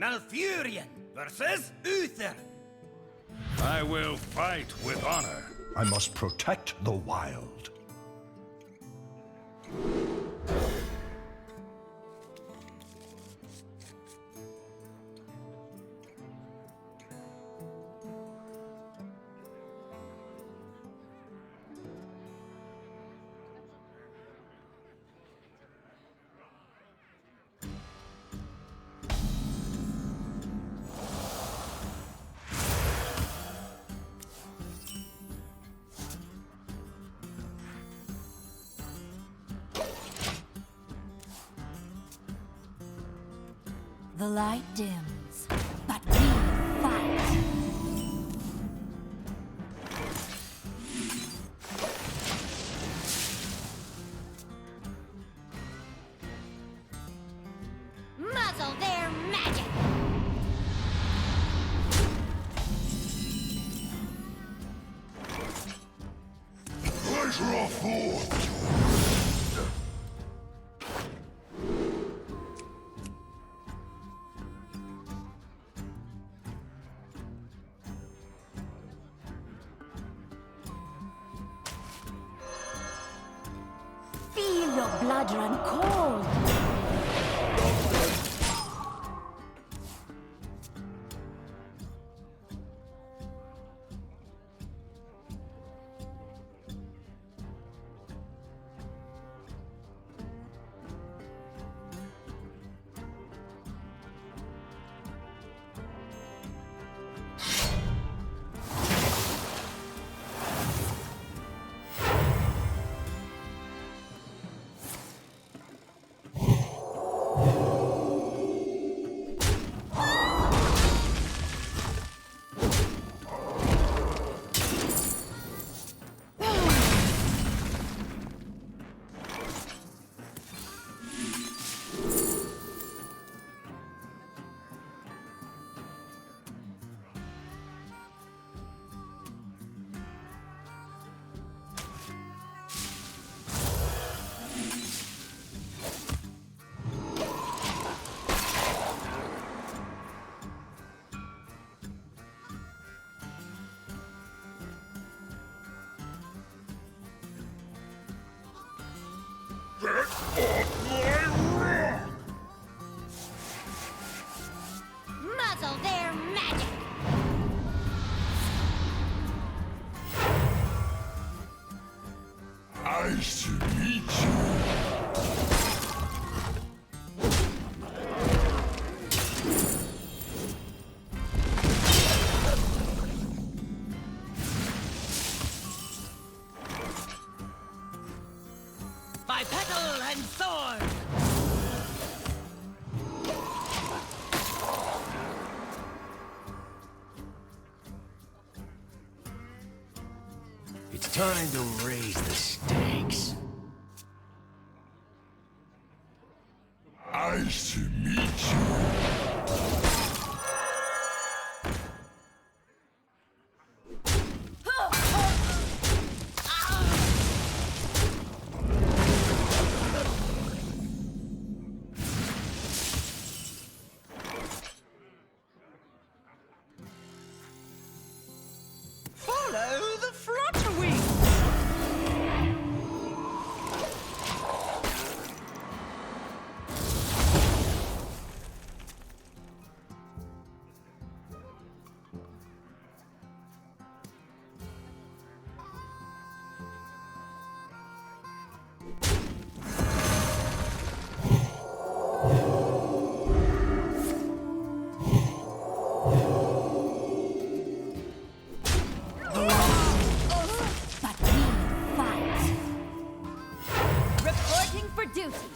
Malfurion versus Uther. I will fight with honor. I must protect the wild. The light dims, but we fight. Muzzle their magic! Pleasure of forth! Feel your blood run cold. Muzzle their magic! Nice to meet you. By petal and sword. It's time to raise the stakes. Nice to meet you. Follow the flutter wings. But we fight. Reporting for duty.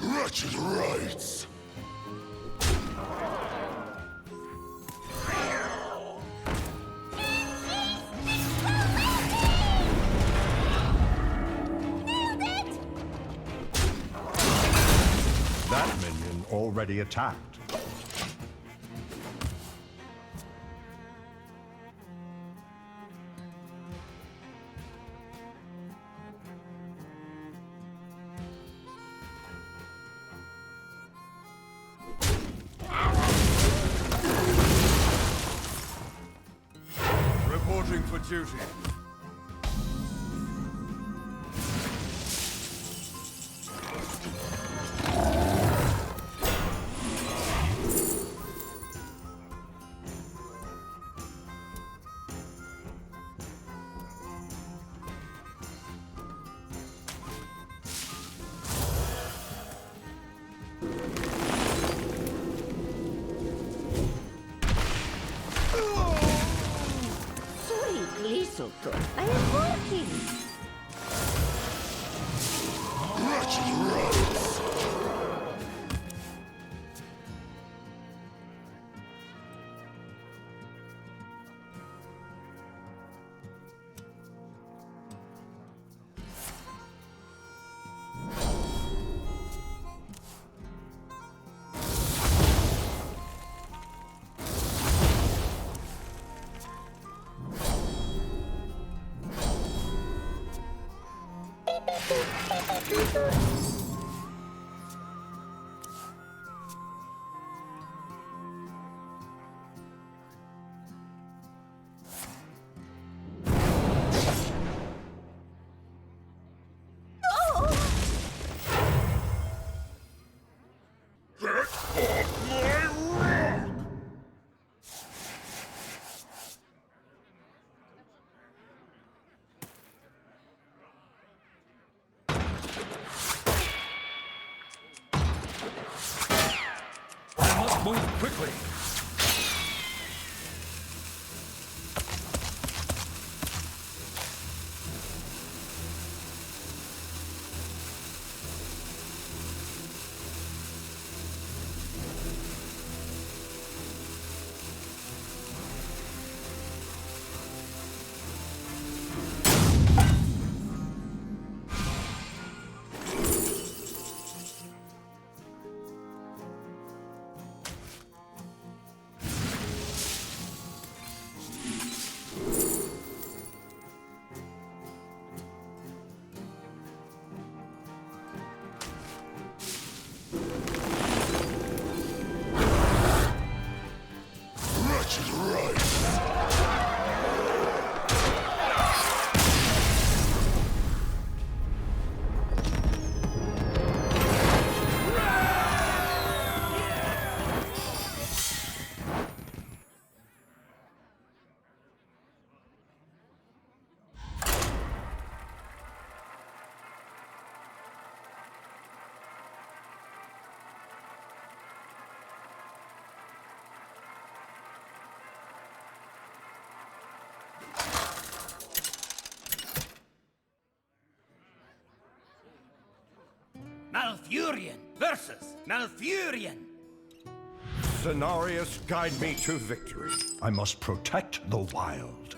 Wretched rights. Nailed it! That minion already already attacked. Reporting for duty. Sotto. I am working. Wretched rights! Move quickly. Wretched rights! Malfurion versus Malfurion. Cenarius, guide me to victory. I must protect the wild.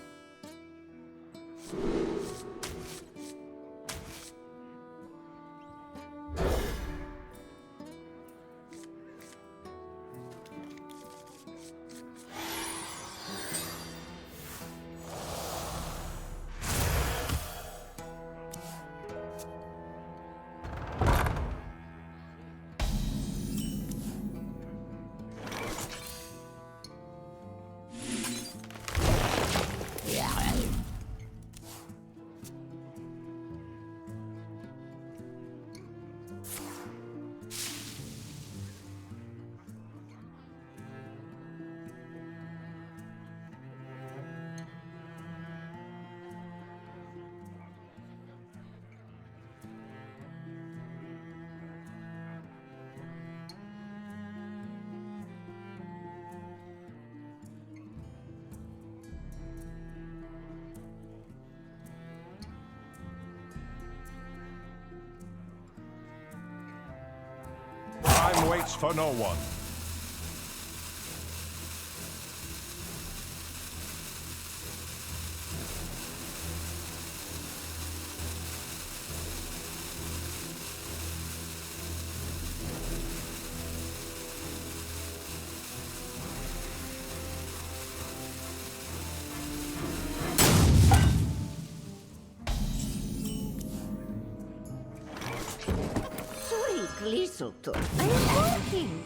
Time waits for no one. consultor. I am working.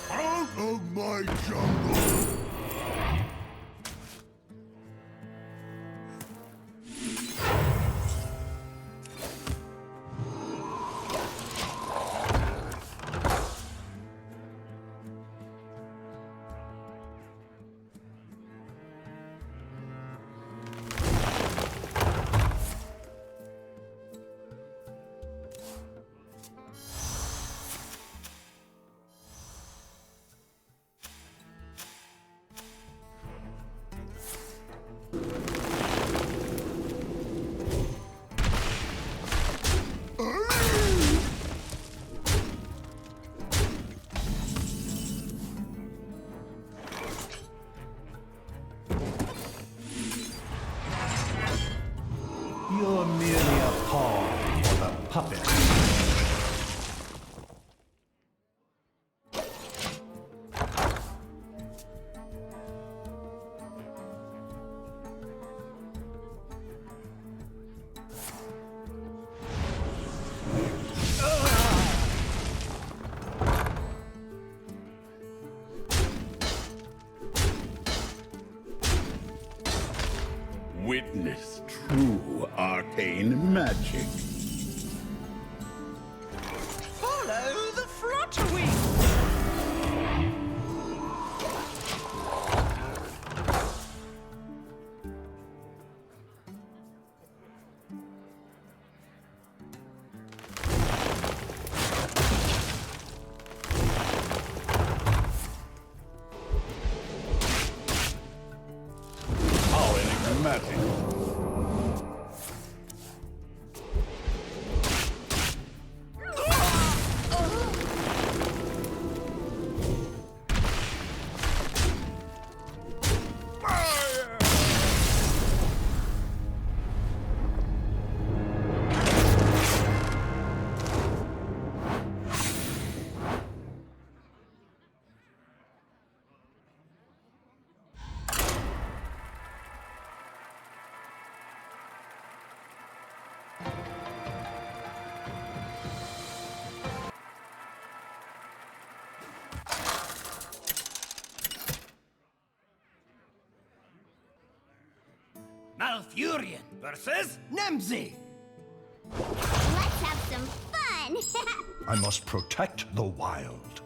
Out of my jungle! You're merely a pawn for the puppet. Witness true arcane magic. Follow the fluttering. How enigmatic. Malfurion versus Nemzi. Let's have some fun. I must protect the wild.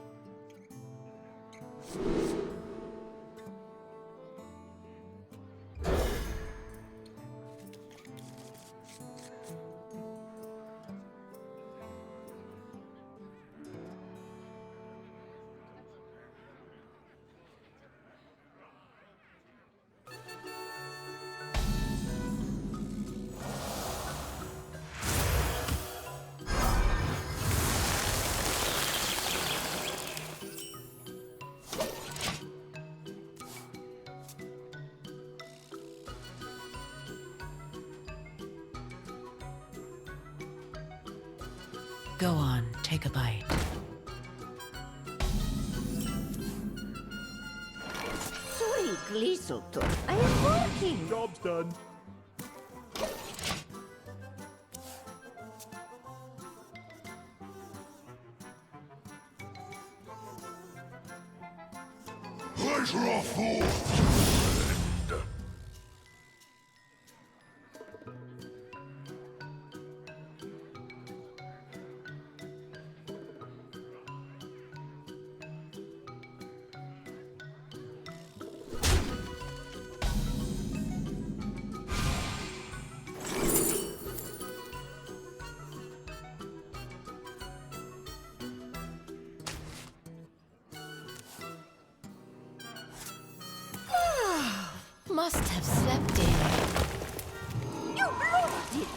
Go on, take a bite. Sorry, Glisselton. I am working. Job's done. Pleasure of force. Must have slept in. You lost it.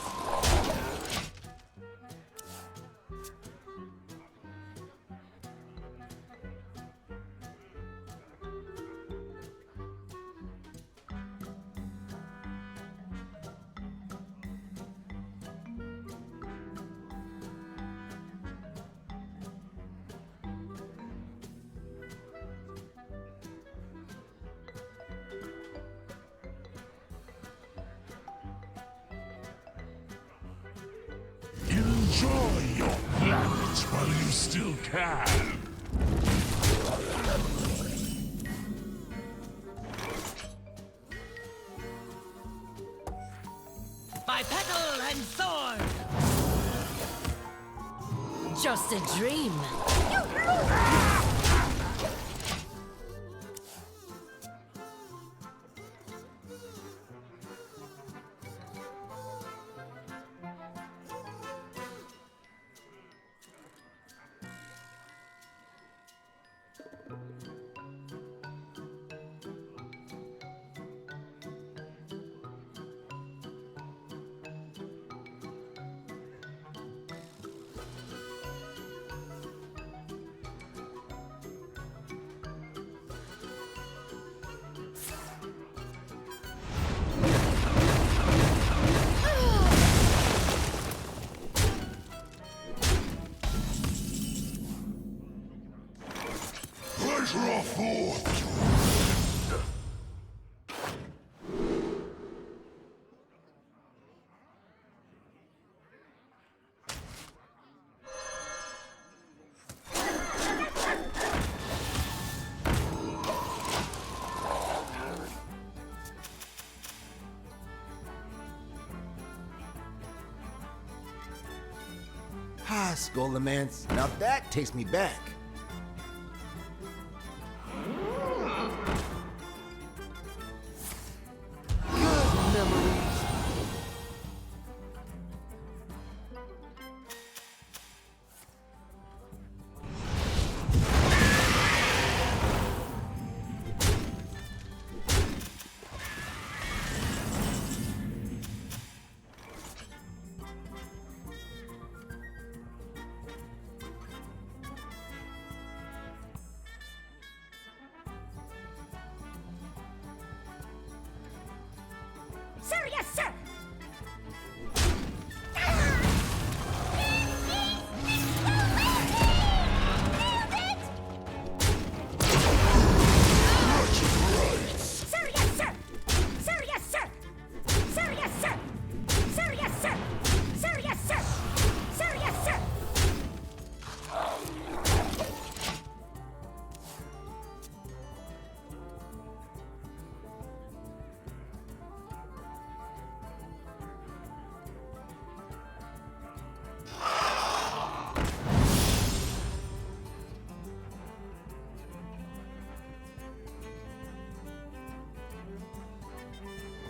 Enjoy your planet while you still can. By petal and sword. Just a dream. Pleasure of force. Ah, Skolemance. Now that takes me back. Good memories. Sir, yes, sir! Sir, yes, sir! Sir, yes, sir! Sir, yes, sir! Sir, yes, sir! Sir, yes, sir! Sir, yes, sir!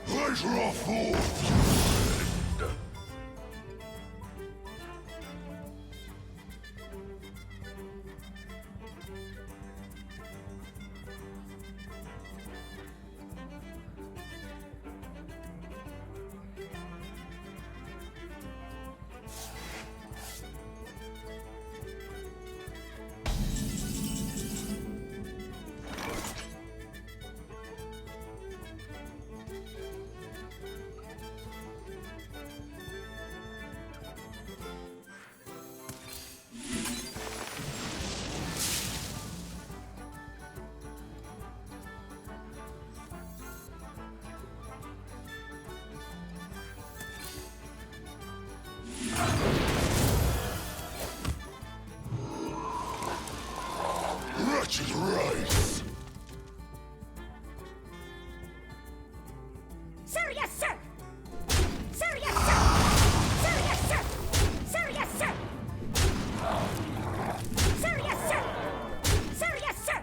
Pleasure of force. rights! Sir, yes, sir! Sir, yes, sir! Sir, yes, sir! Sir, yes, sir! Sir, yes, sir! Sir, yes, sir!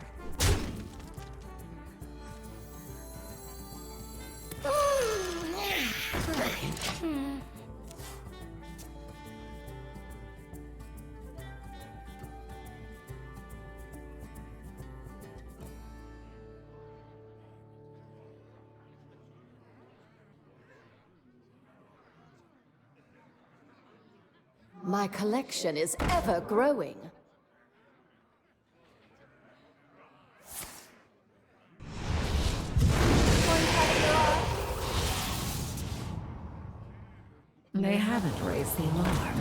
My collection is ever growing. They haven't raised the alarm.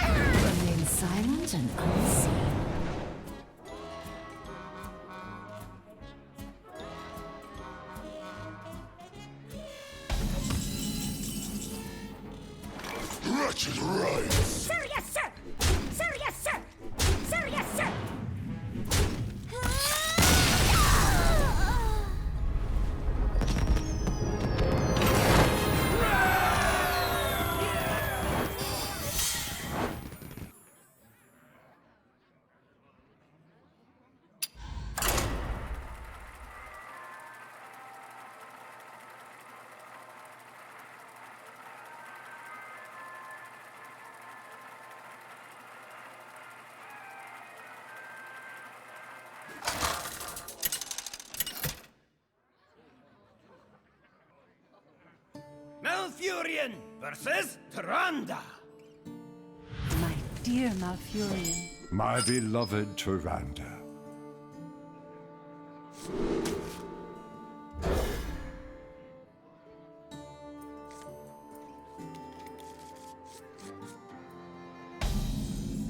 Remain silent and unseen. Wretched rights! Sir, yes, sir! Sir, yes, sir! Sir, yes, sir! Malfurion versus Tyrande. My dear Malfurion. My beloved Tyrande.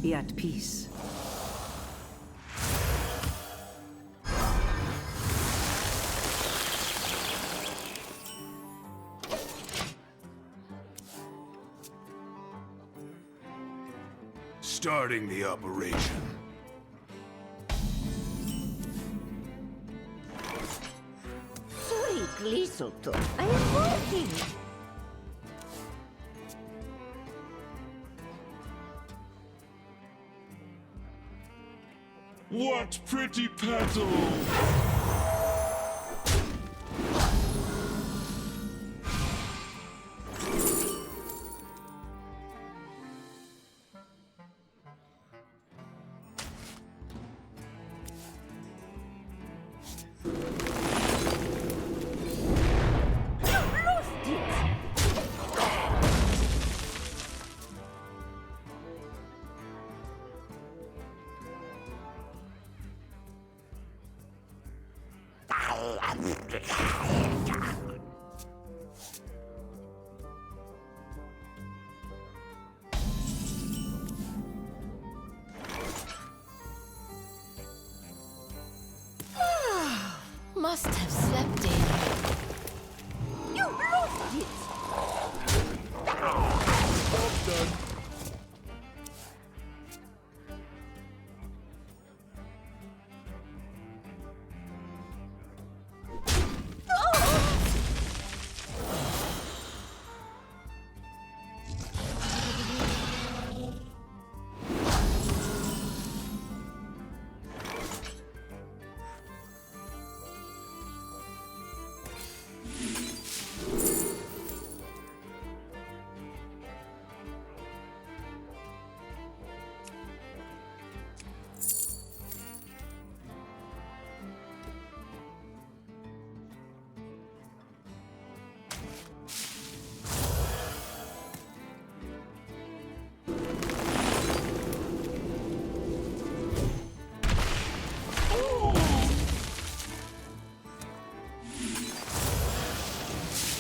Be at peace. Starting the operation. Sorry, Glisselton. I am working. What pretty petals! Must have slept in. You lost it!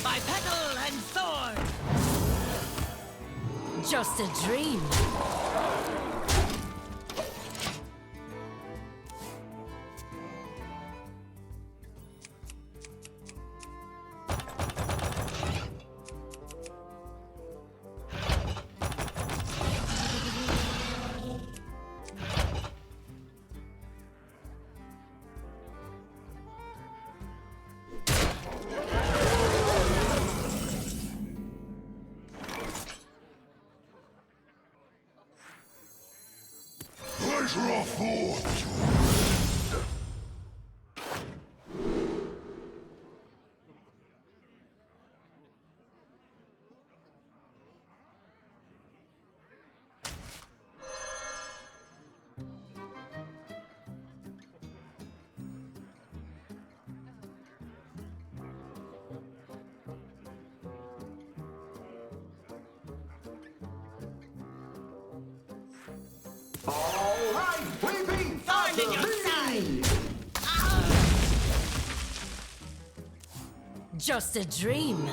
By petal and sword! Just a dream. Draw forth your Just a dream.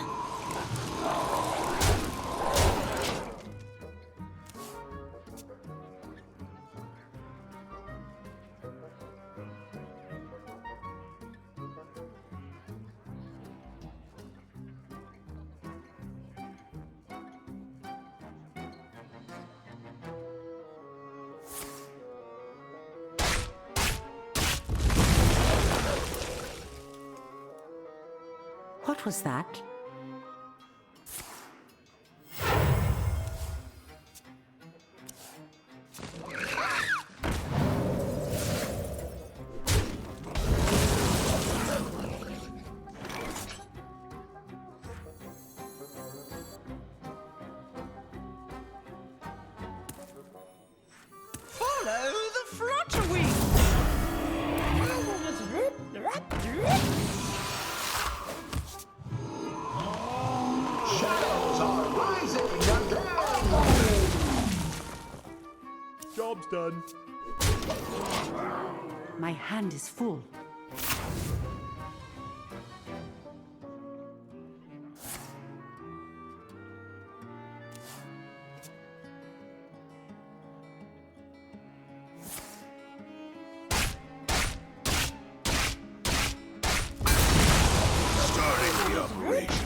What was that? Follow the fluttering. Job's done. My hand is full. Starting the operation.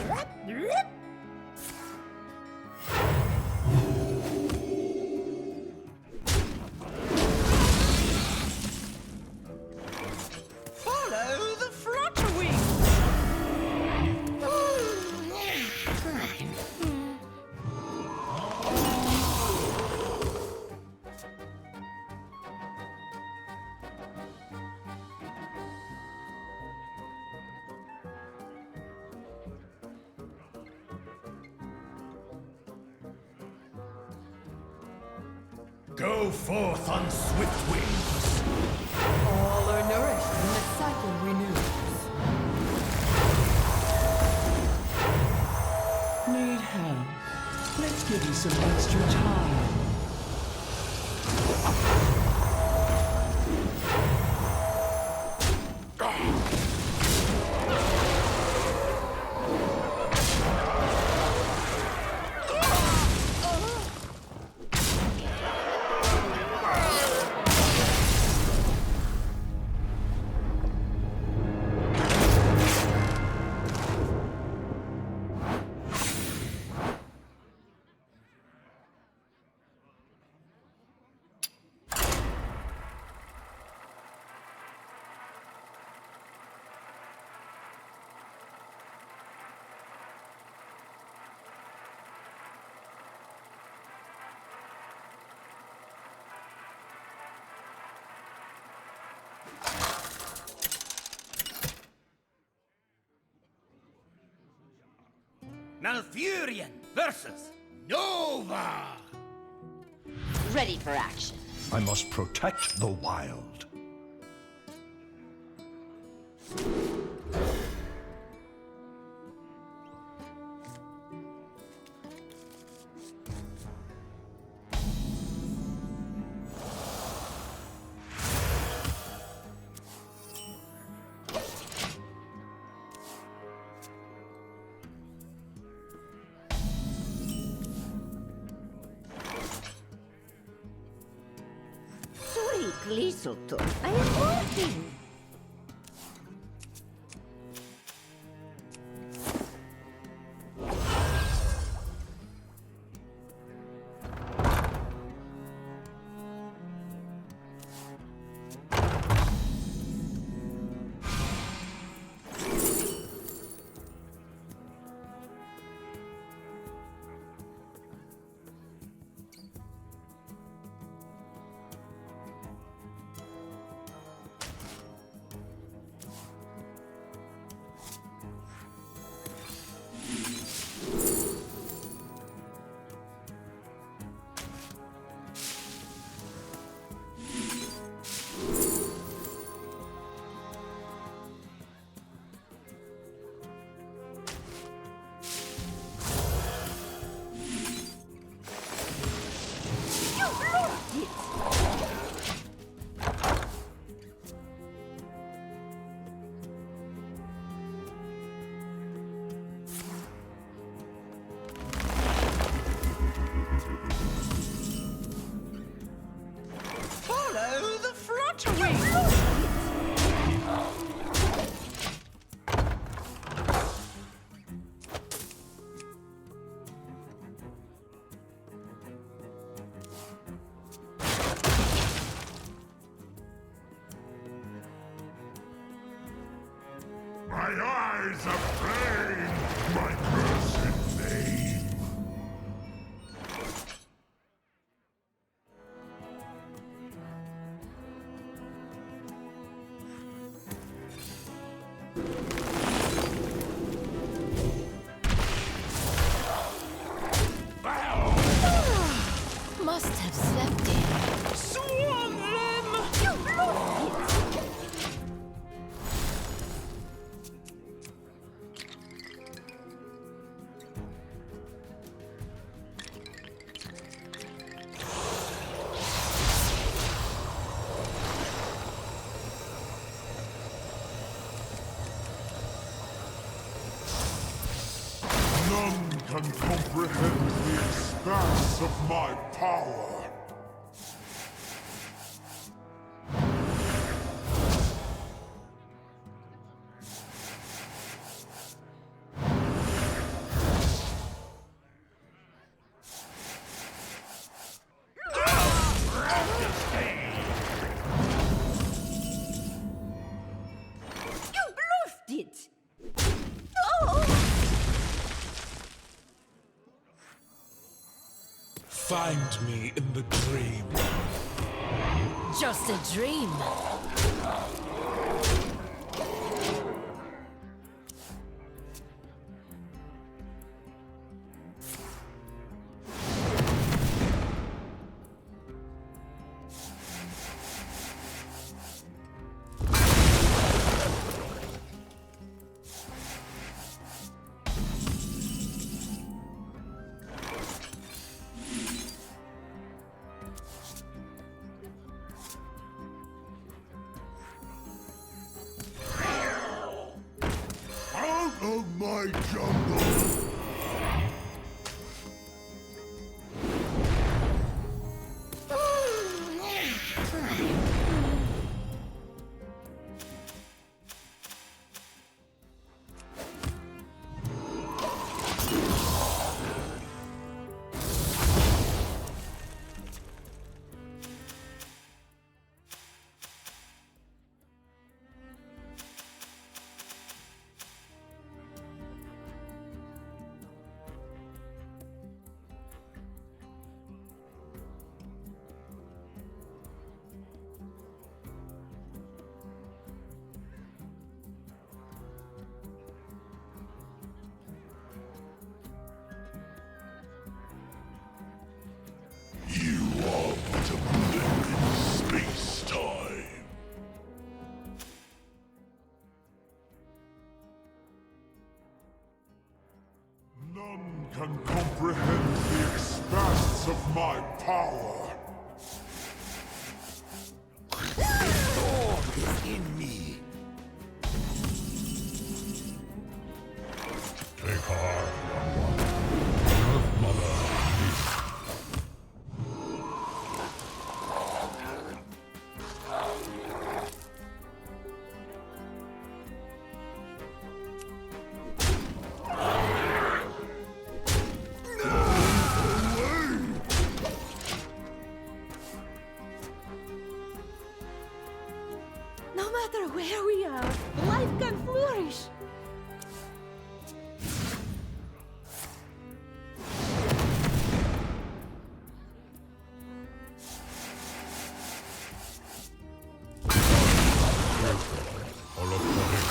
Follow the fluttering. Go forth on swift wings. All are nourished and the cycle renews. Need help? Let's give you some extra time. Malfurion versus Nova. Ready for action. I must protect the wild. Lisotto. I am working. eyes of flame, my cursed name. Must have slept in. Swarm them! You blew it! None can comprehend the expanse of my power. You bluffed it! Oh! Find me in the dream. Just a dream. Out of my jungle! You are but a blip in space-time. None can comprehend the expanse of my power. All is in me. Take heart, young one. Earth Mother. No matter where we are, life can flourish.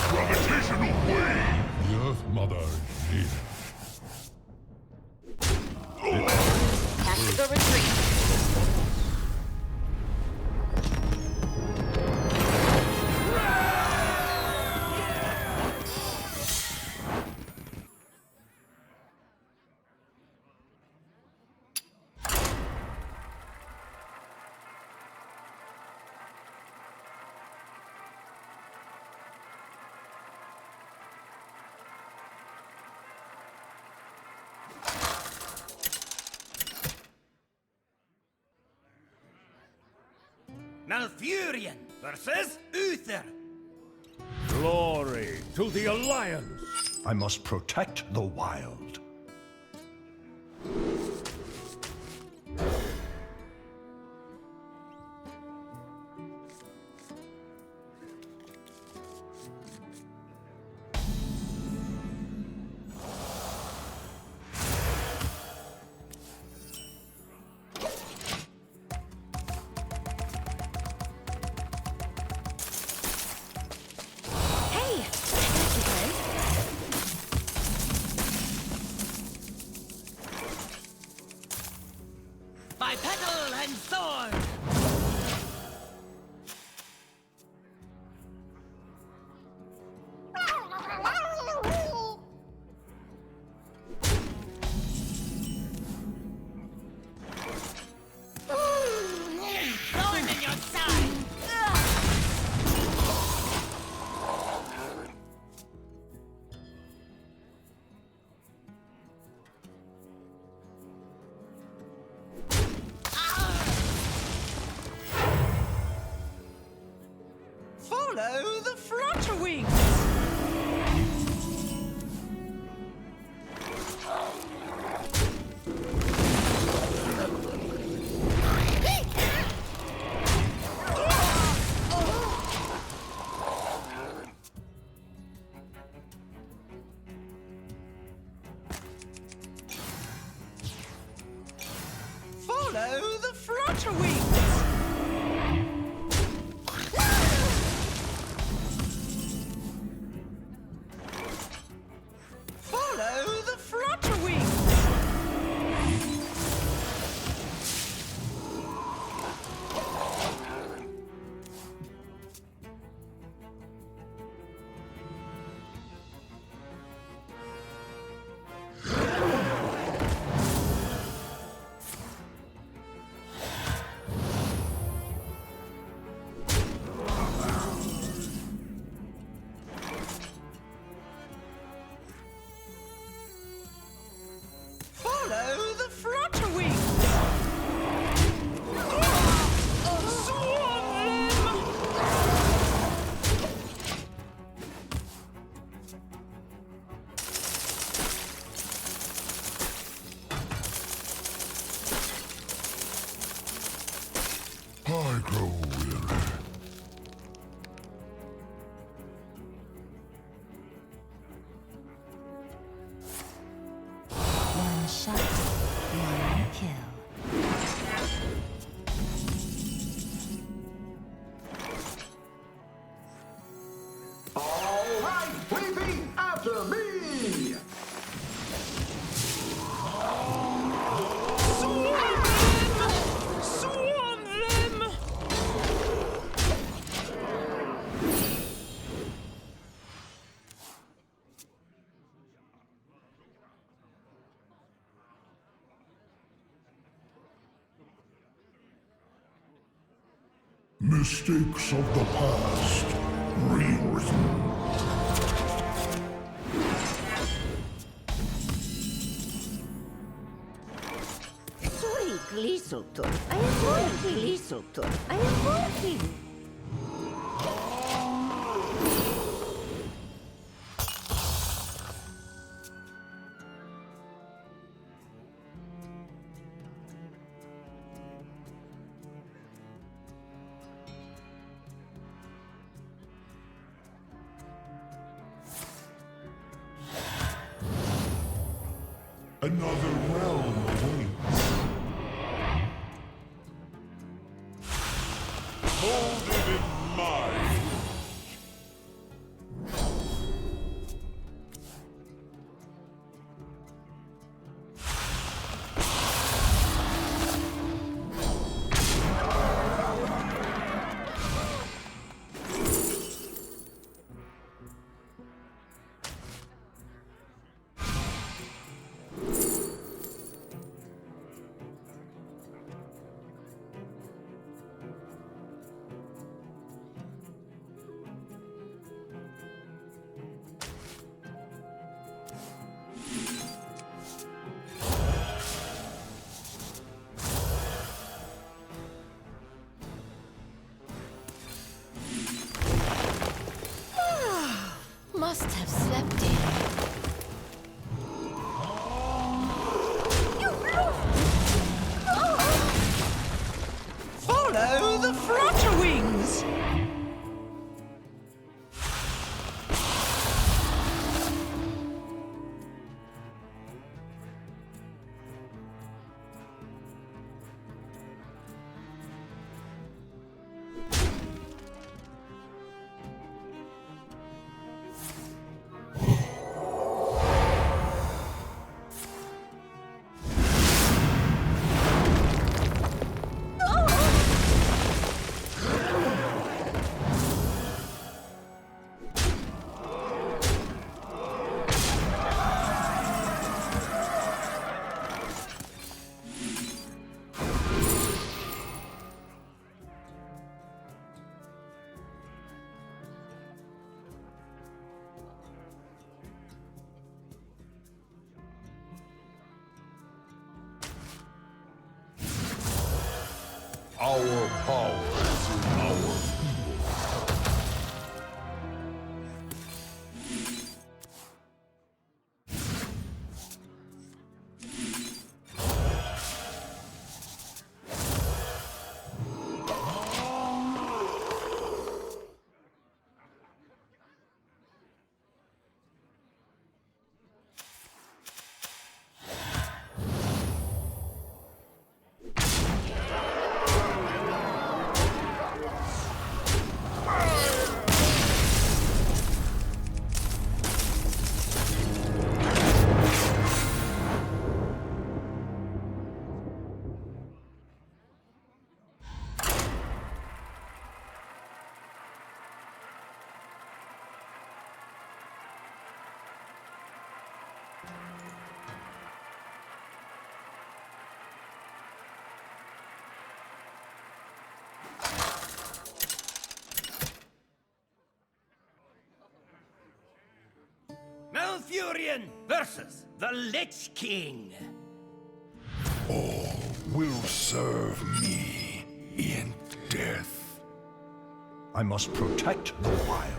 Gravitational wave! The Earth Mother is near. Tactical retreat. Malfurion versus Uther. Glory to the Alliance! I must protect the wild. by petal and sword! Thorn in your side! Follow the flutter wings! Follow the flutter wings! Follow the flutter wings! Follow the flutter wings! Swarm them! I grow weary. One shot, one kill. All right, baby, after me! Swarm them! Mistakes of the past, rewritten. Sorry, Glisotto. I am working. Glisotto. I am working. Another realm awaits. Hold it in mind. Must have slept in. Follow the flutter wings! Our power is in our people. Malfurion versus the Lich King. All will serve me in death. I must protect the wild.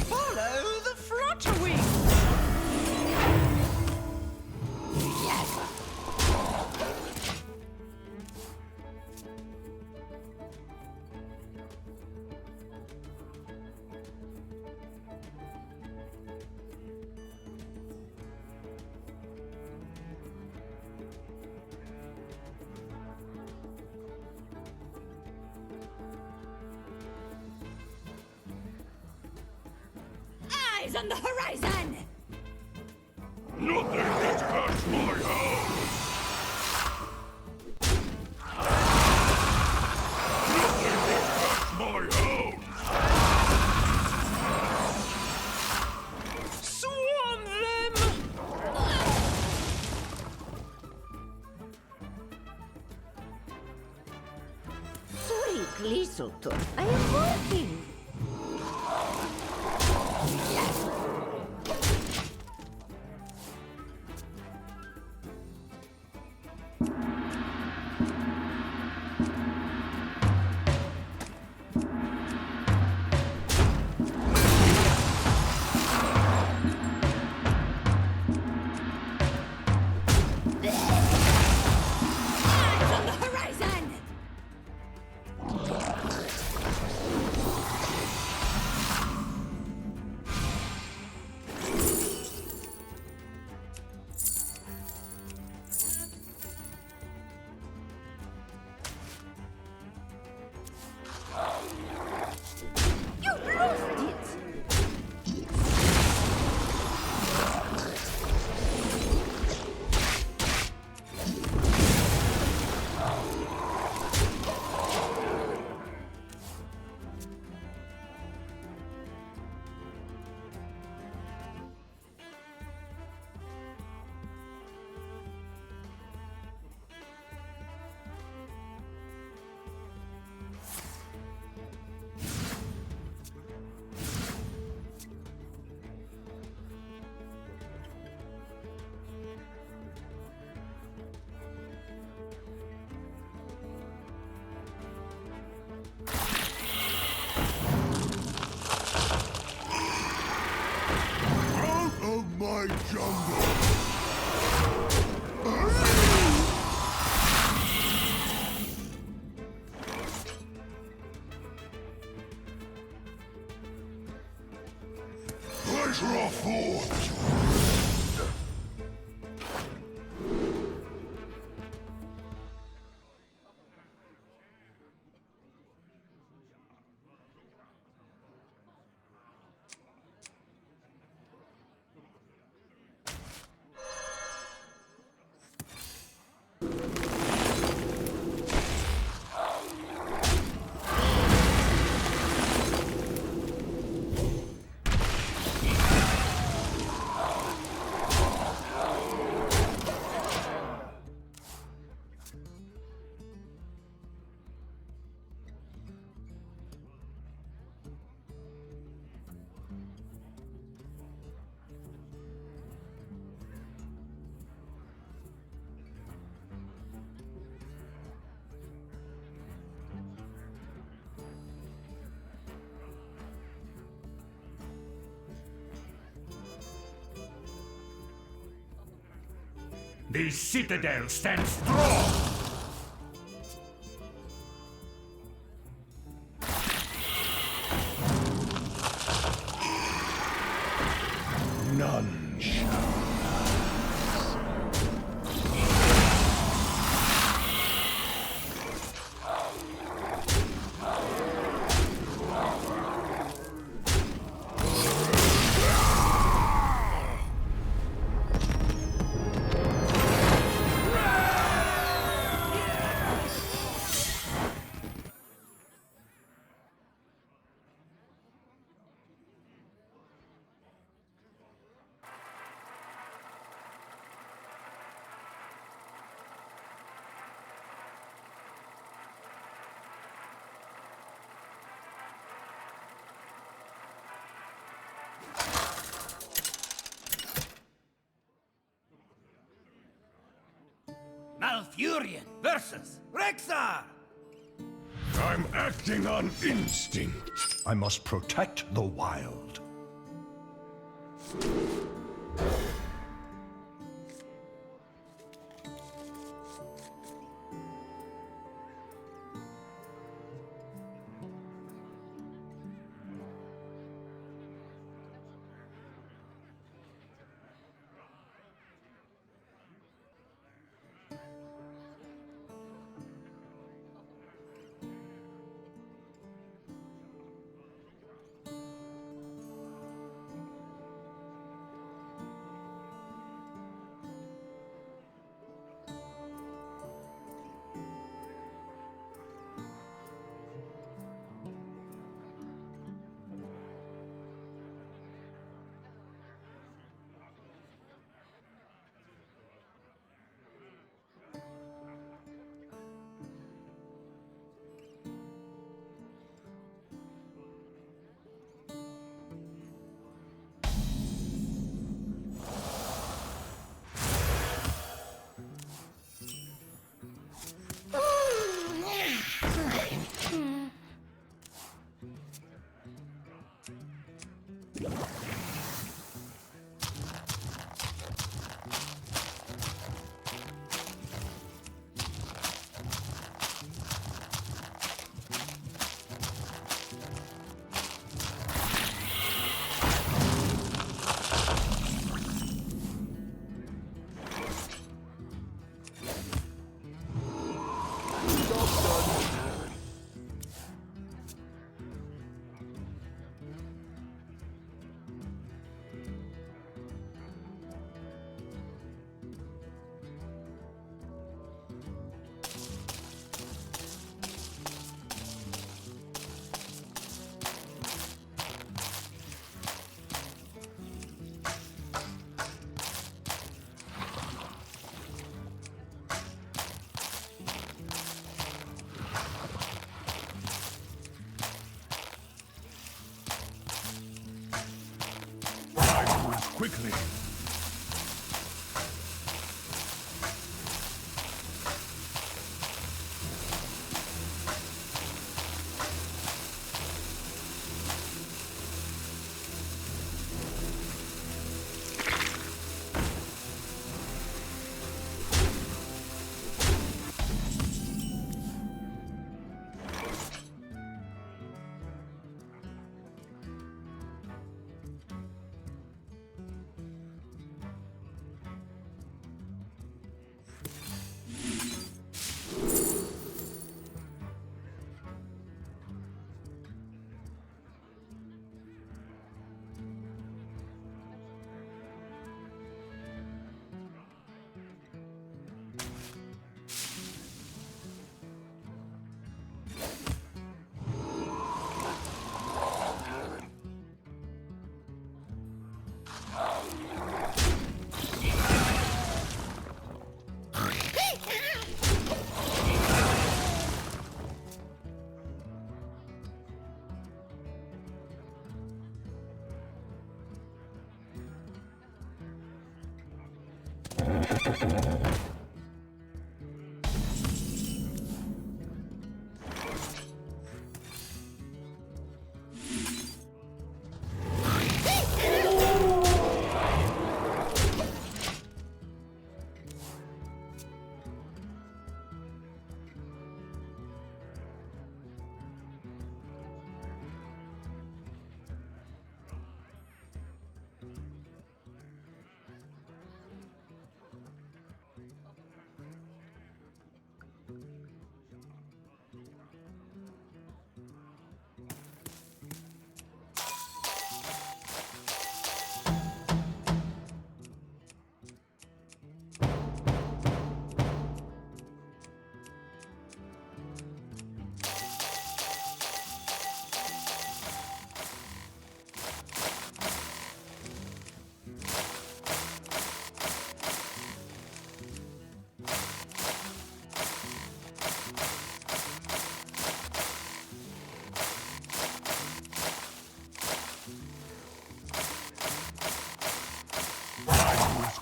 Follow the flutter wings. Eyes on the horizon! Nothing gets past my house! Nothing gets past my house! Swarm them. Sorry, Glisotto. I am working. Eyes on the horizon! my jungle! Pleasure affords! The citadel stands strong! None shall. Malfurion versus Rexar! I'm acting on instinct. I must protect the wild. Quickly.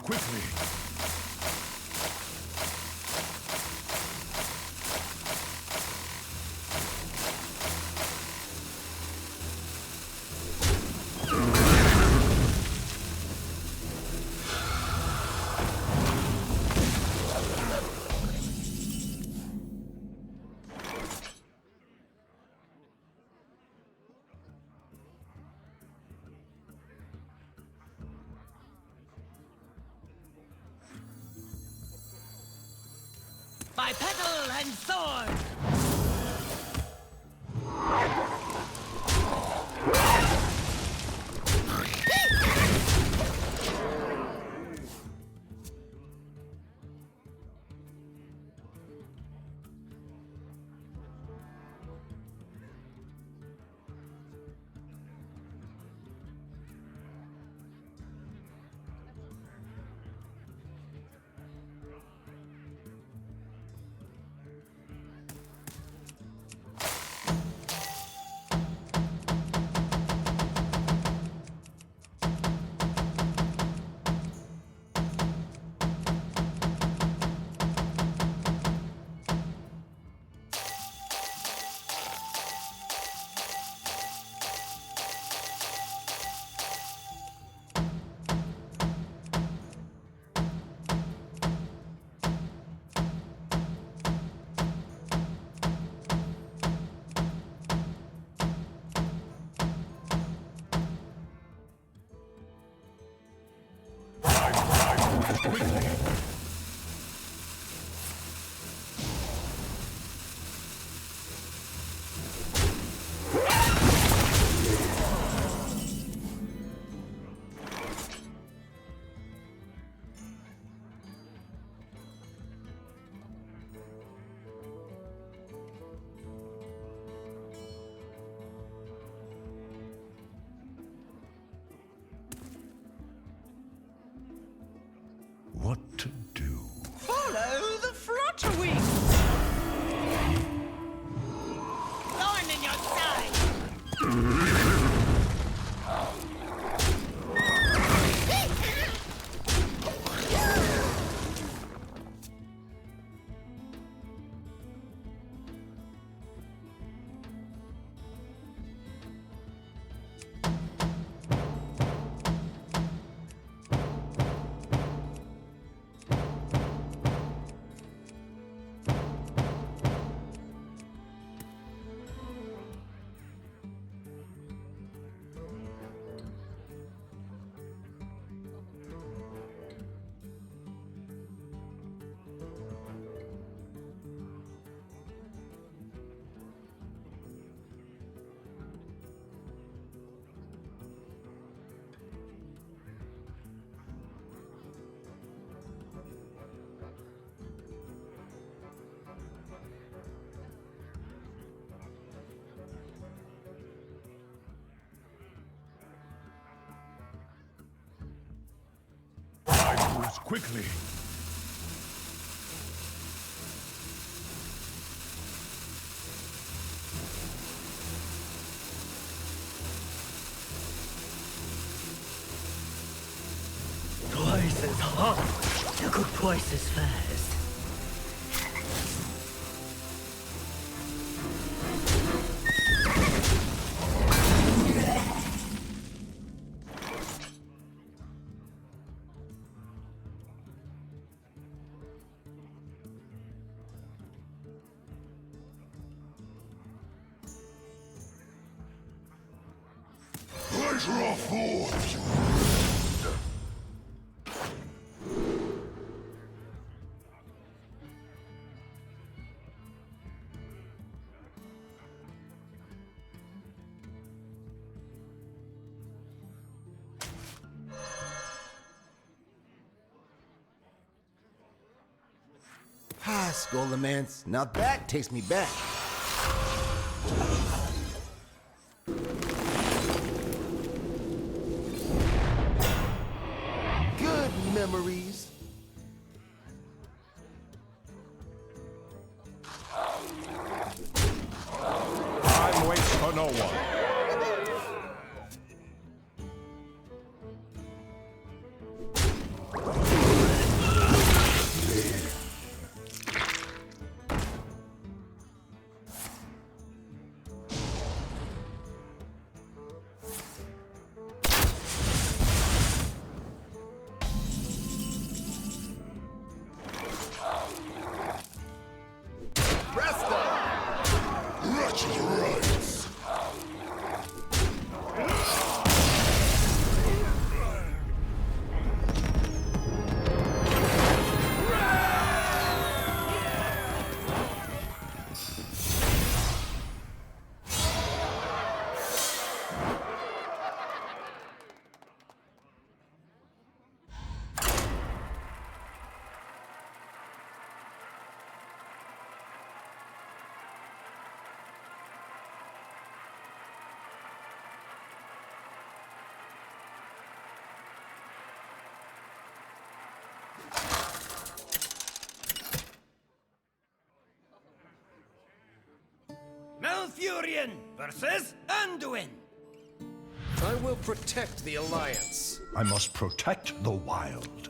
Quickly. By petal and sword! What to do? Follow the flutter wings! Thorn in your side! quickly. Twice as hot to cook twice as fast. Pleasure forth! Ah, Skolemance. Now that takes me back. Good memories. Time waits for no one. Wretched rights! Malfurion versus Anduin. I will protect the Alliance. I must protect the wild.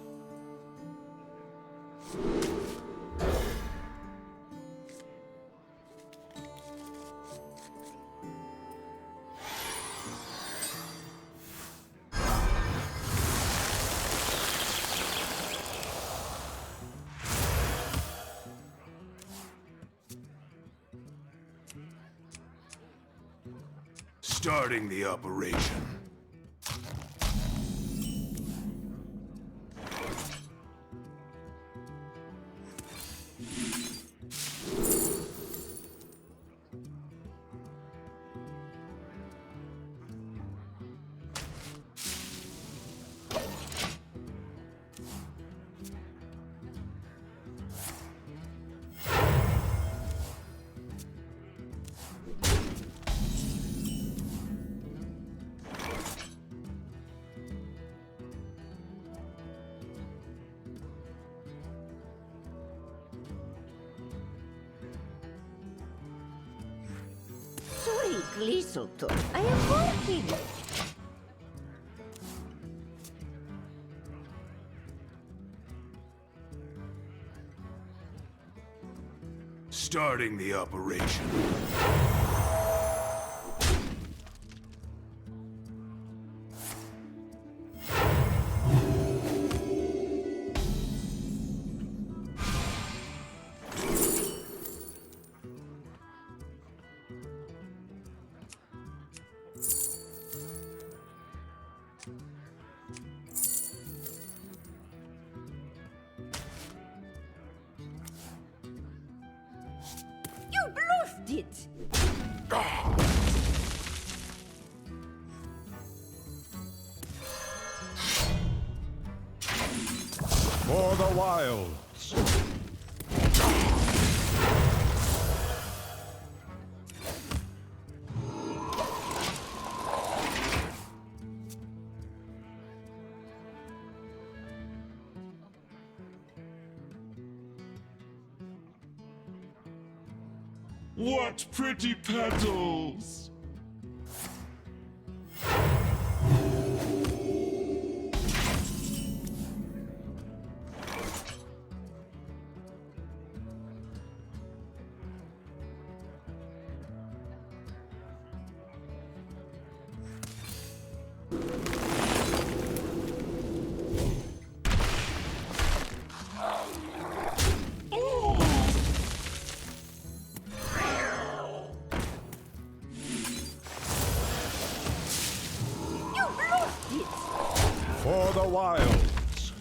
Starting the operation. Liesotto, I am working. Starting the operation. You bluffed it! For the wilds. What pretty petals! For the wilds.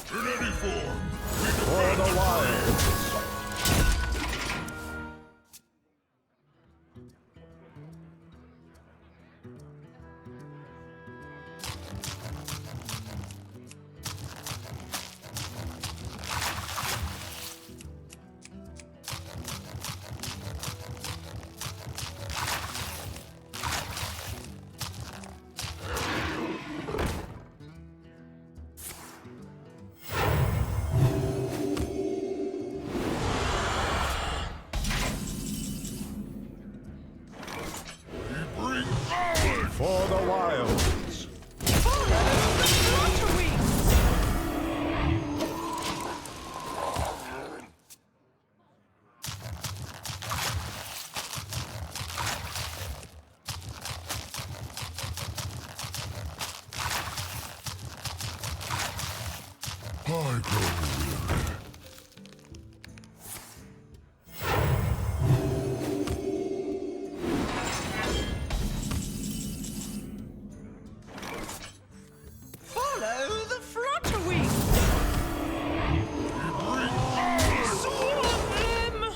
In any form, For the wilds. For the wilds. I grow weary. Follow the flutter-wings! Swarm them!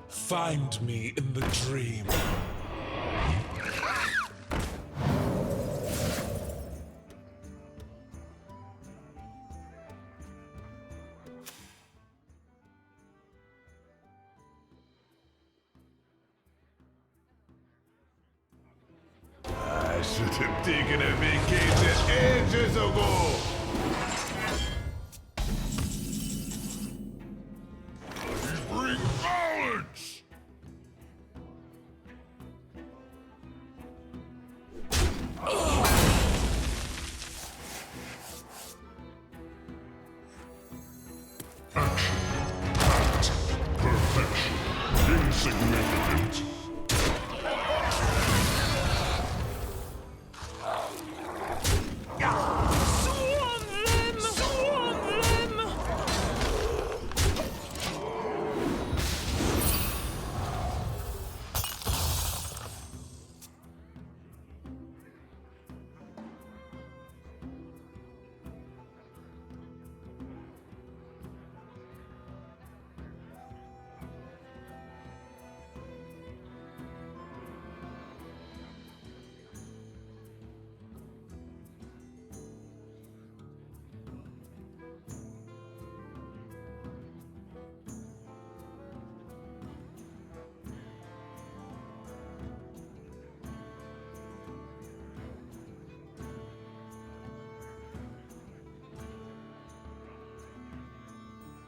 Find me in the dream. I should have taken a vacation ages ago. Bring knowledge! Action. Act. Perfection. Insignificant. Swarm them! Swarm them!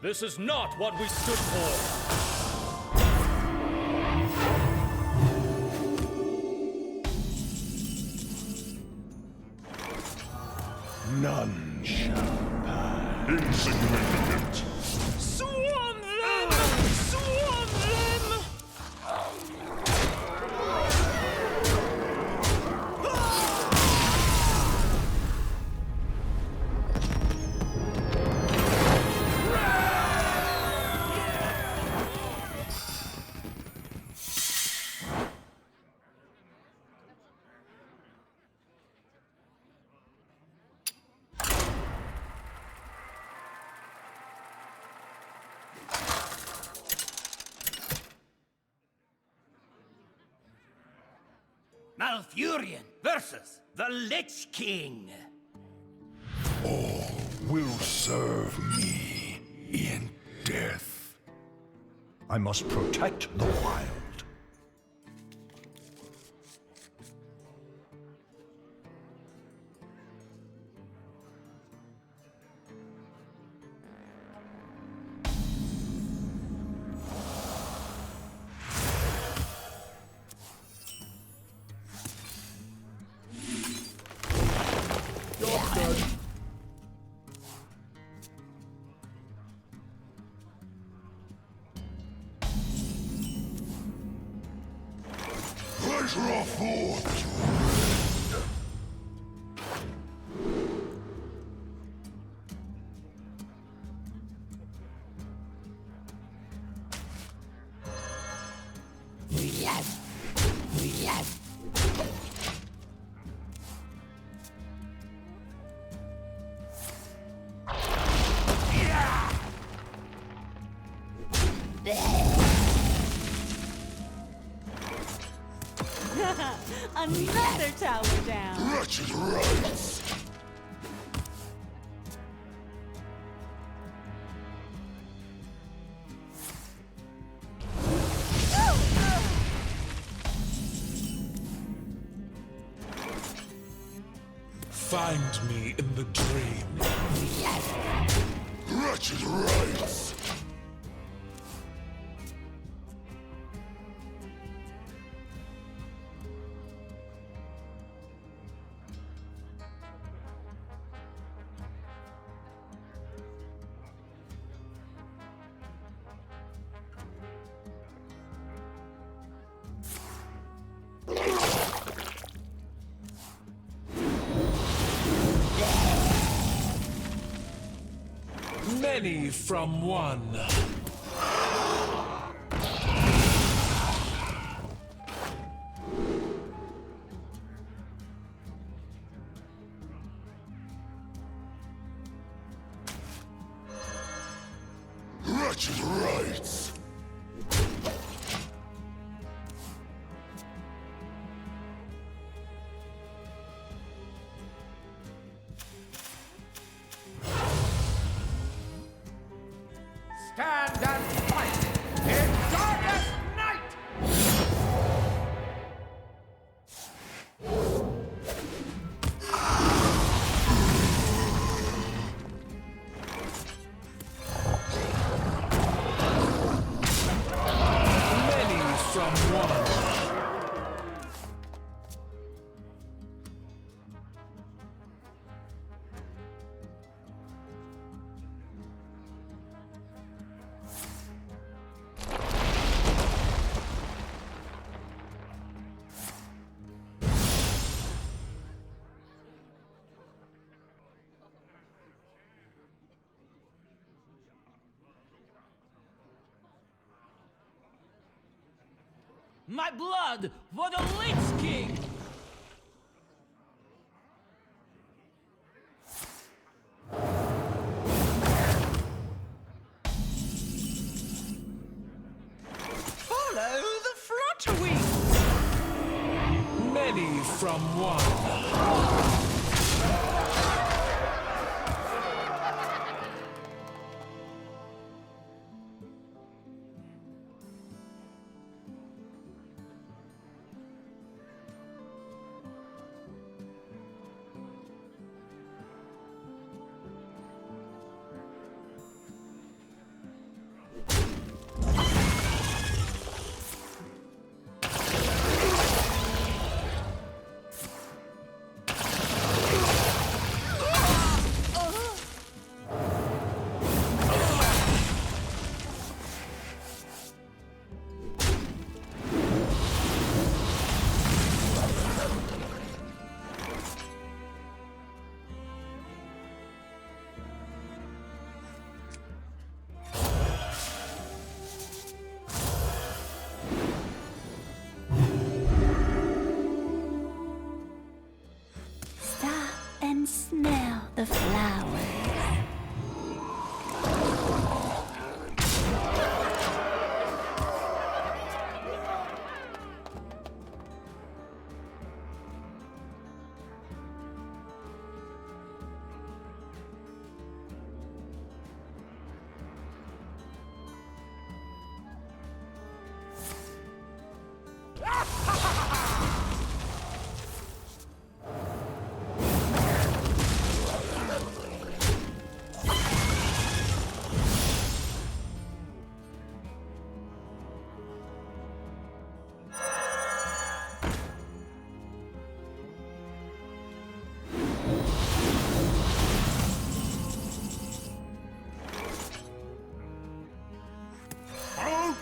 This is not what we stood for! None shall pass. Insignificant. Swarm them! Swarm them! Malfurion versus the Lich King. All will serve me in death. I must protect the wild. Pleasure forth. Yes. Yes. Another tower down. Wretched rights. Find me in the dream. Yes. Wretched rights. Many from one. Wretched rights. Stand and fight in darkest night! Many from one. My blood for the Lich King! Follow the Flutterwings! Many from one. Stop and smell the flowers.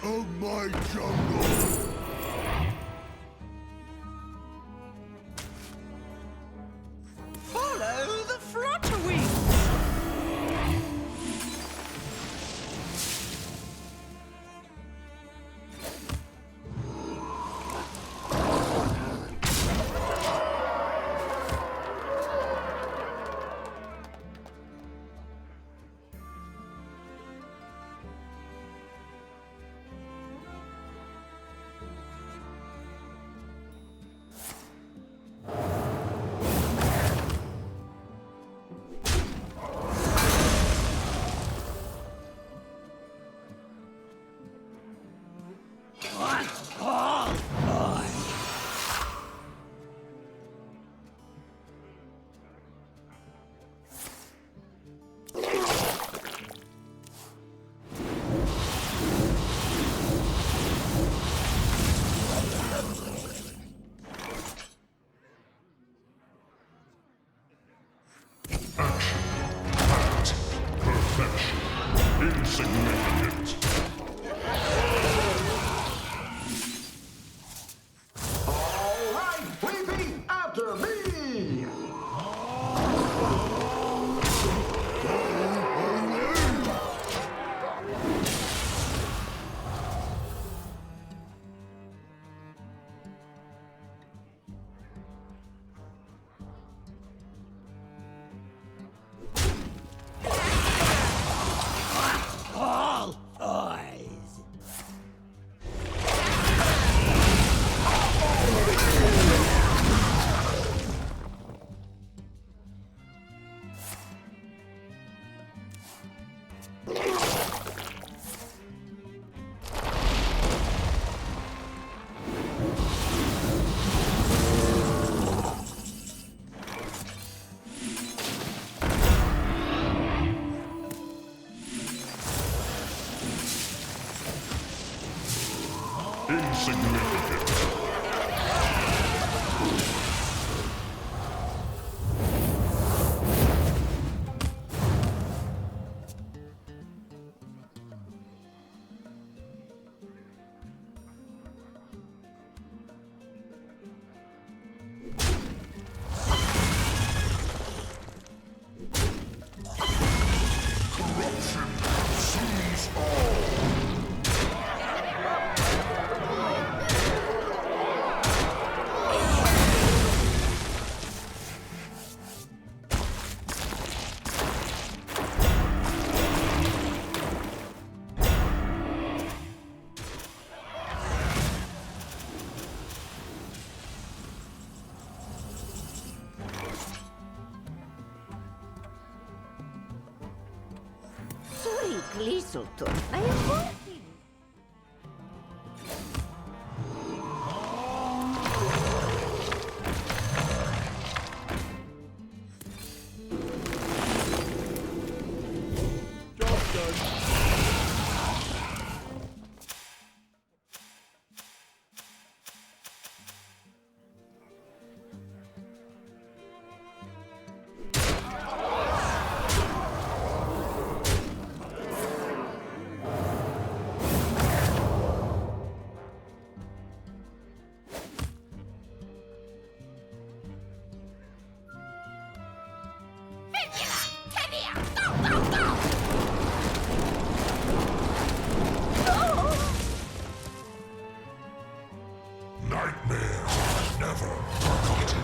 of my jungle! Follow the flutter wings! Insignificant. All right, repeat after me! All eyes. Insignificant. Corruption seize all. Sweet Gleaselton, I am working. Nightmares are never forgotten.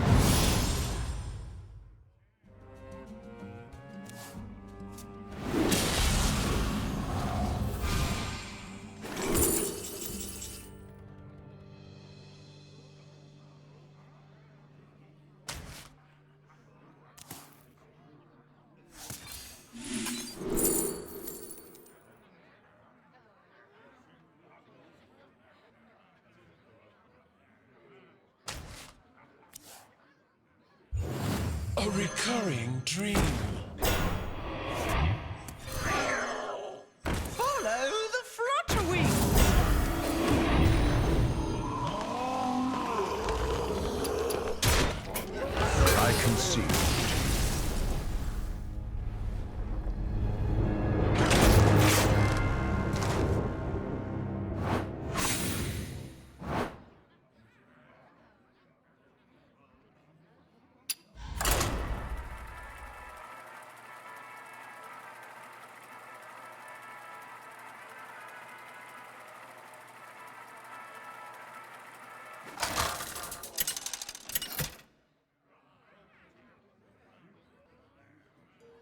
A recurring dream. Follow the flutter wings! I concede.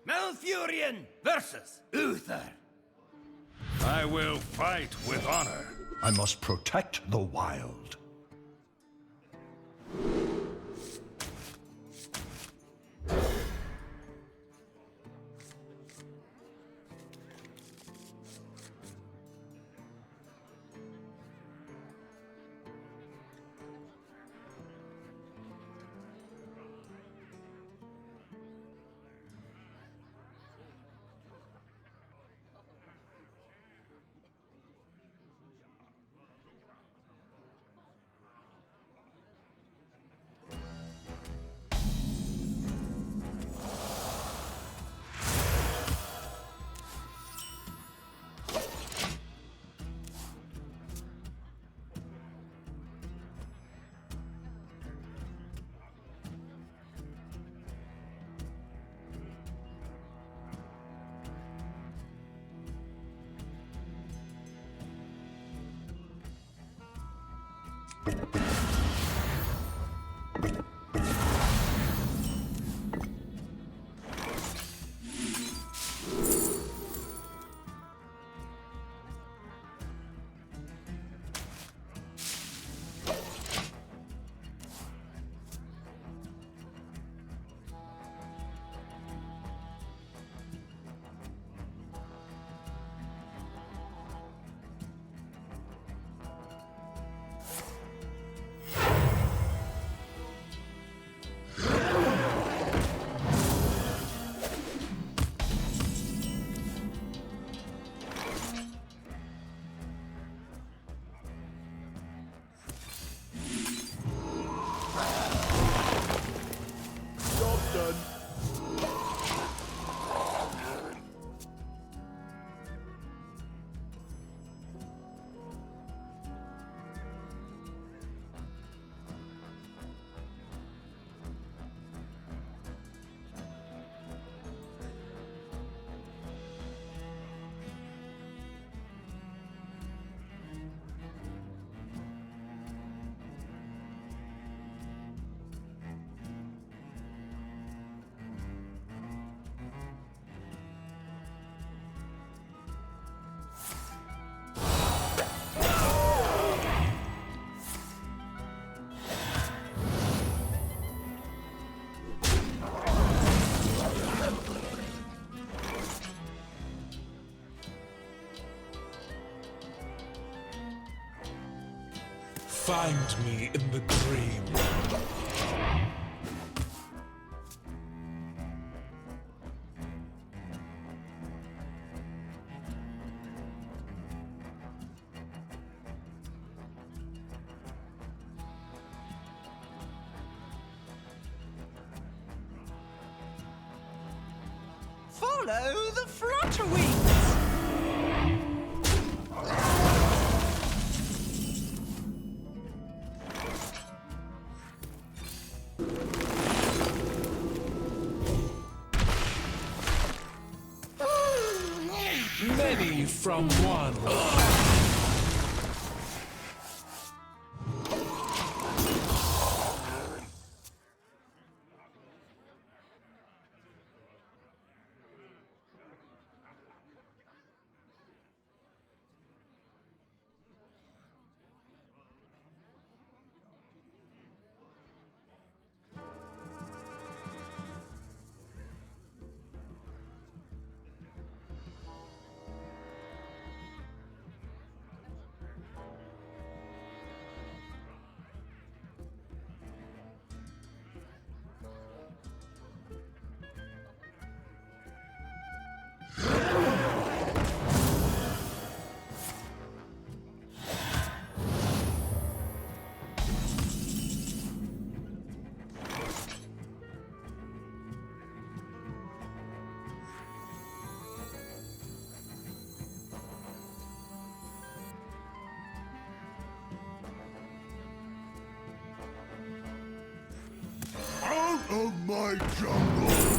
Malfurion versus Uther. I will fight with honor. I must protect the wild. Find me in the dream. Follow the flutterwings! Many from one. Out of my jungle!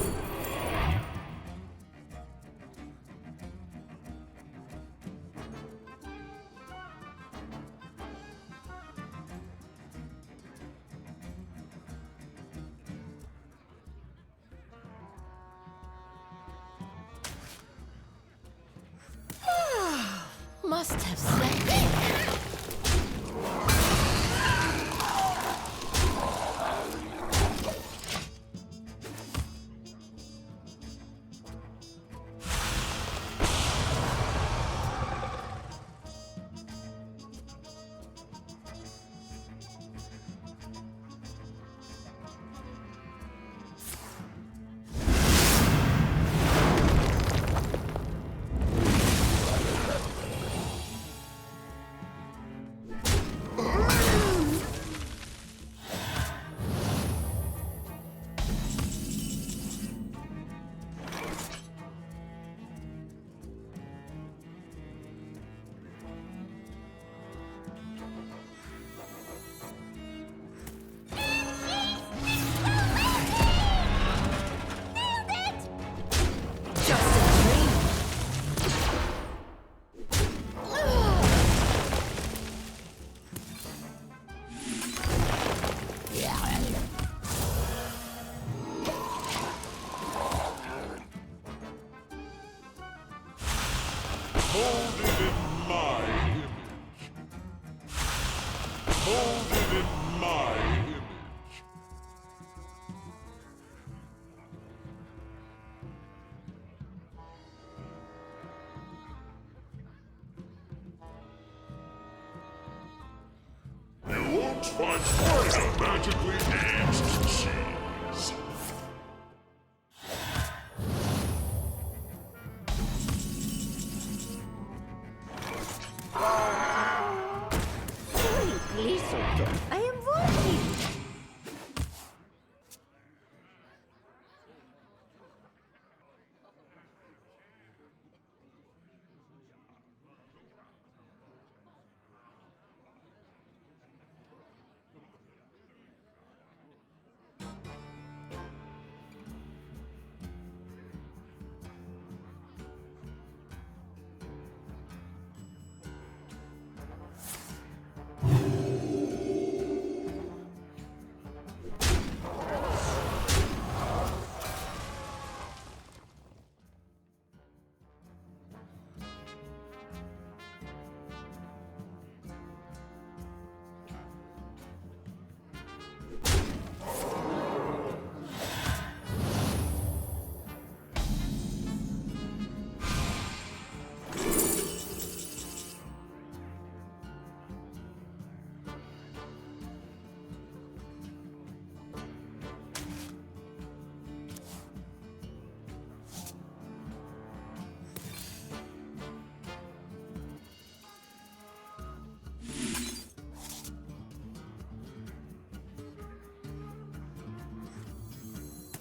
must have slept. Hold it in my image. Hold it in my image. You won't find quite a magically aged cheese. I am working.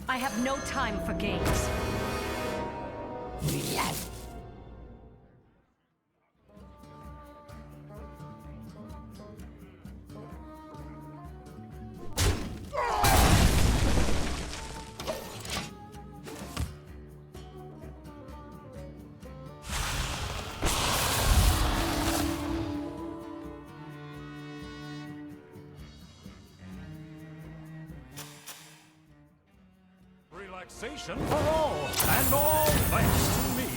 I have no time for games. Yes. Relaxation for all, and all thanks to me.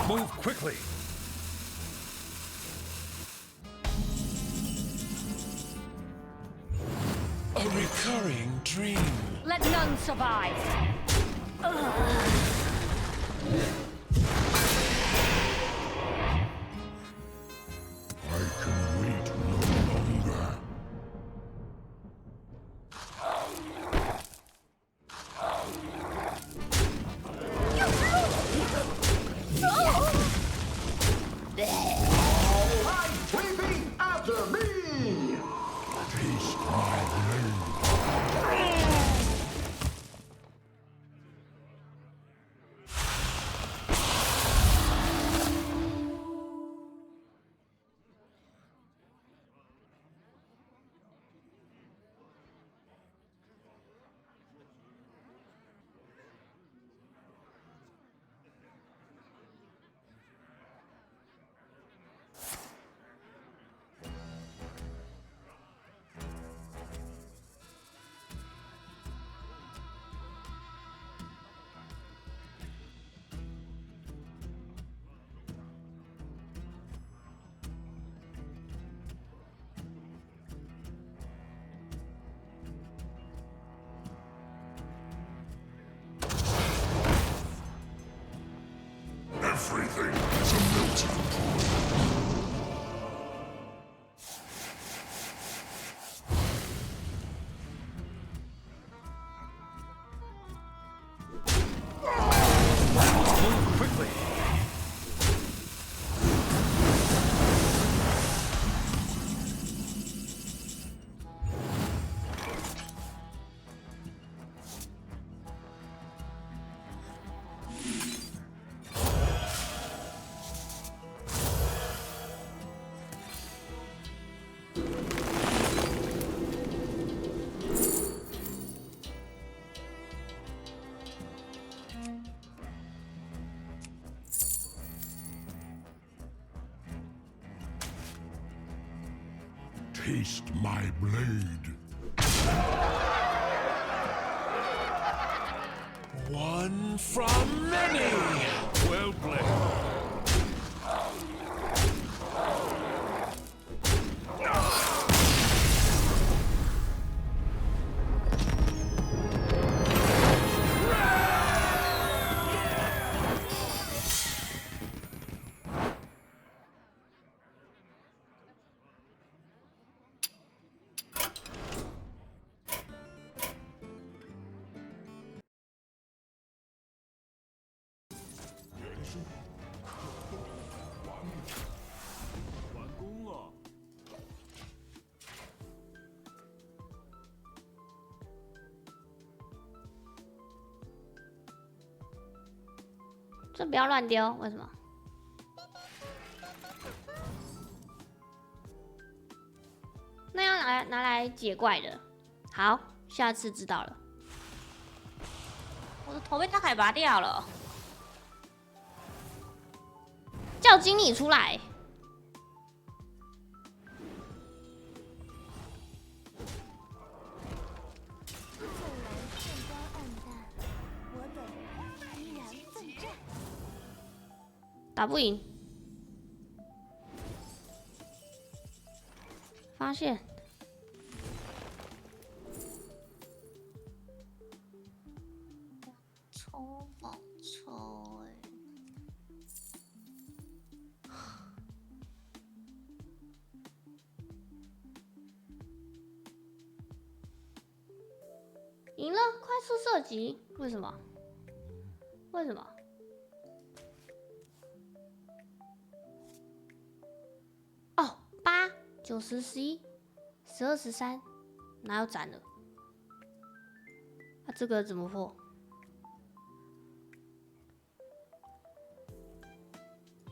Move quickly. A recurring dream. Let none survive. I can wait no longer. I TV after Everything is a melting pot. Move quickly. Taste my blade. One from many. Well played.这不要乱丢，为什么？那要拿来解怪的。好，下次知道了。我的头被大海拔掉了，叫经理出来。打不赢，发现抽宝抽赢了，快速射击，为什么？为什么？哦，8、9、10、11、12、13，哪有斩了？啊，这个怎么破？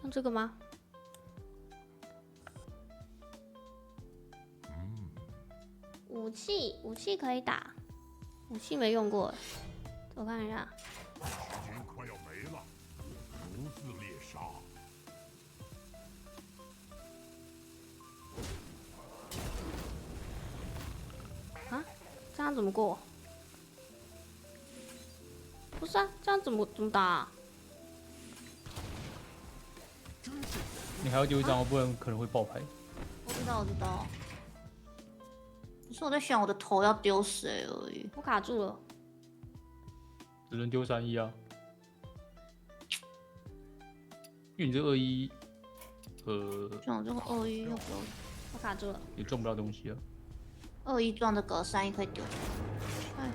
用这个吗？武器可以打，武器没用过，我看一下。时间快要没了，独自猎杀。啊，这样怎么过？不是啊，这样怎么打啊？你还要丢一张，不然可能会爆牌。我知道。可是我在想我的头要丢谁而已。我卡住了。只能丢31啊。因为你这21，像这个21又不用，我卡住了。也撞不到东西啊。21撞这个31可以丢。哎，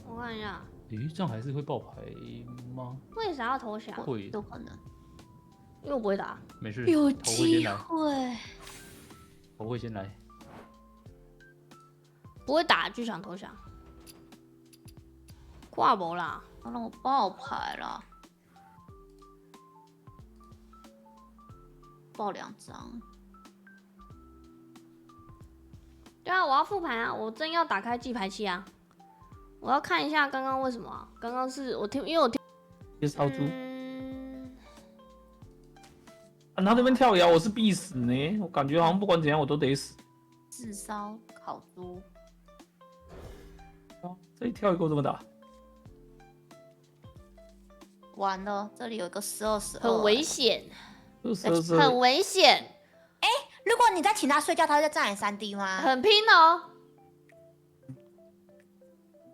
我看一下。诶，这样还是会爆牌吗？为啥要投降？会，有可能。因为我不会打。没事，有机会。头会先来。不会打就想投降。挂不啦，让我爆牌了。爆2张。对啊，我要复盘啊！我正要打开记牌器啊！我要看一下刚刚为什么啊？刚刚是我听，因为我听。是烧猪。啊，他那边跳崖，我是必死呢。我感觉好像不管怎样我都得死。炙烧烤猪。啊，这一跳一个这么打。完了，这里有一个12、12，很危险，很危险。哎，如果你再请他睡觉，他会再占你3D 吗？很拼哦。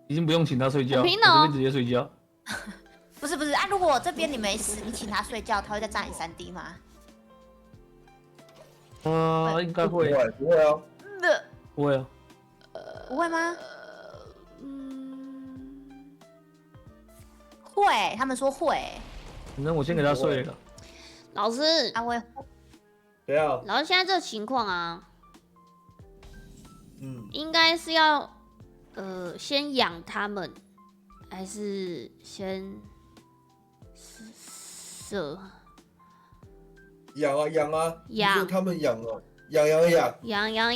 已经不用请他睡觉，很拼哦，我这边直接睡觉。不是啊，如果这边你没死，你请他睡觉，他会再炸你3D 吗？应该会。不会啊。不会啊。不会吗？会，他们说会。反正我先给他睡了。老师，阿威，怎样？老师现在这个情况啊，应该是要先养他们，还是先射？养啊养啊，养他们养哦，养。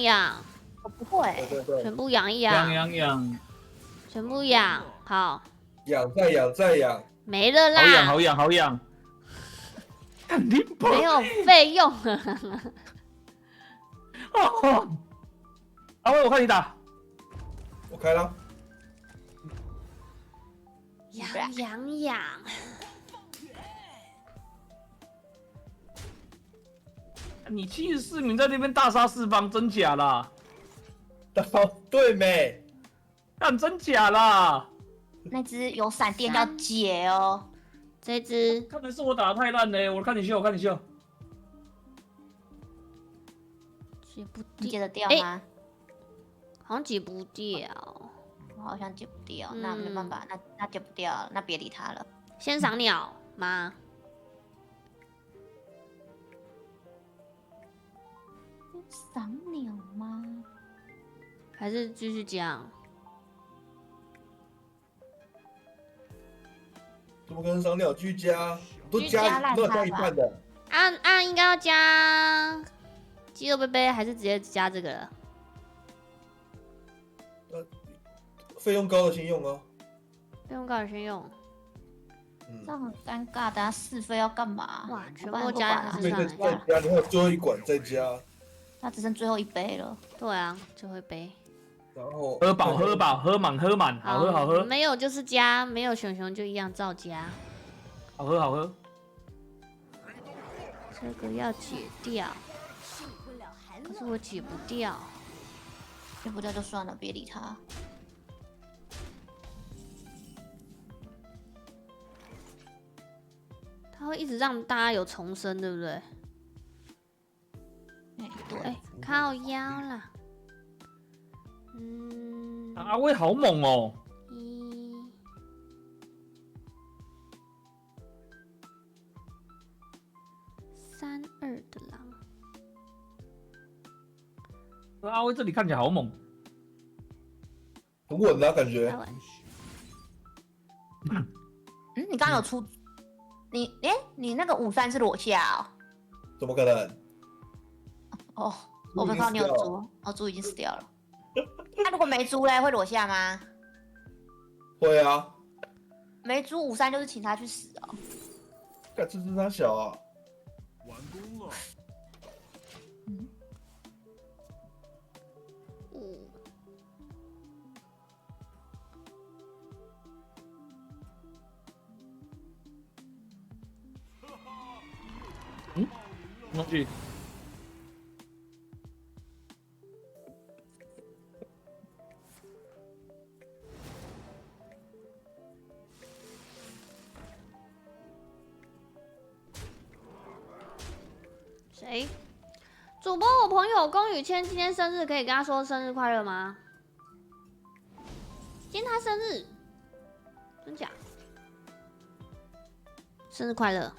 养，我不会。对，全部养一养。养，全部养好。养再养，没了啦。好养。没有费用了。阿威，我看你打。我开了。养。你74名在那边大杀四方，真假啦？对没？但真假啦？那只有闪电叫姐哦。这只看来是我打的太烂了，我看你秀。解不你解得掉吗？好像解不掉。我好像解不掉，那没办法，那解不掉，那别理他了。先赏鸟吗？赏鸟吗？还是继续讲？怎么可能赏鸟？居家都加一半的。按应该要加肌肉贝贝，还是直接加这个了？费用高的先用啊。费用高的先用。这样很尴尬，等下试飞要干嘛？哇，全部加在身上。再加，你还有最后一管再加。他只剩最后1杯了。对啊，最后1杯。然后喝饱，喝满，好喝。没有就是加，没有熊就一样照加。好喝。这个要解掉，可是我解不掉。解不掉就算了，别理他。他会一直让大家有重生，对不对？对，靠腰啦。阿威好猛哦！32的狼。阿威这里看起来好猛，很稳啊，感觉。你刚刚有出，你那个53是裸下哦？怎么可能？哦，我没看到你有猪，猪已经死掉了。那如果没猪嘞，会裸下吗？会啊。没猪53就是请他去死哦。干，这只他小啊。完工了。东西。谁？主播，我朋友龚宇谦今天生日，可以跟他说生日快乐吗？今天他生日，真假？生日快乐！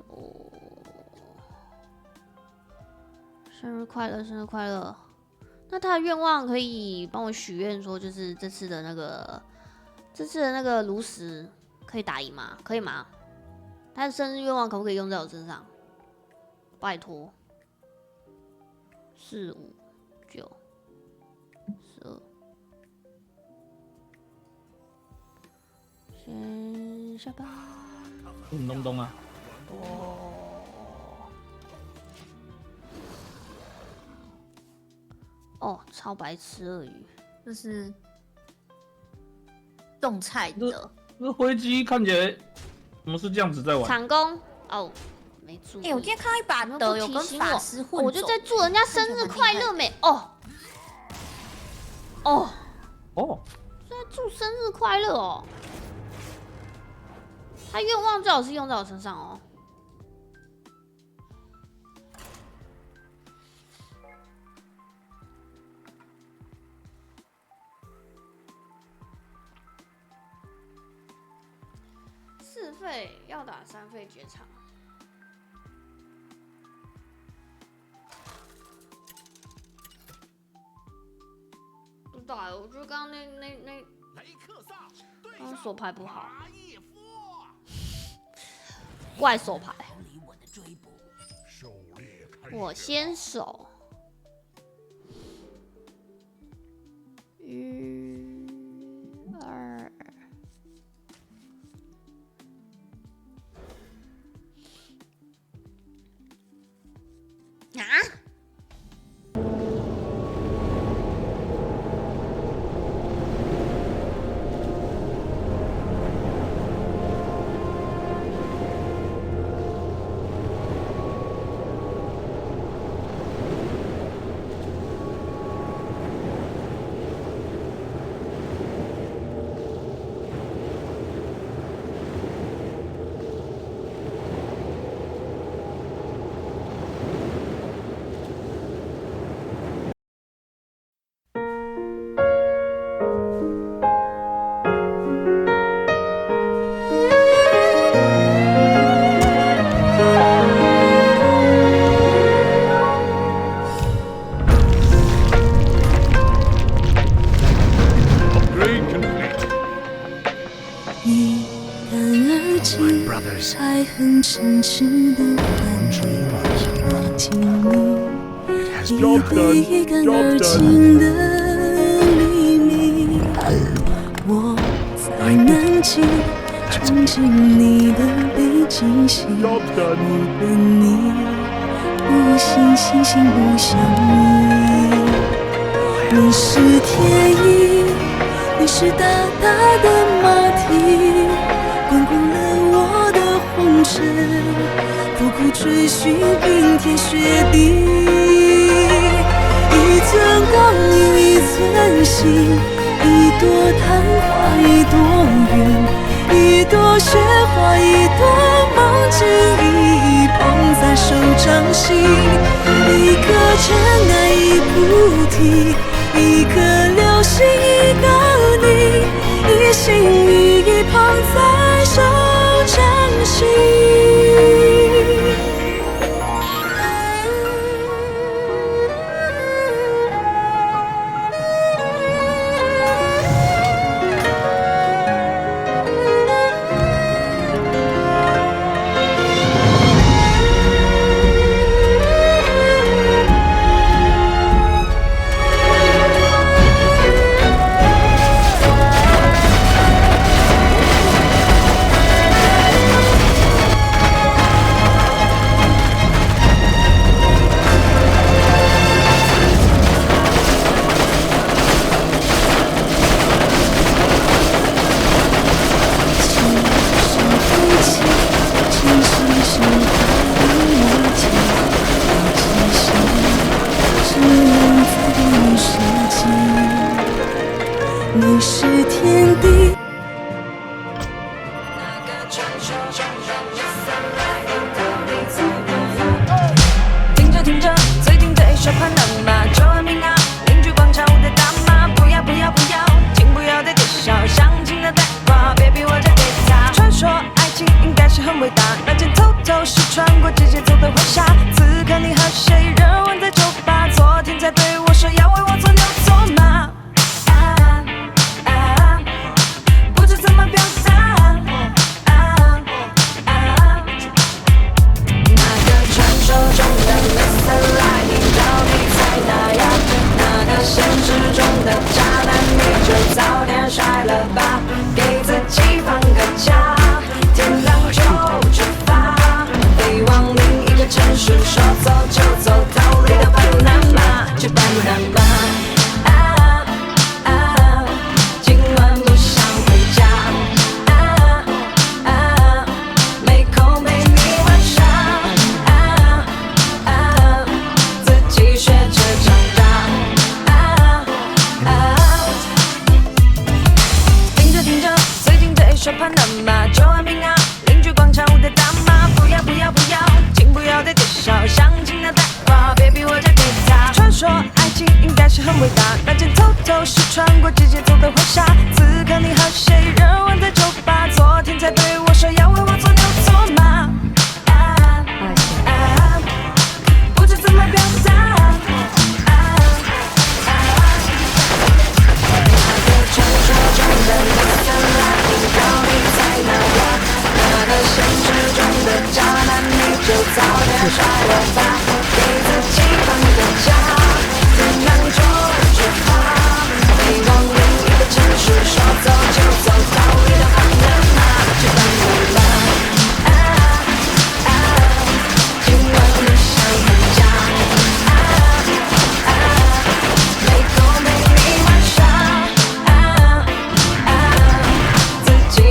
哦，生日快乐，生日快乐！那他的愿望可以帮我许愿，说就是这次的那个炉石可以打赢吗？可以吗？他的生日愿望可不可以用在我身上？拜托，4、5、9、12，先下班。东东啊！哦，超白痴鳄鱼，这是种菜的。那灰机看起来怎么是这样子在玩？场工哦，没注意。我今天看到一把德有跟法师混，我就在祝人家生日快乐没？哦，哦，在祝生日快乐哦。他愿望最好是用在我身上哦。4费要打3费绝场。不知道哎，我觉得刚刚刚刚手牌不好，怪手牌。我先手。1、2。啊！爱恨嗔痴的感觉，忘记你，一杯一干而尽的黎明，我在南极憧憬你的北极星，我跟你不信星星不相依，你是天意，你是大大的马蹄，滚滚了我的红尘，苦苦追寻冰天雪地。一寸光阴一寸心，一朵昙花一朵缘，一朵雪花一朵梦境，一捧在手掌心。一颗尘埃一菩提，一颗流星一个你，一心一意捧在手掌心。你是天地。听着听着，最近这一首潘娜玛，周安明啊，邻居广场舞的大妈，不要不要不要，请不要再介绍，相亲的呆瓜，别逼我再给他。传说爱情应该是很伟大，那件偷偷是穿过季节奏的婚纱，此刻你和谁热吻在酒吧？昨天才对我说要为我做牛做马。现实中的渣男，你就早点甩了吧，给自己放个假，天亮就出发，飞往另一个城市，说走就走，逃离的巴拿马，去巴拿马。今晚不想回家，没空陪你玩耍，自己学着长大。听着听着，最近这一首潘娜玛，周安平啊，邻邻居广场舞的大妈，不要不要不要，请不要再介绍相亲的呆瓜，别逼我嫁给他。传说爱情应该是很伟大，那件偷偷是穿过季节走的婚纱，此刻你和谁热吻在酒吧？昨天才对我说要为我做牛做马，不知怎么表达。传说中的MadamelClara到底在哪呀？那个现实中的渣男，你就早点甩了吧，给自己放个假，天亮就出发，飞往另一个城市，说走就走，到底的巴拿马，去办了吧。今晚你想回家？没空陪你玩耍。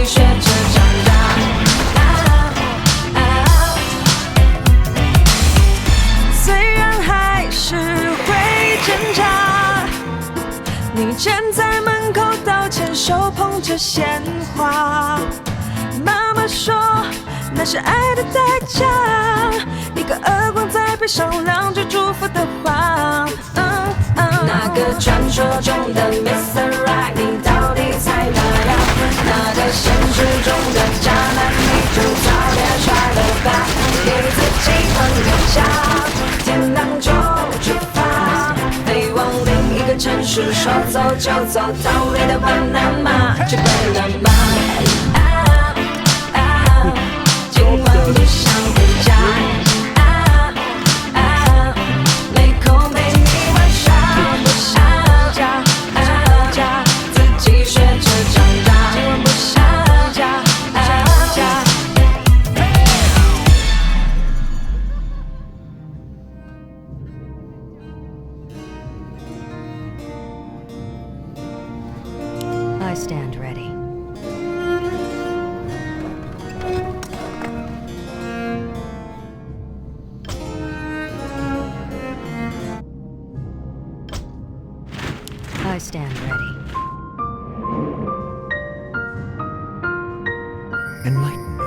学着长大，虽然还是会挣扎。你站在门口道歉，手捧着鲜花。妈妈说那是爱的代价，一个耳光在背上两句祝福的话。那个传说中的 Mr. Right， 你到底在哪呀？那个现实中的渣男，你就早点甩了吧，给自己放个假，天亮就出发，飞往另一个城市，说走就走，到位的巴拿马，去贝勒马。今晚不想回家。I stand ready. I stand ready. Enlighten me.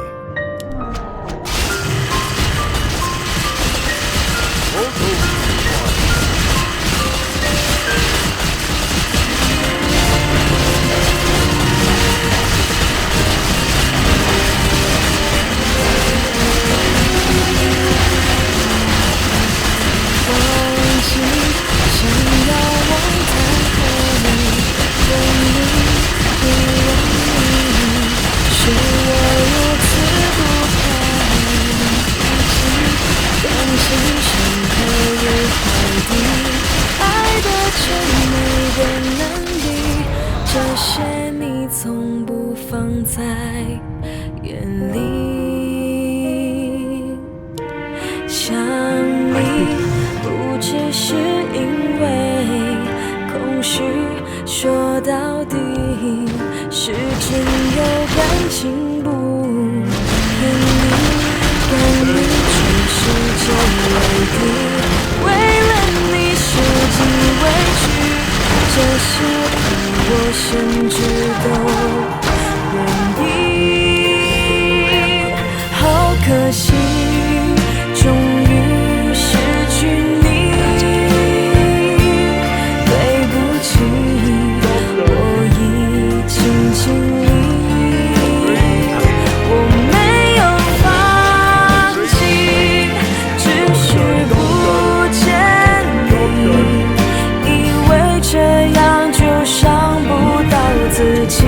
在眼里，想你不只是因为空虚，说到底是真有感情不骗你，甘你全世界为敌，为了你受尽委屈，这些我甚至都愿意，好可惜，终于失去你。对不起，我已经尽力，我没有放弃，只是不见你，以为这样就伤不到自己。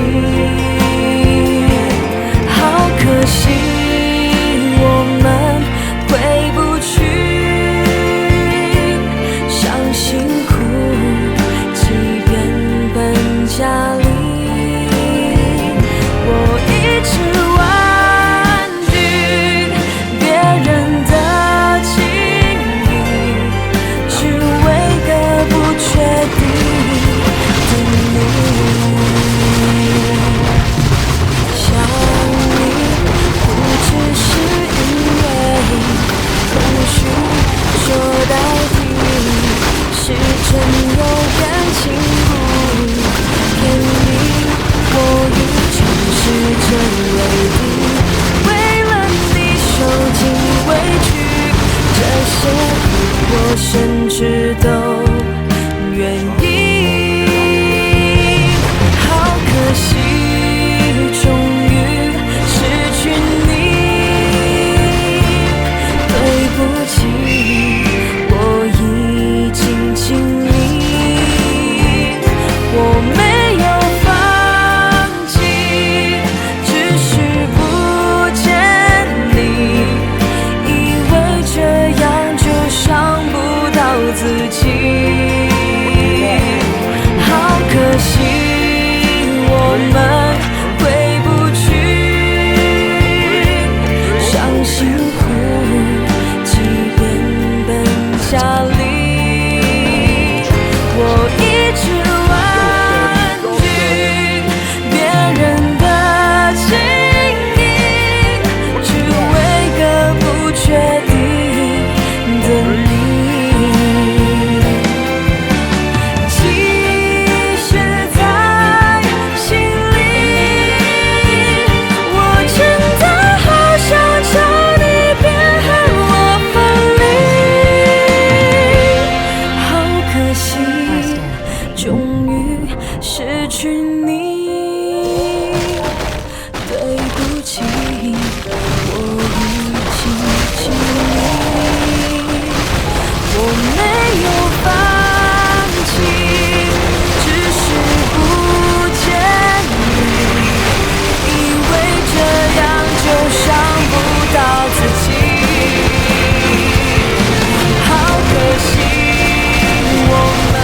起，我已经尽力，我没有放弃，只是不见你，以为这样就伤不到自己，好可惜，我们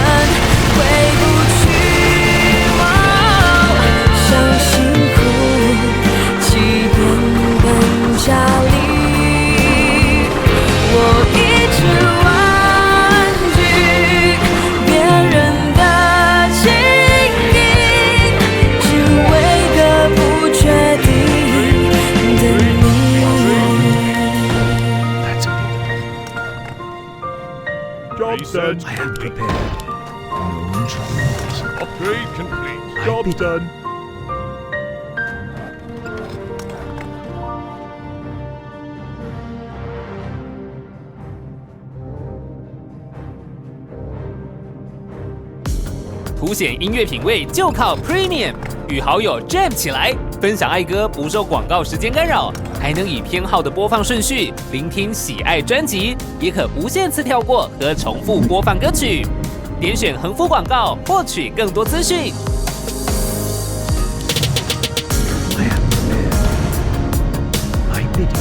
回不去，像辛苦起点更加力，我一直婉拒别人的情意，只为个不确定的你。Job done. I am prepared. No troubles. Upgrade complete. Job done. 凸显音乐品味就靠 Premium， 与好友 Jam 起来，分享爱歌不受广告时间干扰，还能以偏好的播放顺序聆听喜爱专辑，也可无限次跳过和重复播放歌曲。点选横幅广告获取更多资讯。I bid you.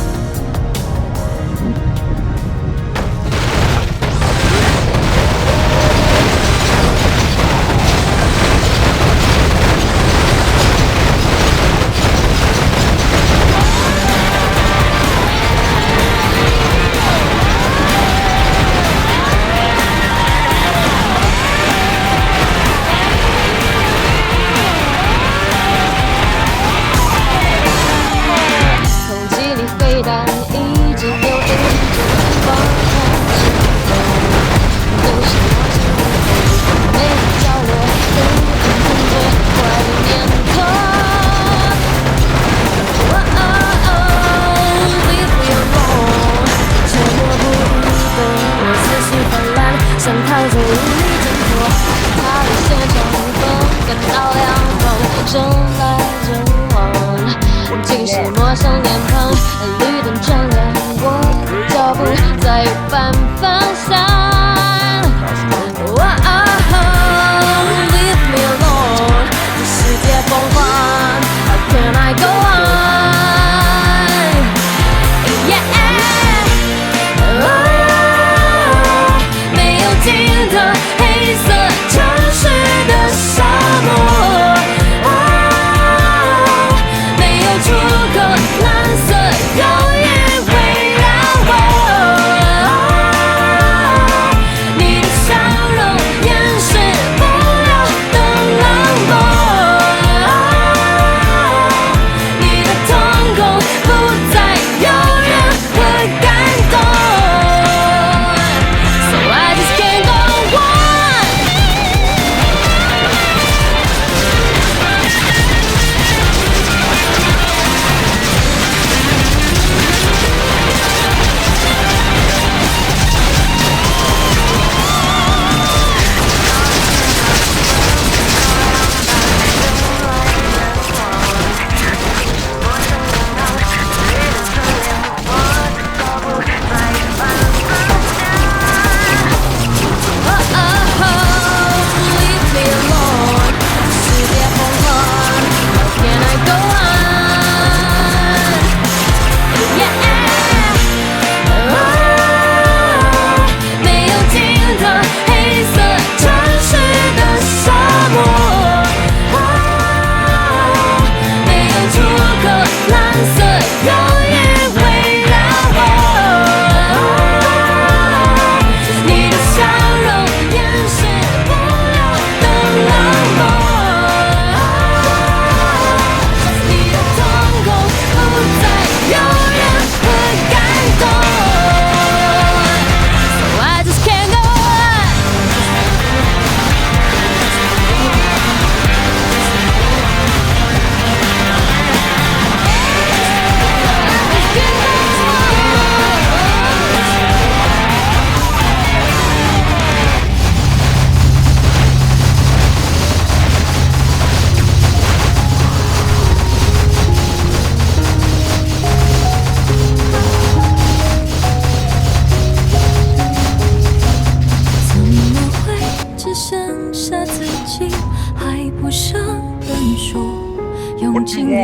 想逃走无力挣脱，他的现场风感到凉风，争来争往，尽是陌生脸庞，绿灯照亮我的脚步，再有半方向。Leave me alone， 这世界疯狂 ，How can I go on？Yeah。黑色城市的沙漠，没有出口，蓝色忧郁围绕我。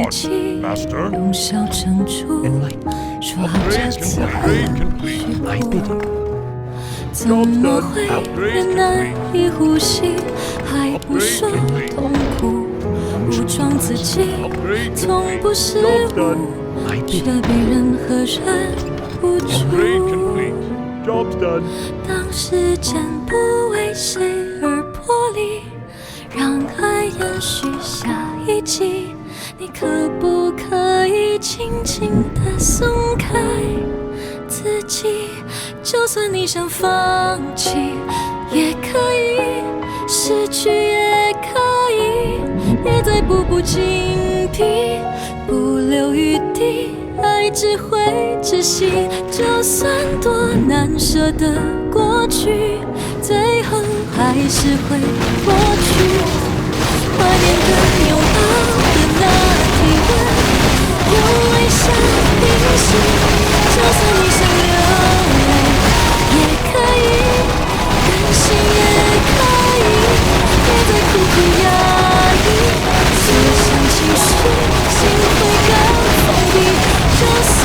on, Master. 用笑撑住，说好这次会许哭。怎么会越难以呼吸，还不说痛苦？武装自己，从不是我，却比任何人无助。当时间不为谁而破离，让爱延续下一季。你可不可以轻轻地松开自己？就算你想放弃，也可以；失去也可以。别再步步紧逼，不留余地，爱只会窒息。就算多难舍的过去，最后还是会过去。怀念的拥抱的那体温，用微笑平息。就算你想流泪，也可以；任性也可以。别再苦苦压抑，所想情绪，心会更封闭。就算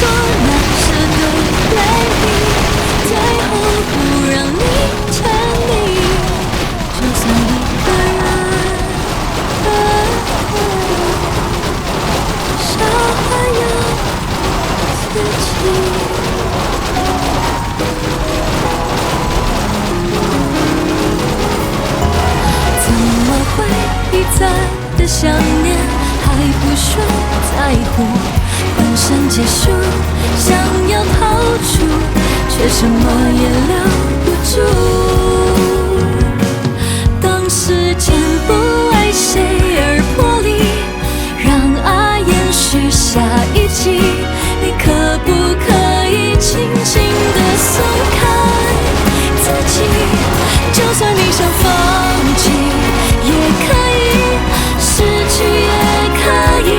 多难舍的泪滴，最后不让你沉溺。就算一个人。少还有自己。怎么会一再的想念，还不说在乎？浑身解数，想要逃出，却什么也留不住。当时间不为谁而破离，让爱延续下一季。你可不可以轻轻地松开自己？就算你想放弃，也可以；失去也可以。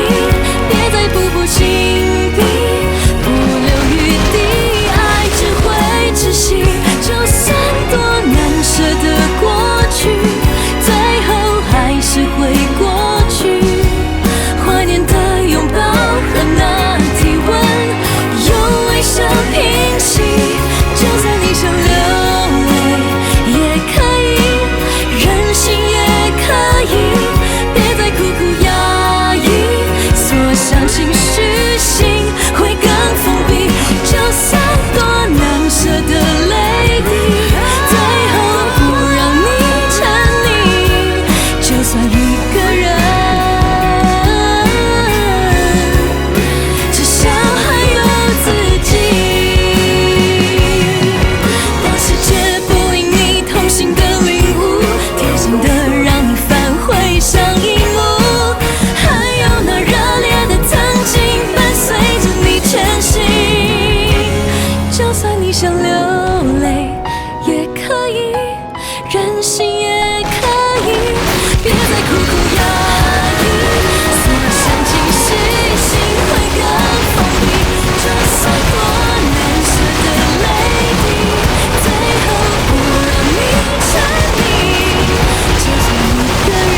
别再步步紧逼，不留余地，爱只会窒息。就算多难舍的过去，最后还是会过去。怀念的拥抱和那体温，用微笑平息。就算你想流泪，也可以；任性也可以。别再苦苦压抑，所想情绪，心会更封闭。就算多难舍的泪滴，最后不让你沉溺。就算一个人，至少还有自己。当世界不因你痛心的领悟，贴心的让你返回上一幕。还有那热烈的曾经伴随着你前行。就算你想流泪，也可以；任性也可以。别再苦苦压抑，所想情绪，心会更封闭。就算多难舍的泪滴，最后不让你沉溺。就算一个人，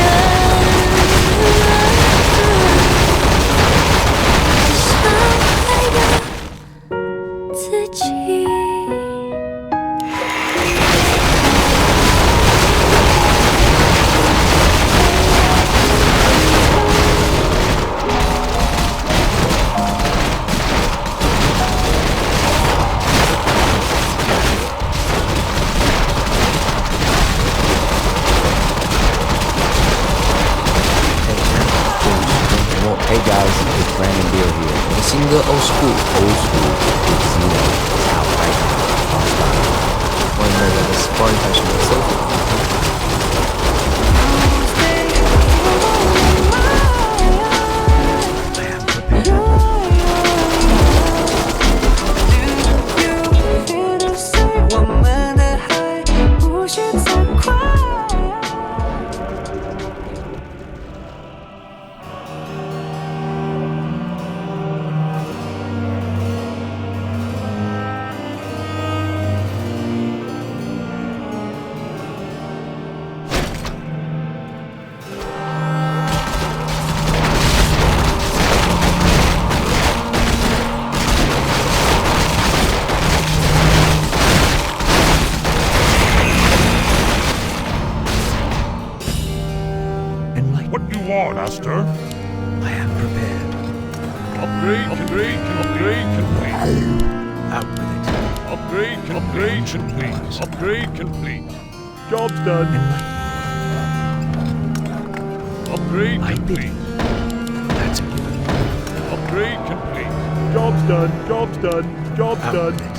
至少还有自己。Hey guys, it's Brandon Beal here. 我的新歌 Old School is out right now on Spotify. 欢迎大家的 Spotify 上面搜索。我们的爱无需再快。Master. I am prepared. Upgrade complete. Out with it. Upgrade complete. Upgrade complete. Job's done. Upgrade complete. That's a given. Upgrade complete. Job's done. Job's done. Job's Out done. with it.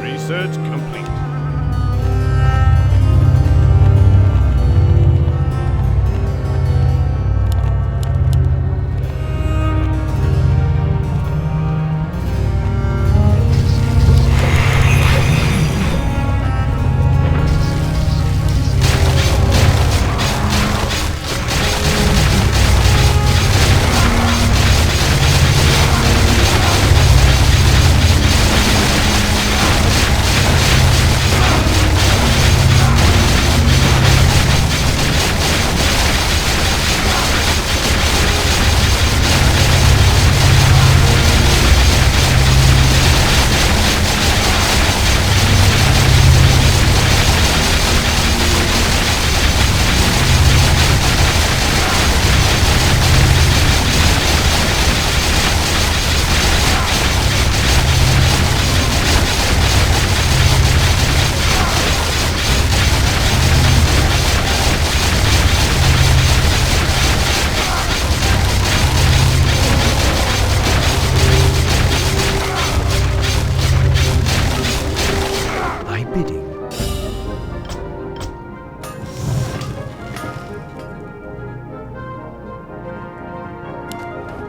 Research complete.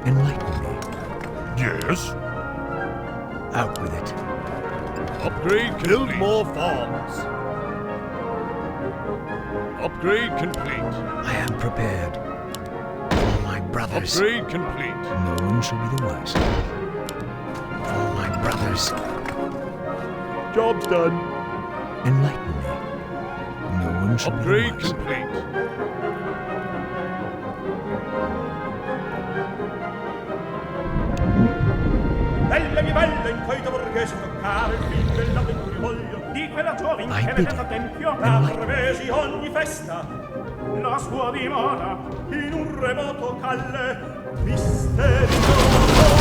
Enlighten me. Yes? Out with it. Upgrade build more farms. Upgrade complete. I am prepared. For my brothers. Upgrade complete. No one shall be the wiser. For my brothers. Job's done. Enlighten me. No one shall Upgrade be the wiser. complete. Belle mie belle, in coito borghese toccare il film dell'avventurivoglio di quella giovin che vedeva a tempio a Klarvesi ogni festa. La sua dimora in un remoto calle misterioso.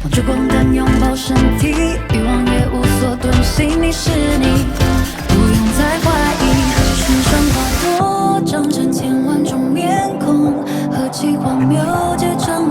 当聚光灯拥抱身体，欲望也无所遁形。你是你，不用再怀疑。身上花朵长成千万种面孔，何其荒谬，结成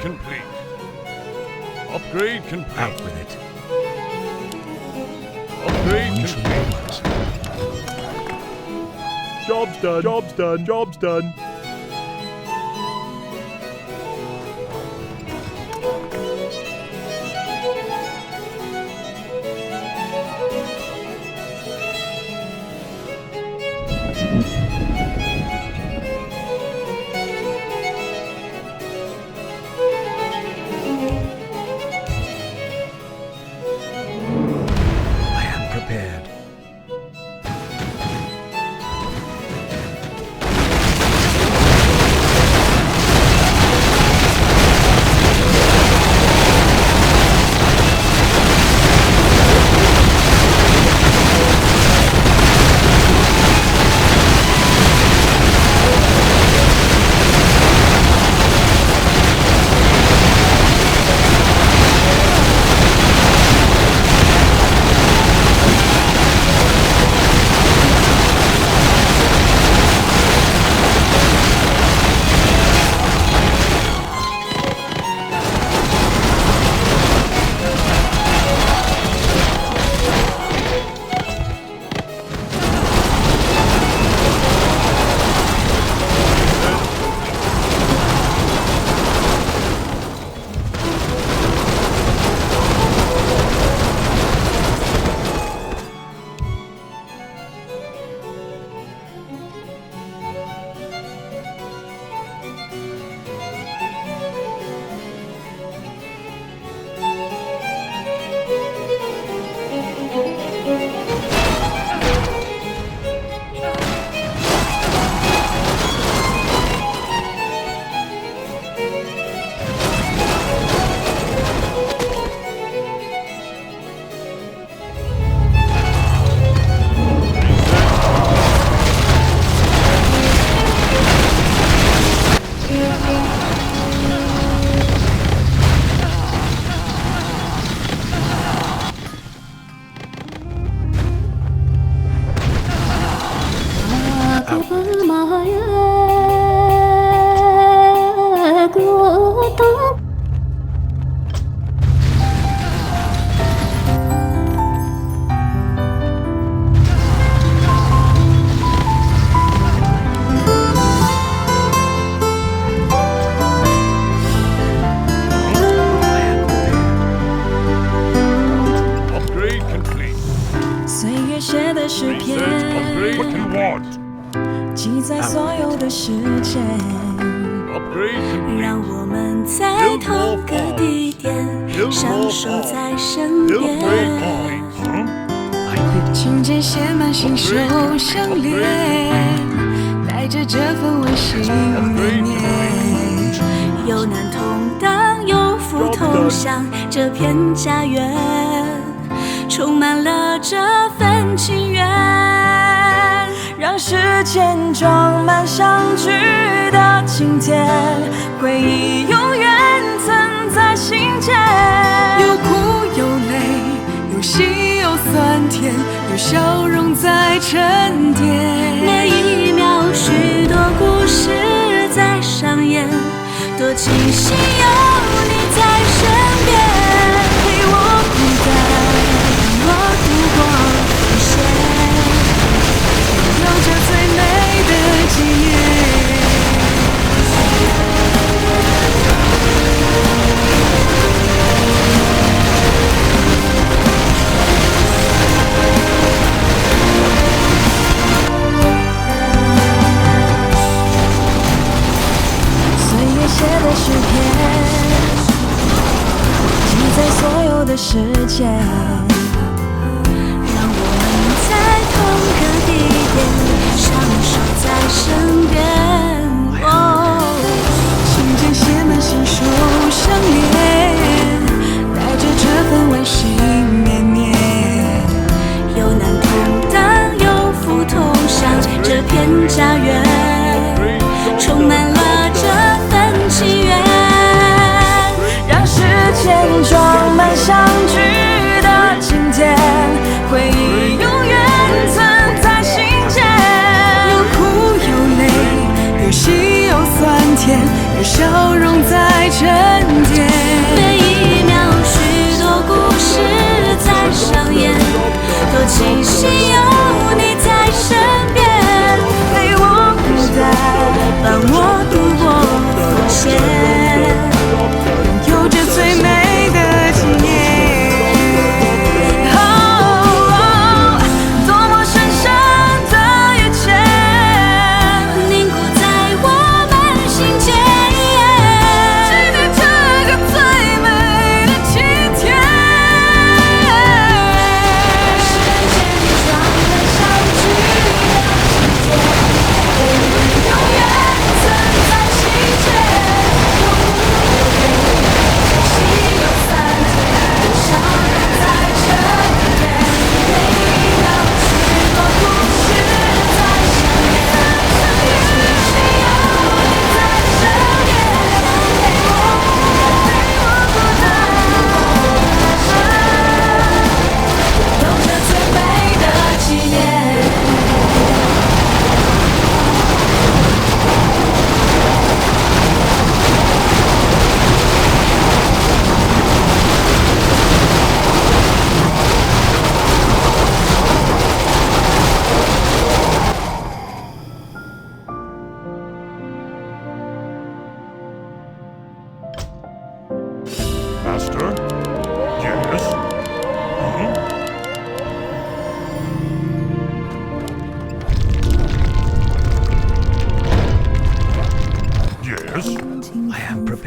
complete. Upgrade complete. Out with it. Upgrade complete. Job's done. Job's done. Job's done.记载所有的时间，让我们在同个地点相守在身边。情节写满心手相连，带着这份温馨绵绵，有难同当，有福同享，这片家园充满了这份情缘。让时间装满相聚的情节，回忆永远存在心间。有苦有泪，有喜有酸甜，有笑容在沉淀。每一秒许多故事在上演，多庆幸有你在身边，陪我孤单，让我度过一些。有着最美的纪念。岁月写的诗篇，记载所有的时间。相守在身边，情节写满心手相连，带着这份温馨绵绵，有难同当，有福同享，这片家园充满了这份情缘，让时间装满相聚的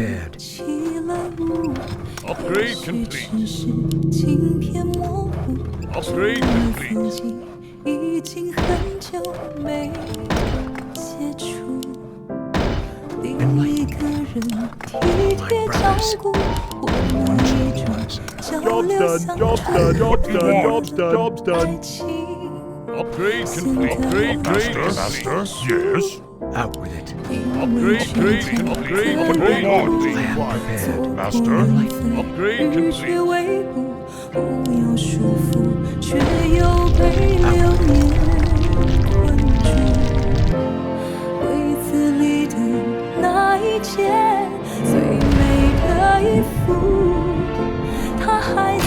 prepared. Upgrade complete. Upgrade complete. 已经很久没接触，另一个人体贴照顾，我们一种交流相谈的爱情。Upgrade complete. Upgrade Master, yes. Out with it. Upgrade complete. Upgrade complete. Plan prepared. Master. Upgrade complete. 不要束缚，却又被流年困住。柜子里的那一件最美的衣服，它还在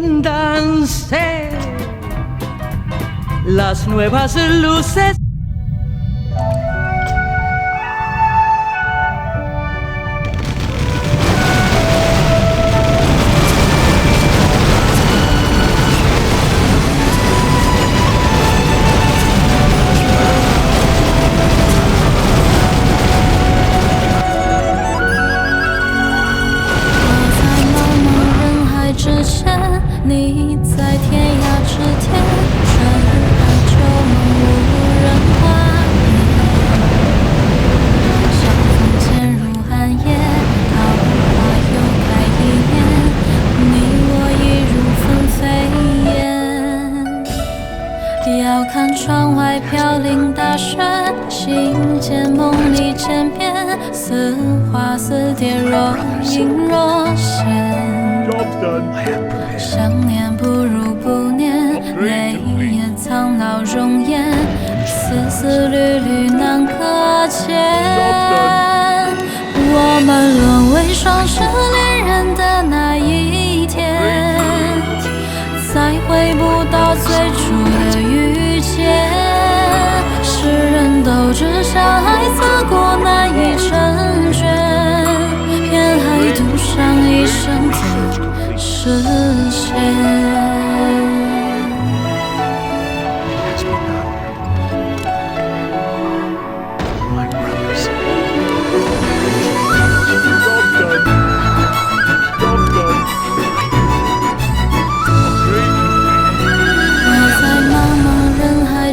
enciéndanse las nuevas luces. 在天涯之间，春和秋梦无人挂念。相逢渐入寒夜，桃花又开一年，你我已如分飞燕。遥看窗外飘零大雪，心间梦里千遍，似花似蝶若隐若现。想念不如不念，泪也苍老容颜，丝丝缕缕难搁浅。我们沦为双世恋人的那一天，再回不到最初的遇见。世人都只想爱擦过难以成全，偏还赌上一生的实现。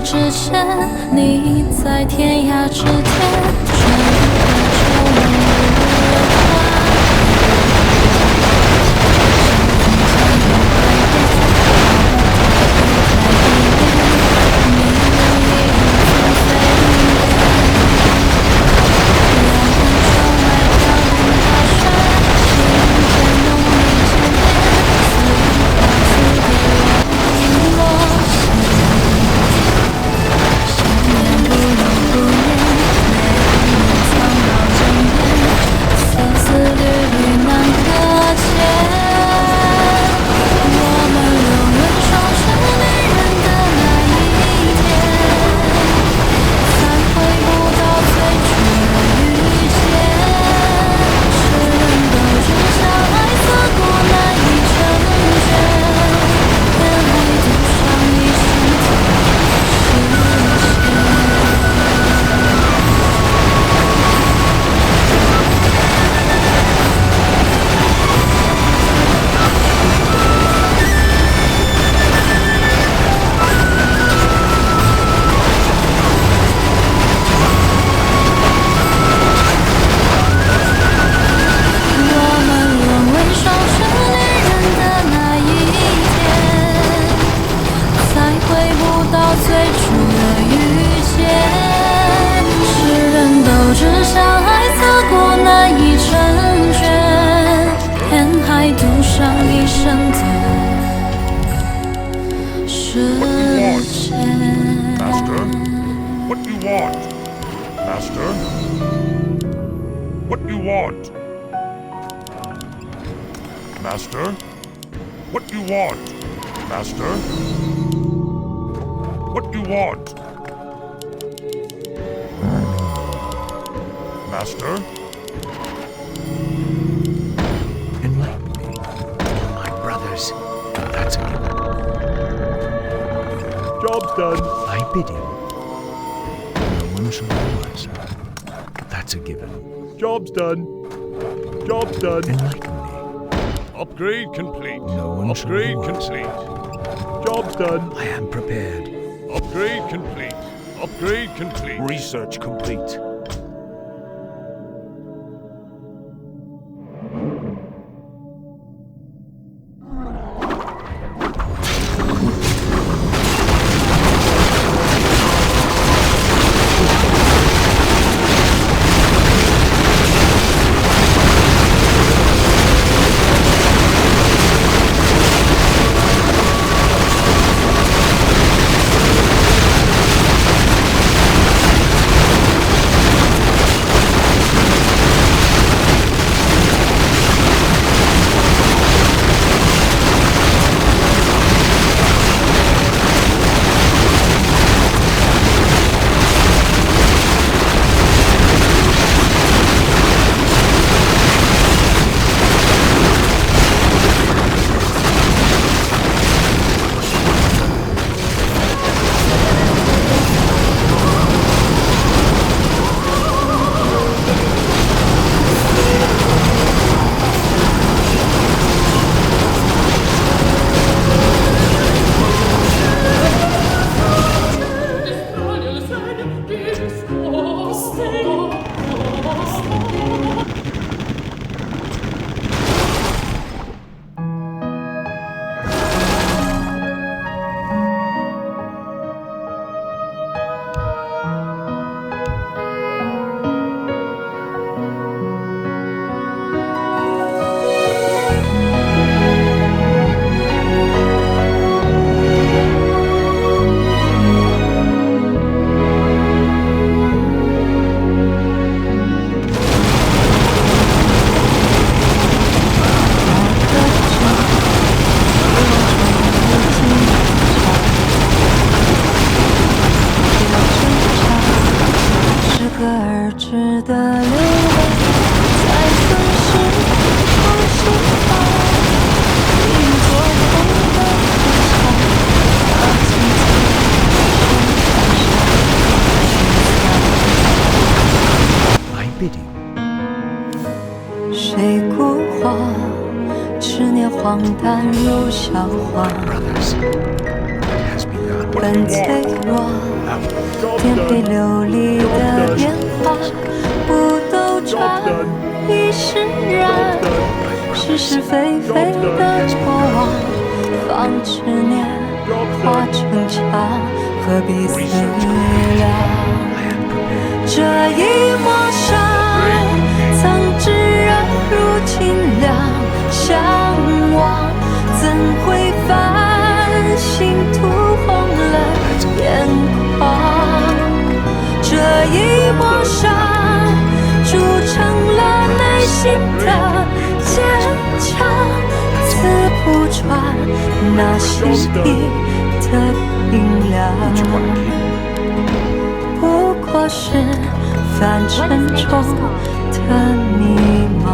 之前，你在天涯之间，春和秋梦无人Research complete. 般如小花，本脆弱，颠沛流离的变化，不兜转，已释然，是是非非的过往，放执念化成茶，何必思量？这一抹伤，曾炙热如清凉，向往怎会繁星涂红了眼眶？这一抹伤，铸成了内心的坚强，刺不穿那心底的冰凉。不过是凡尘中的迷茫。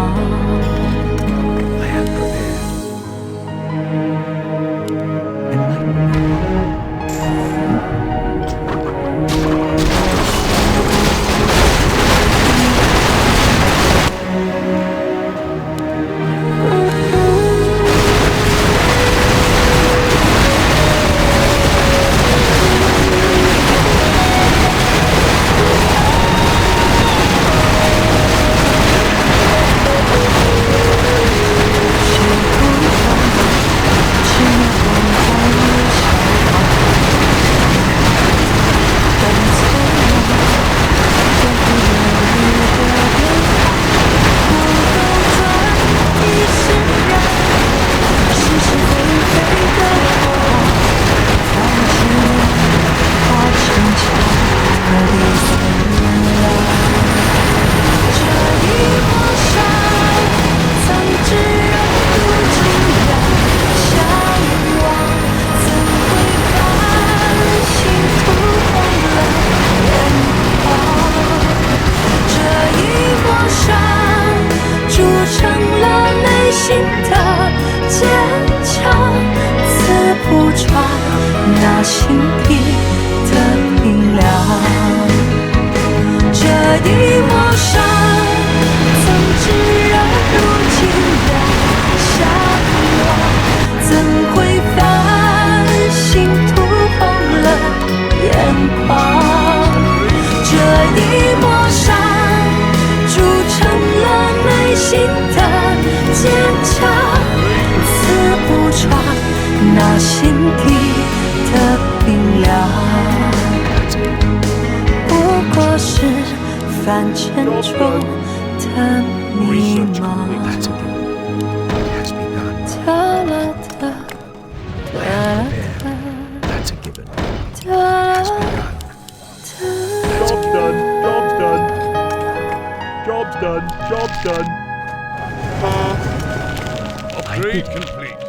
那心底的冰凉，这一抹伤，曾炙热如清凉，向往怎会繁星涂红了眼眶？这一抹伤，铸成了内心的坚强，刺不穿那心底的冰凉，不过是凡尘中的迷茫。Job's done. Job's done. Upgrade complete.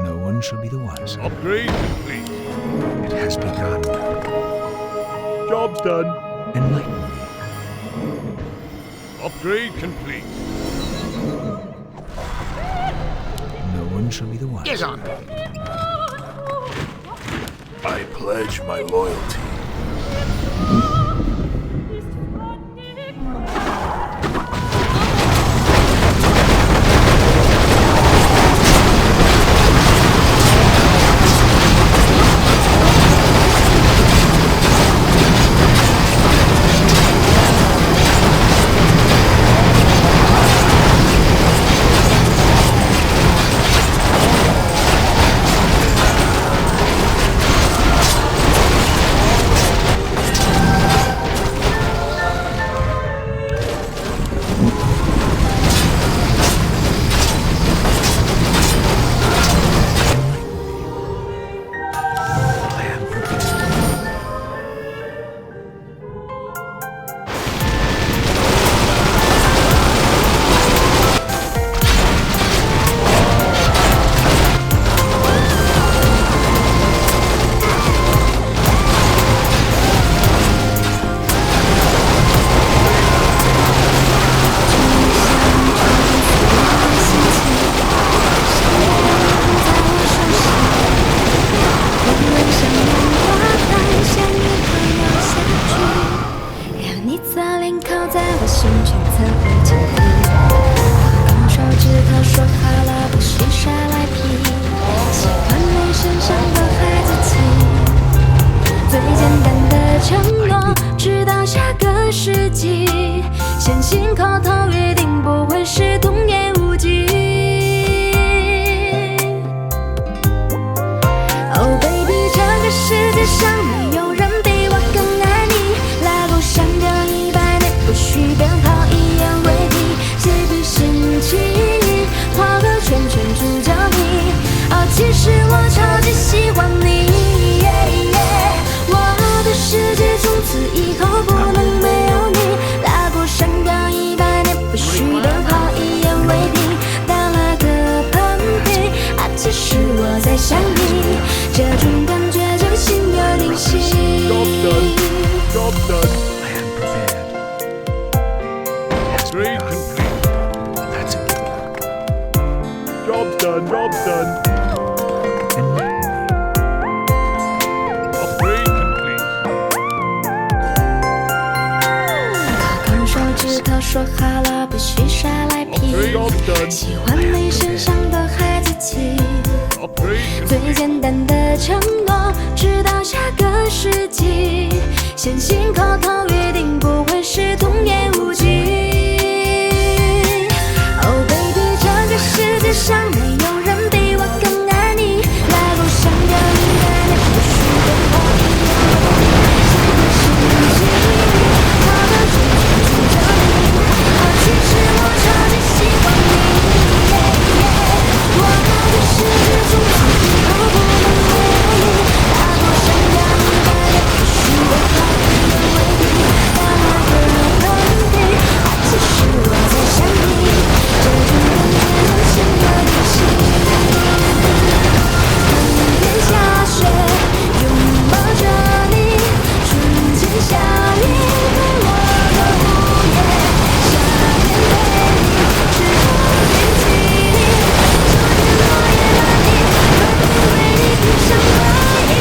No one shall be the wiser. Upgrade complete. It has begun. Job's done. Enlighten me. Upgrade complete. No one shall be the wiser. Get on. I pledge my loyalty. 承诺，直到下个世纪。相信口头约定不会是童言无忌。Oh baby， 这个世界上没有人比我更爱你。拉钩上吊100年，不许编号，一言为定。谁比心情画个圈圈住着你？哦，其实我超级喜欢你。我的世界从此以后不能没有你。拉钩上吊100年，不许编号，一言为定。打了个喷嚏，啊，其实我在想你。这种感觉就心有灵犀。Job done. I am prepared. Yes, Great complete. That's a given. Job's done. Job's done. Upgrade complete. 他刚手指头说好了，不许耍赖皮。 Job's done. 喜欢你身上的孩子气。 Upgrade 最 complete. 简单的承诺，直到下个世纪。相信口头约定不会是童言无忌。Oh baby， 这个世界上没有人比我更爱你。拉钩上吊100年，不许编号，一言为定。谁比心情画个圈圈住着你？哦，其实我超级喜欢你。我的世界从此以后不能没有你。拉钩上吊100年，不许编号，一言为定。打了个喷嚏，啊，其实我在想你。这种感觉就心有灵犀。冬天下雪，拥抱着你，瞬间相依，陪我的午夜。夏天对你，是我冰淇淋。昨天落叶了你，春天为你披上外衣。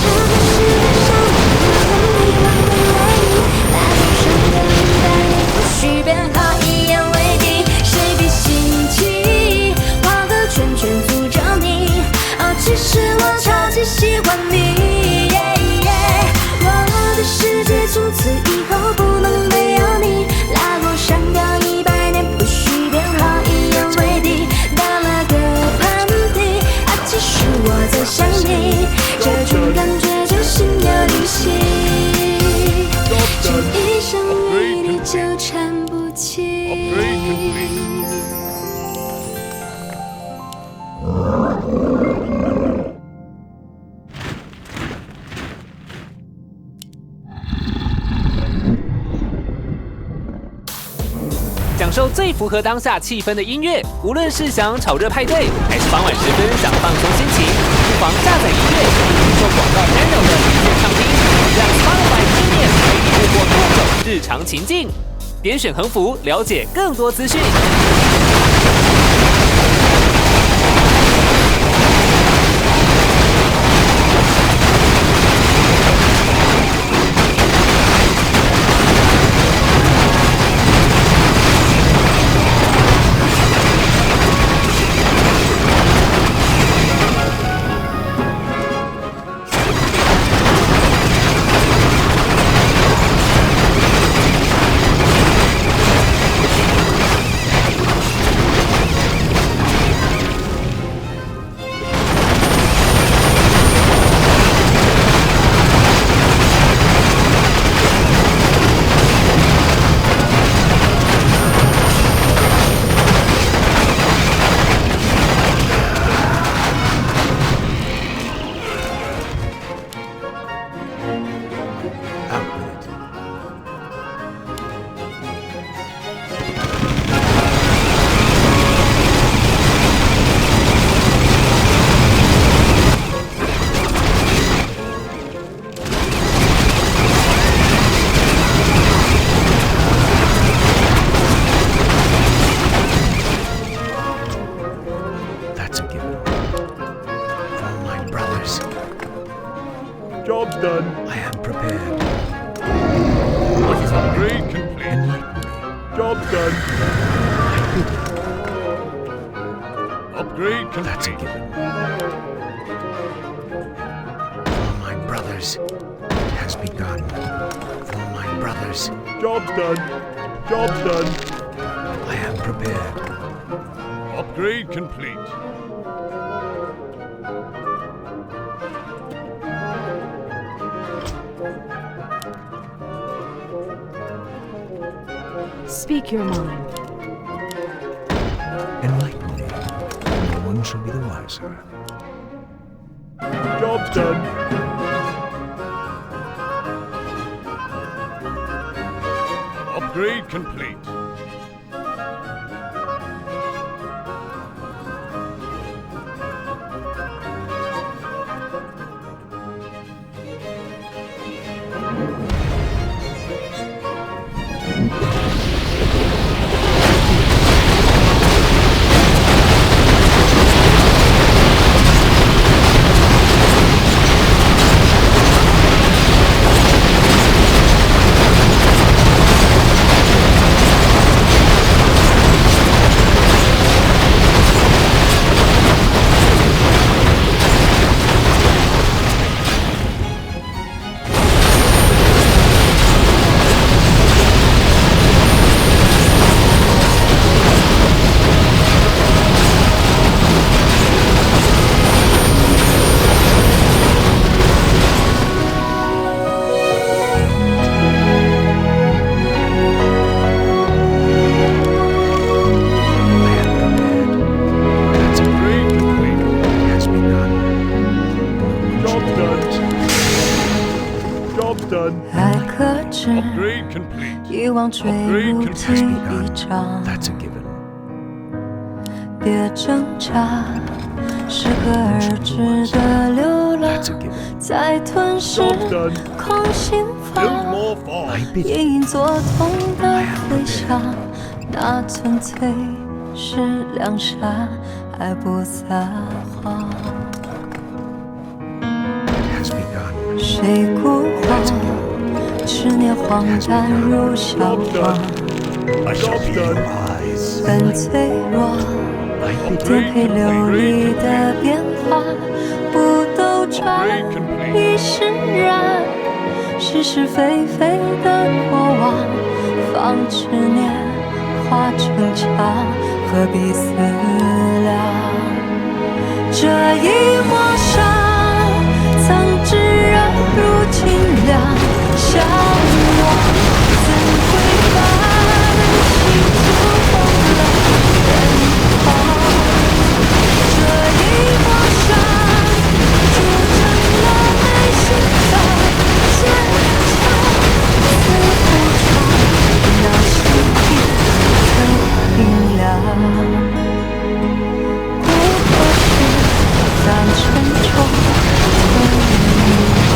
这个世界上没有人比我更爱你。拉钩上吊100年，不许编号，一言为定。谁比心情画个圈圈住着你？哦，其实我超级喜欢你。我的世界从此以后不能没有你。拉钩上吊100年，不许编号，一言为定。打了个喷嚏，啊，其实我在想你。这种感觉就心有灵犀。这一生与你纠缠不清。 Upgrade complete. 享受最符合当下气氛的音乐，无论是想炒热派对，还是傍晚时分想放松心情，不妨下载音乐，听受广告 channel 的离线畅听，让 Spotify Premium 陪你度过各种日常情境。点选横幅了解更多资讯。Job's done. I am prepared. Upgrade complete. Job's done. Upgrade complete. That's a given. brothers has begun. For my brothers. Job done. Job done. I am prepared. Upgrade complete. Speak your mind. Enlighten me. No one shall be the wiser. Job done. Upgrade complete. Upgrade complete. 一往追不及一场， That's a given. 别挣扎，适可而止的流浪，在吞噬空心房，隐隐作痛的回响，那纯粹是良杀，还不撒谎。谁孤荒？ 执念荒诞如笑话，很脆弱，颠沛流离的变化，不兜转亦释然，是是非非的过往，放执念化成墙，何必思量？这一抹伤，曾炙热如清凉。 向往，怎会把心突红了眼眶？这一抹伤，铸成了内心的坚强。似乎窗，那心底的冰凉。不过是咱沉重的迷茫。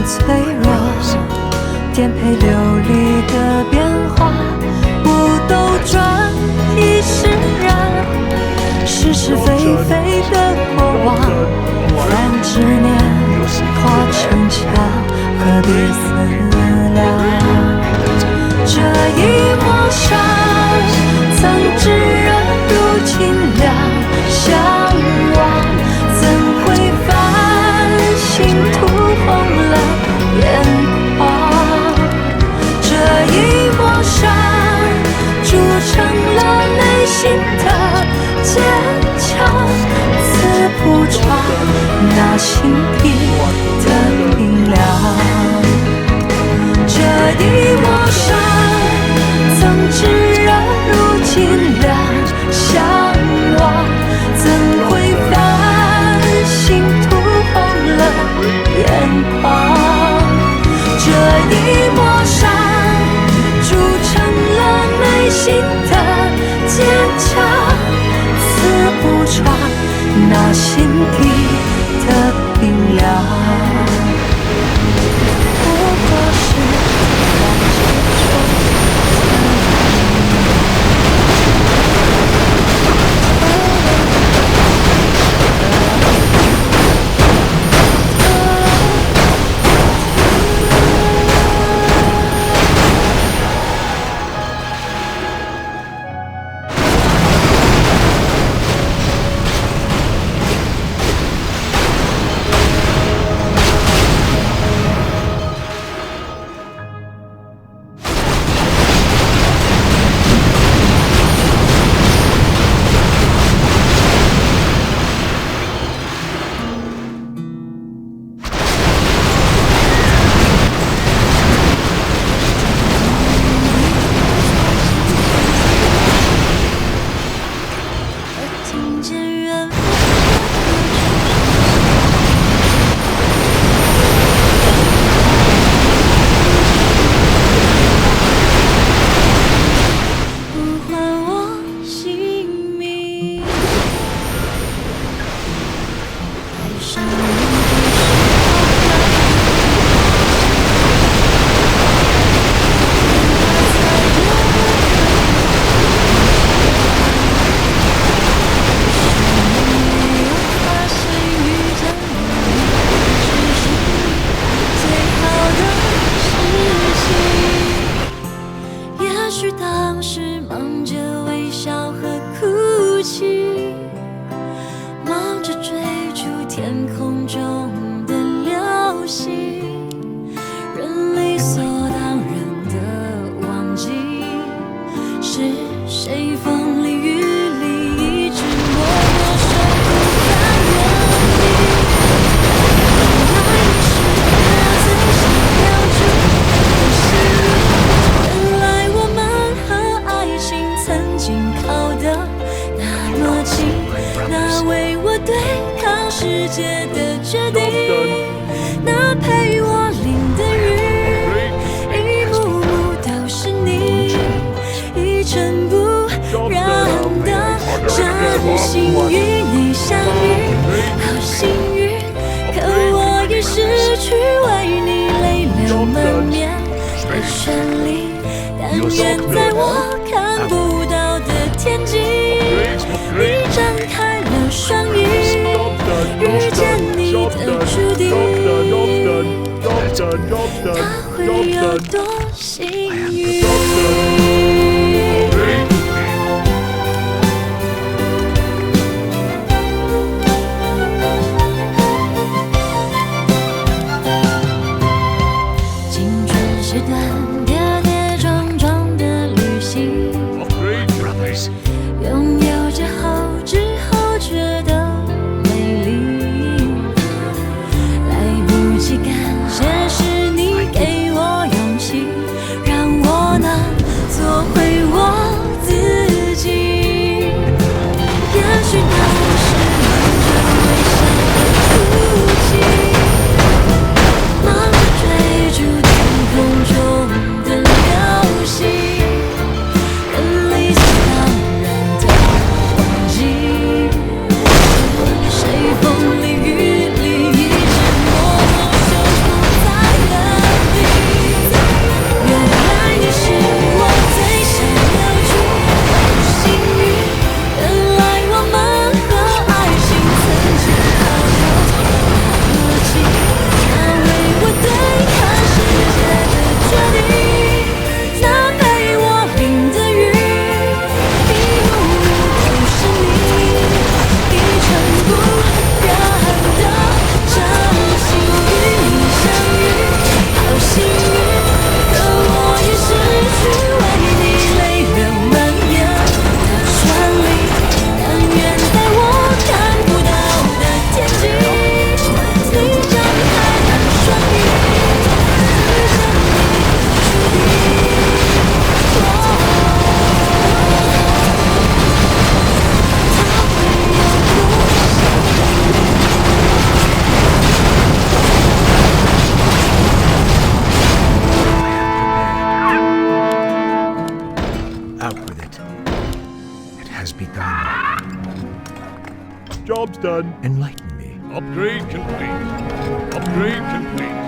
脆弱，颠沛流离的变化，不兜转亦释然，是是非非的过往，让执念化成墙，何必思量？这一抹伤，曾炙热如清凉，向往怎会繁星突红了？ 眼眶，这一抹伤，铸成了内心的坚强。刺不穿那心底的冰凉。这一抹伤，曾炙热如清凉。向往，怎会繁星突红了眼眶？ 这一抹伤，铸成了内心心的坚强，刺不穿那心底的冰凉。不过是感觉中。忙着追逐天空中 done. Enlighten me. Upgrade complete. Upgrade complete.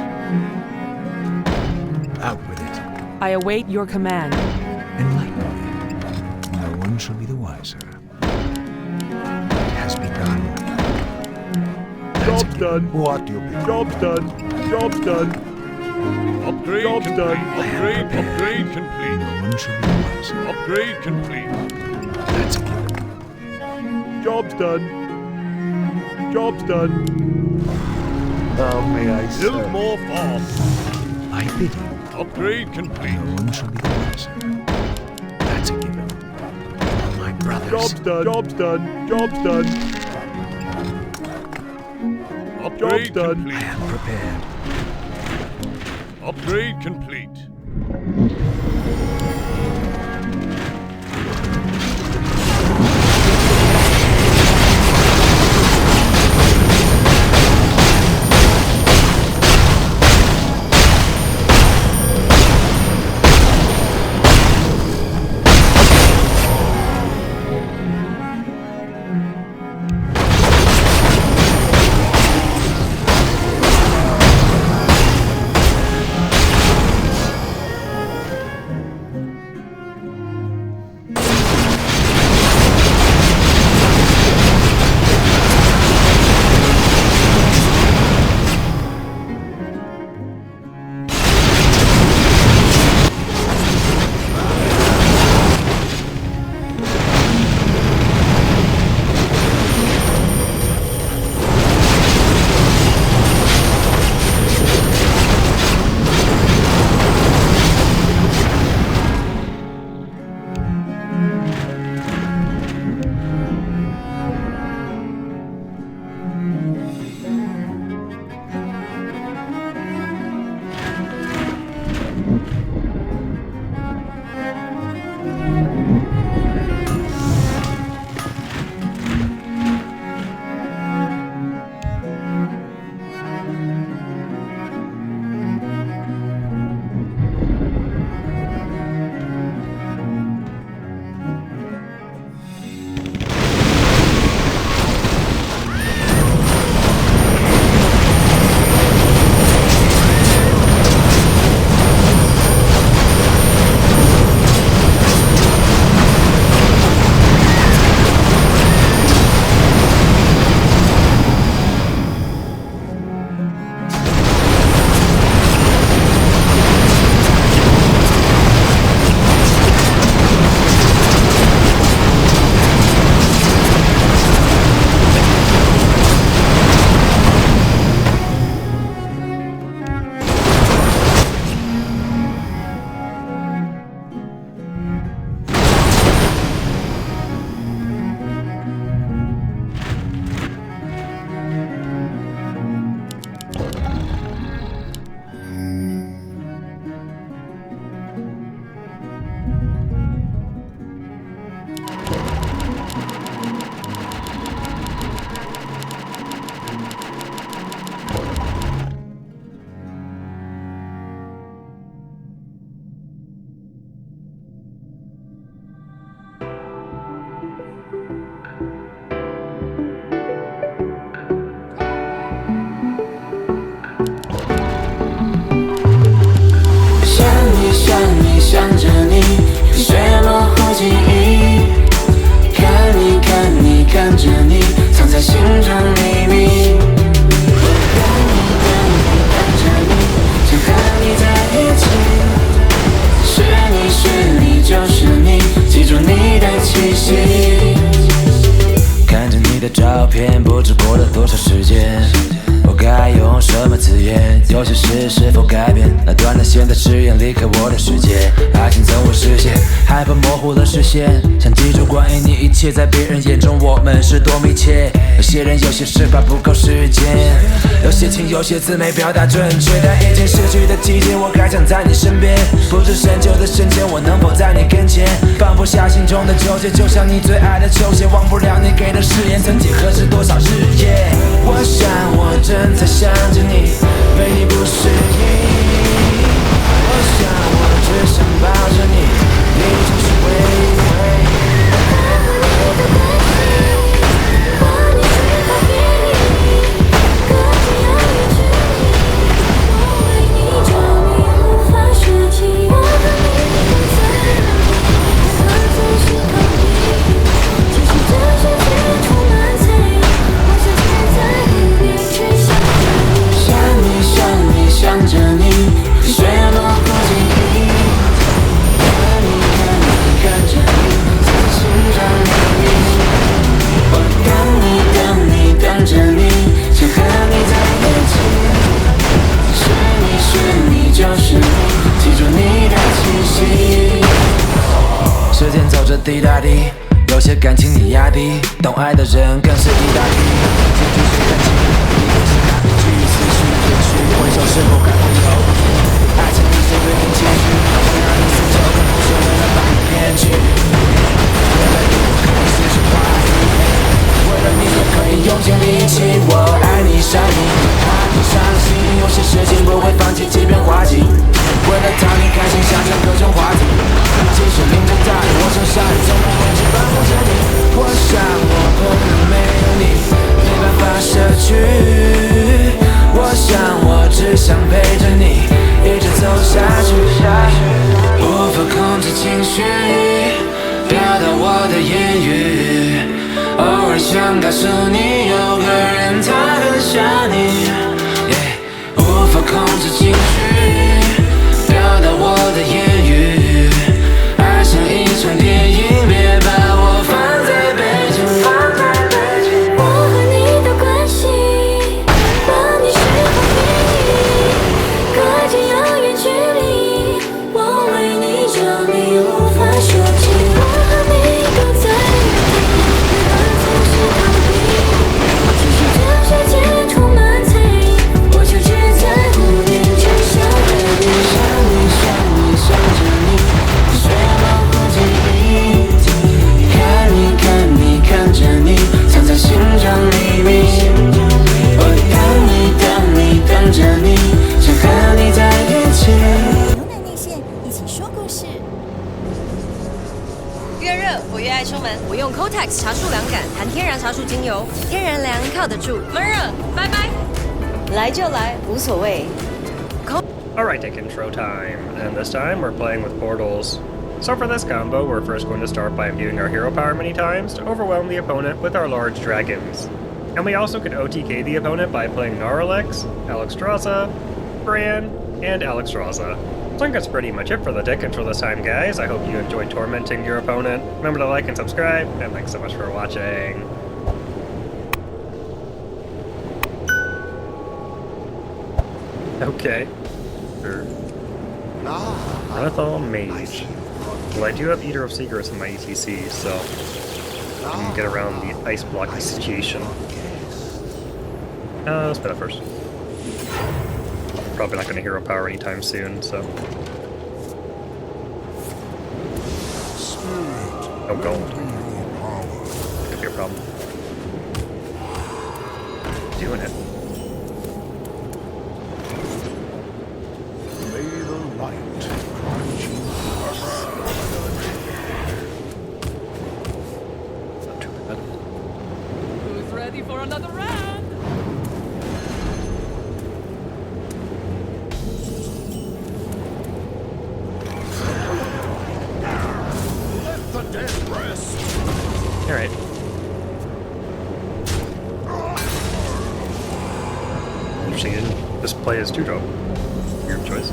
Out with it. I await your command. Enlighten me. No one shall be the wiser. It has begun. Job's done. What do you think? Job's done. Job's done. Upgrade Job's complete. Done. Upgrade complete. No one shall be the wiser. Upgrade complete. That's a given. Job's done. Job's done. How may I Build serve? more farms. I bid you. Upgrade complete. No one shall be the wiser. That's a given. My brothers. Job's done. Job's done. Job's done. Upgrade complete. I am prepared. Upgrade complete.照片，不知过了多少时间，我该用什么字眼？有些事是否改变？那段的现在誓言离开我的世界，爱情总会实现，害怕模糊了视线，想记住关于你一切，在别人眼中我们是多密切。有些人有些事怕不够时间，有些情有些字没表达准确，但已经逝去的季节，我还想在你身边，不知深秋的深浅，我能否在你跟前，放不下心中的纠结，就像你最爱的球鞋，忘不了你给的誓言，曾几何时多少日夜，我想我正在想着你，为你不适应，我想我只想抱着你，你就是唯一。滴答滴，有些感情你压低，懂爱的人更是一大批。结局虽然轻，一个是大悲剧，思绪延续，回首是否还会有爱情里是对应结局，让你死就更不是为了把你骗去。为了你我可以失去话语，为了你也可以用尽力气。我爱你伤你，怕你伤心，有些事情不会放弃，即便滑稽。为了讨你开心，想象各种话题，即使淋着大雨，我身上也总能忘记保护着你。我想我可能没有你，没办法舍去。我想我只想陪着你，一直走下去。无法控制情绪，表达我的言语，偶尔想告诉你，有个人他很想你。无法控制情绪，表达我的言语，爱像一场电影，别把我放在背景。我和你的关系，帮你释放秘密，隔着遥远距离，我为你着迷，无法说起。我和你都在原地，没法总是逃避。即使这世界充满猜疑，我就只在乎你，只想和你，想你，想你，想着你，虽然模糊记忆，看你，看你，看着你，藏在心中秘密。我等你，等你，等着你，想和你在一起。牛奶内线，一起说故事。越热我越爱出门，我用 Kotex 茶树凉感含天然茶树精油，天然凉靠得住，闷热拜拜。来就来，无所谓。Alright, take intro time, and this time we're playing with portals. So for this combo, we're first going to start by imbuing our hero power many times to overwhelm the opponent with our large dragons. And we also could OTK the opponent by playing Gnarlex, Alexstrasza, Bran, and Alexstrasza. So I think that's pretty much it for the deck intro this time, guys. I hope you enjoyed tormenting your opponent. Remember to like and subscribe, and thanks so much for watching. Okay. Sure. Lethal Mage. Well, I do have Eater of Secrets in my ETC, so I can get around the ice blocking situation. Let's put that first. Probably not going to hero power anytime soon, so. Oh, gold. Could be a problem. Doing it. May the light guide you. Not too bad. Who's ready for another round? Let the dead rest. Alright. Interesting, he didn't just play his 2-drop. Weird choice.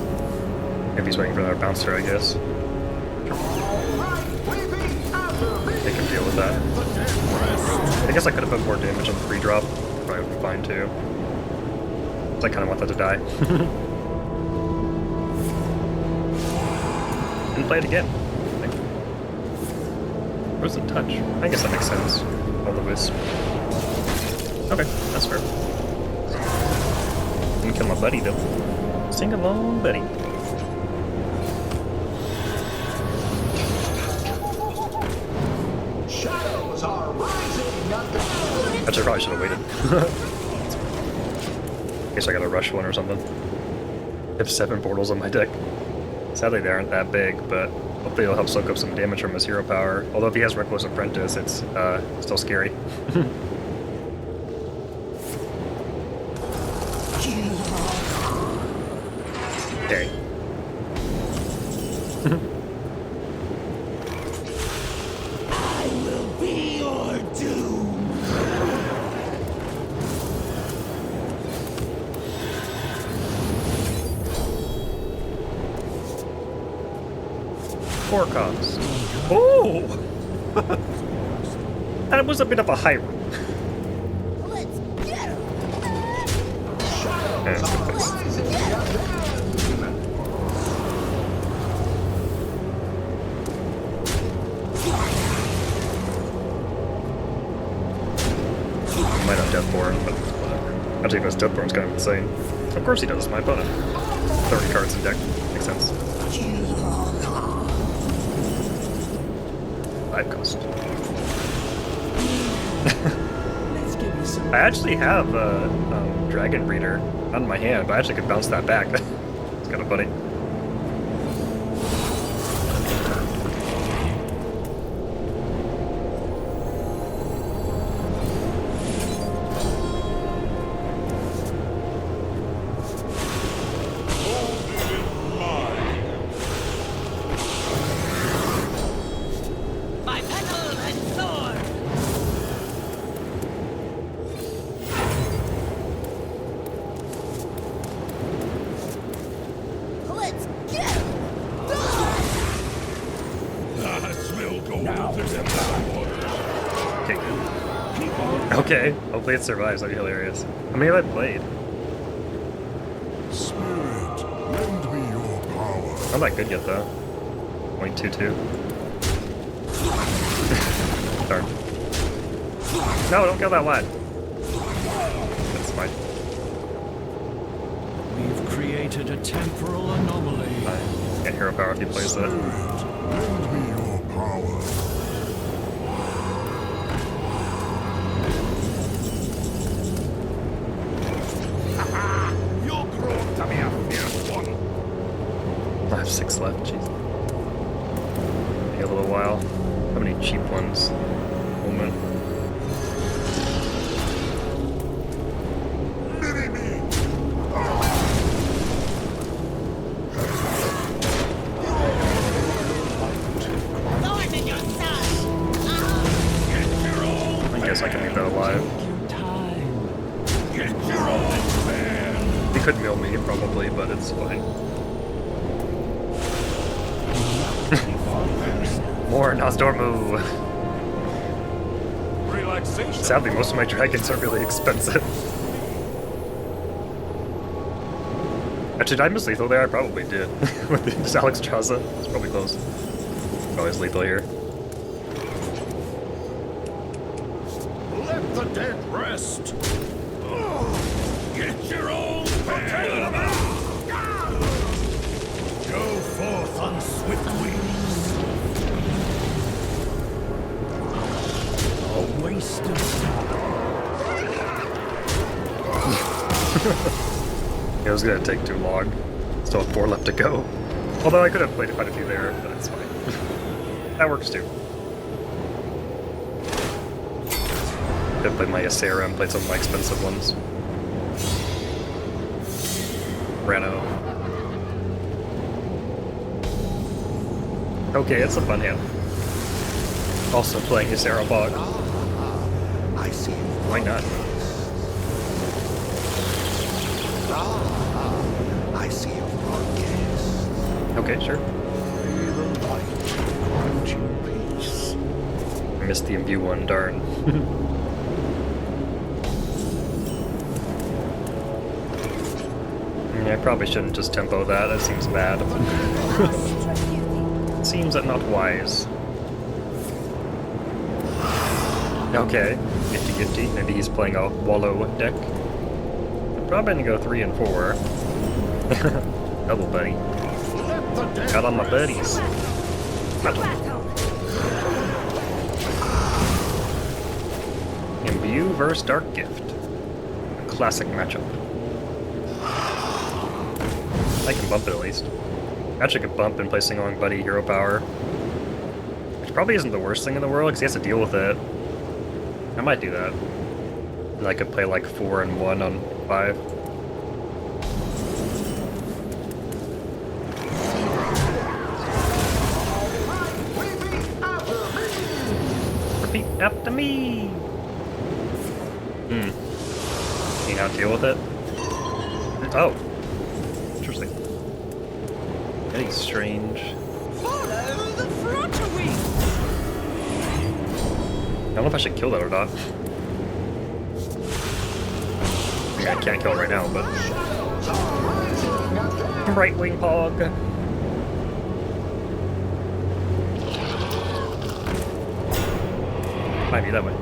If he's waiting for another bouncer, I guess. They can deal with that. I guess I could have put more damage on the 3-drop. Probably would be fine too. I kind of want that to die. And play it again. Where's the touch? I guess that makes sense. All the wisp. Okay, that's fair. Didn't kill my buddy though. Sing along, buddy. Shadows are rising. Actually, I probably should have waited. Guess I gotta rush one or something. I have 7 portals on my deck. Sadly, they aren't that big, but hopefully it'll help soak up some damage from his hero power. Although if he has Reckless Apprentice, it's still scary. Okay. I will be your doom. 4 cost. Oh! That was a bit of a high roll. Deathborn, but whatever. Actually, this Deathborn's kind of insane. Of course he does, my opponent. 30 cards in deck. Makes sense. 5 cost. I actually have a Dragon Breeder on my hand, but I actually could bounce that back. It's kind of funny. Okay, hopefully it survives. That'd be hilarious. How many have I played? Spirit, lend me your power. I'm not good yet though. 0.22. Darn. No, don't go that wide. That's fine. We've created a temporal anomaly. Can't hero power if he plays that. Lend me your power. I have 6 left, jeez. Take a little while. How many cheap ones? Oh man. I guess I can leave that alive. He could mill me probably, but it's fine. More Nozdormu! Relaxation. Sadly, most of my dragons are really expensive. Actually, did I miss lethal there? I probably did. With this Alex Chaza. It's probably close. Always lethal here. Let the dead rest. Get your own pan. Go forth on swift wings. A waste of It was gonna take too long. Still have 4 left to go. Although I could have played quite a few there, but it's fine. That works too. Could have played my Ysera and played some of my expensive ones. Reno. Okay, it's a fun hand. Also playing Ysera bot. I see. Why not? I see your broadcast. Okay, sure. May the light grant you peace. I missed the imbue one, darn. Yeah, I probably shouldn't just tempo that. That seems bad. Seems not wise. Okay, nifty. Maybe he's playing a Wallow deck. I'm probably gonna go 3 and 4. Double buddy. Got all my buddies. Imbue versus Dark Gift. A classic matchup. I can bump it at least. Actually could bump and play Sing-Along Buddy hero power. Which probably isn't the worst thing in the world because he has to deal with it. I might do that. And I could play like 4 and 1 on 5. Repeat after me! Can you not deal with it? Oh. Interesting. Getting strange. Follow the flutter wing. I don't know if I should kill that or not. I mean, I can't kill it right now, but... Right wing hog. Might be that way.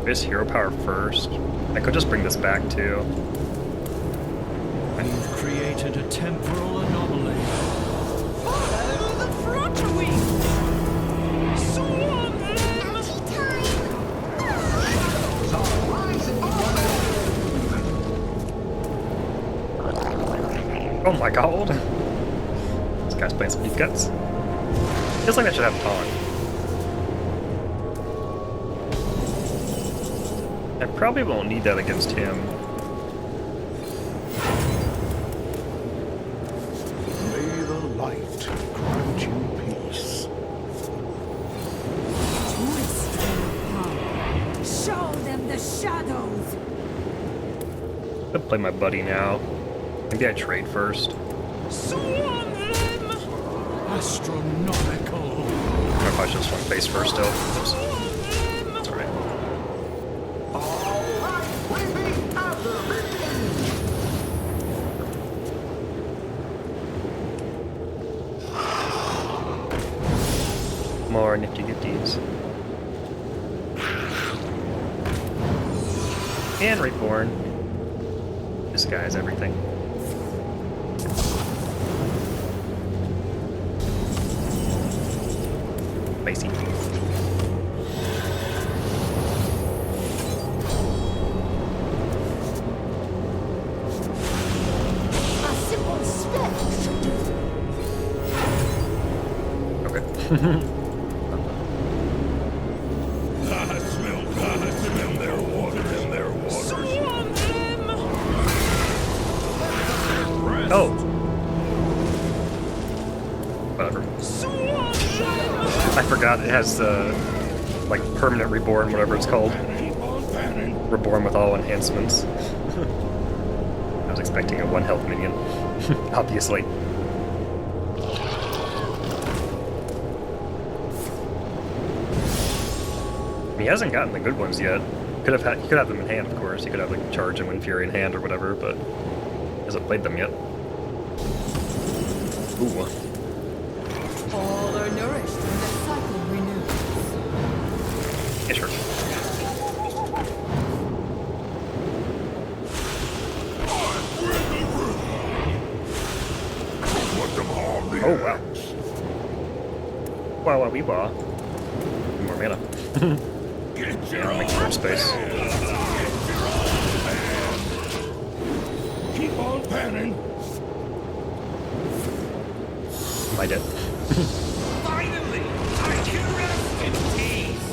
This hero power first. I could just bring this back too. You've created a temporal anomaly. Follow the flutter wings! Swarm them! Oh my god! This guy's playing some deep cuts. Feels like I should have taunt. I probably won't need that against him. May the light grant you peace. Twist their power. Show them the shadows! I'm gonna play my buddy now. Maybe I trade first. Swarm them! Astronomical. Or if I should just want face first still. Oops. It's alright. More nifty gifties. And Reborn. This guy's everything. Spicy. A simple spell should do. Okay. I smell their water in their water. Swarm them! Oh! Whatever. I forgot it has the like permanent reborn, whatever it's called. Reborn with all enhancements. I was expecting a 1 health minion, obviously. He hasn't gotten the good ones yet. He could have them in hand, of course. He could have like Charge and Wind Fury in hand or whatever, but he hasn't played them yet. Ooh. All are nourished and the cycle renews. Yeah, sure. Oh wow. Wow, wow, wee wah. More mana. Yeah, I'll make more space. Keep on panning. Am I dead? Finally, I can rest in peace.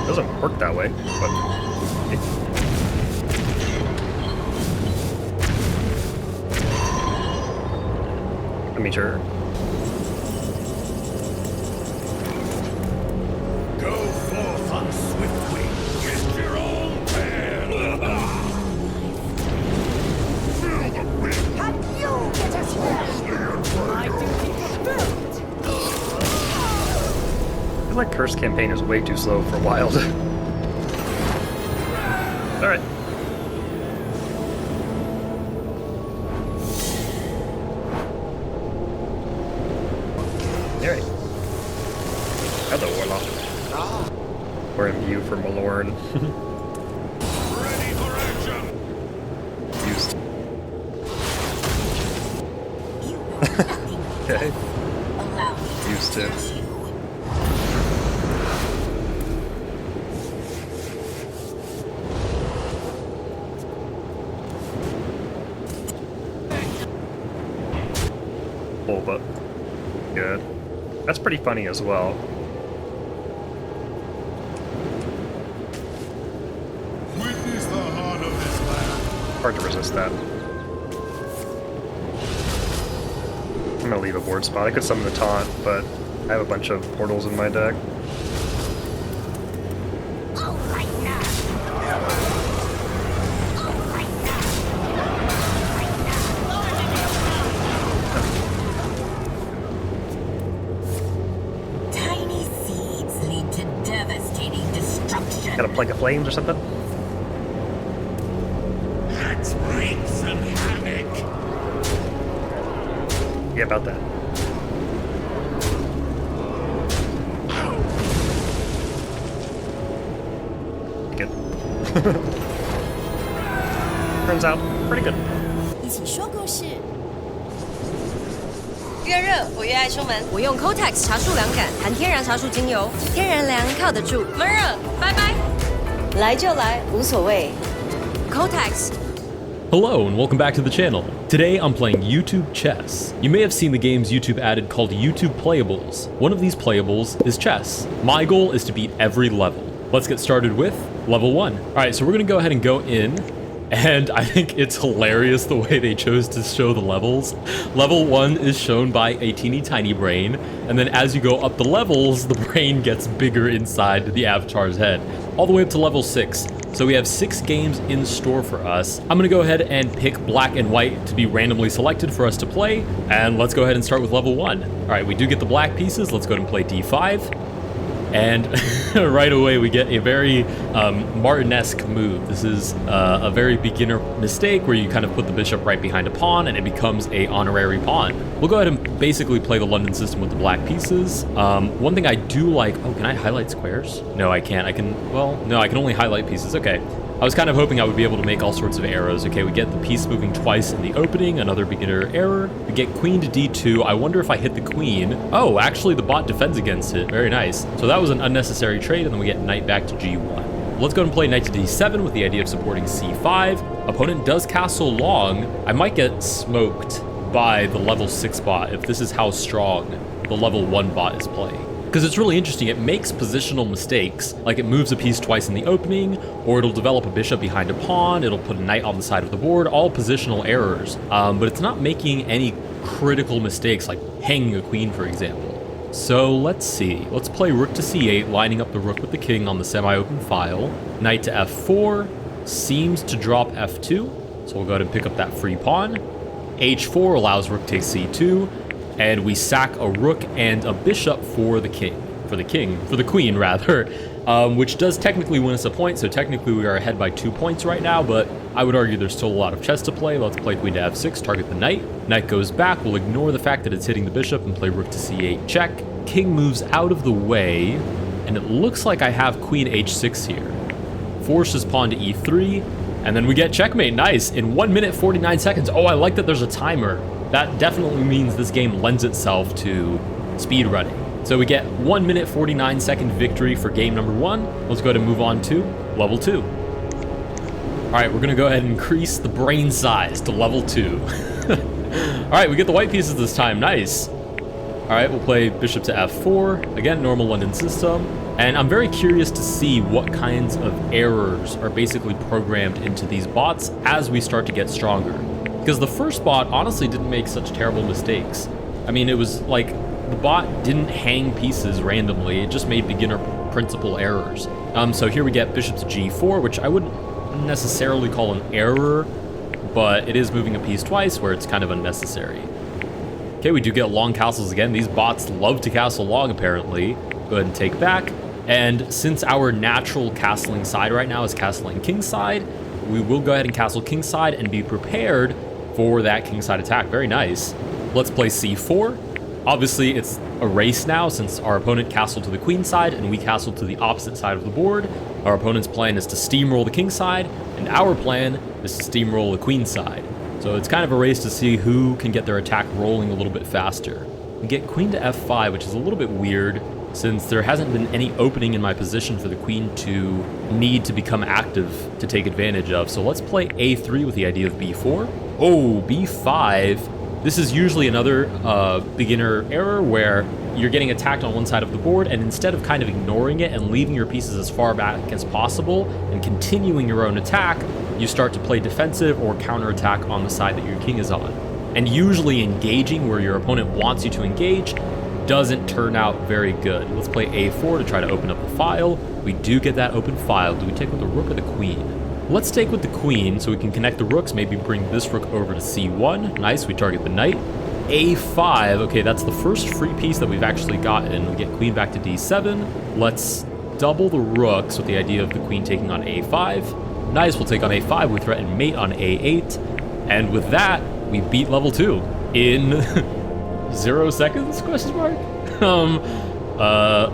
Doesn't work that way, but I mean, sure. Go forth on swift wing. Get your own pan. Feel the wind. Can you get us here? My duty fulfilled! I feel like Curse Campaign is way too slow for Wild. Alright. Alright. Hello, Warlock. We're in view for Malorn. Ready for action. Used. Okay. Used to. Full, but good. That's pretty funny as well. Witness the heart of this land. Hard to resist that. I'm gonna leave a board spot. I could summon the taunt, but I have a bunch of portals in my deck. Tiny seeds lead to devastating destruction. Got a Plague of Flames or something? Let's wreak some havoc. Yeah, about that. it. Turns out pretty good. 一起说故事。越热我越爱出门，我用 Kotex 茶树凉感含天然茶树精油，天然凉靠得住，闷热拜拜，来就来无所谓。Kotex。 Hello and welcome back to the channel. Today I'm playing YouTube chess. You may have seen the games YouTube added called YouTube Playables. One of these playables is chess. My goal is to beat every level. Let's get started with level 1. Alright, so we're gonna go ahead and go in, and I think it's hilarious the way they chose to show the levels. Level 1 is shown by a teeny tiny brain, and then as you go up the levels, the brain gets bigger inside the avatar's head, all the way up to level 6. So we have 6 games in store for us. I'm gonna go ahead and pick black and white to be randomly selected for us to play, and let's go ahead and start with level 1. All right, we do get the black pieces. Let's go ahead and play D5. And right away we get a very Martin-esque move. This is a very beginner mistake where you kind of put the bishop right behind a pawn and it becomes a honorary pawn. We'll go ahead and basically play the London system with the black pieces. One thing I do like, oh, can I highlight squares? No, I can't. I can only highlight pieces. Okay. I was kind of hoping I would be able to make all sorts of arrows. Okay, we get the piece moving twice in the opening, another beginner error. We get queen to d2. I wonder if I hit the queen. Oh, actually the bot defends against it. Very nice. So that was an unnecessary trade, and then we get knight back to g1. Let's go and play knight to d7 with the idea of supporting c5. Opponent does castle long. I might get smoked by the level 6 bot if this is how strong the level 1 bot is playing. Because it's really interesting, it makes positional mistakes, like it moves a piece twice in the opening, or it'll develop a bishop behind a pawn, it'll put a knight on the side of the board, all positional errors. But it's not making any critical mistakes, like hanging a queen, for example. So let's see, let's play rook to c8, lining up the rook with the king on the semi-open file. Knight to f4, seems to drop f2, so we'll go ahead and pick up that free pawn. h4 allows rook takes c2, and we sack a rook and a bishop for the queen rather, which does technically win us a point, so technically we are ahead by 2 points right now, but I would argue there's still a lot of chess to play. Let's play queen to f6, target the knight. Knight goes back, we'll ignore the fact that it's hitting the bishop and play rook to c8 check. King moves out of the way, and it looks like I have queen h6 here. Forces pawn to e3, and then we get checkmate. Nice, in 1 minute 49 seconds. Oh, I like that there's a timer. That definitely means this game lends itself to speed running. So we get 1 minute 49 second victory for game number 1. Let's go ahead and move on to level 2. All right, we're gonna go ahead and increase the brain size to level 2. All right, we get the white pieces this time, nice. All right, we'll play bishop to f4. Again, normal London system. And I'm very curious to see what kinds of errors are basically programmed into these bots as we start to get stronger. Because the first bot honestly didn't make such terrible mistakes. I mean, it was like the bot didn't hang pieces randomly, it just made beginner principle errors. So here we get bishop to g4, which I wouldn't necessarily call an error, but it is moving a piece twice where it's kind of unnecessary. Okay, we do get long castles again. These bots love to castle long apparently. Go ahead and take back. And since our natural castling side right now is castling kingside, we will go ahead and castle kingside and be prepared for that kingside attack. Very nice. Let's play c4. Obviously, it's a race now since our opponent castled to the queen side and we castled to the opposite side of the board. Our opponent's plan is to steamroll the king side, and our plan is to steamroll the queen side. So it's kind of a race to see who can get their attack rolling a little bit faster. We get queen to f5, which is a little bit weird since there hasn't been any opening in my position for the queen to need to become active to take advantage of. So let's play a3 with the idea of b4. Oh, b5. This is usually another beginner error where you're getting attacked on one side of the board, and instead of kind of ignoring it and leaving your pieces as far back as possible and continuing your own attack, you start to play defensive or counterattack on the side that your king is on. And usually engaging where your opponent wants you to engage doesn't turn out very good. Let's play a4 to try to open up the file. We do get that open file. Do we take with the rook or the queen? Let's take with the queen so we can connect the rooks, maybe bring this rook over to c1. Nice, we target the knight. a5, okay, that's the first free piece that we've actually gotten. We get queen back to d7. Let's double the rooks with the idea of the queen taking on a5. Nice, we'll take on a5. We threaten mate on a8. And with that, we beat level 2 in 0 seconds, question mark?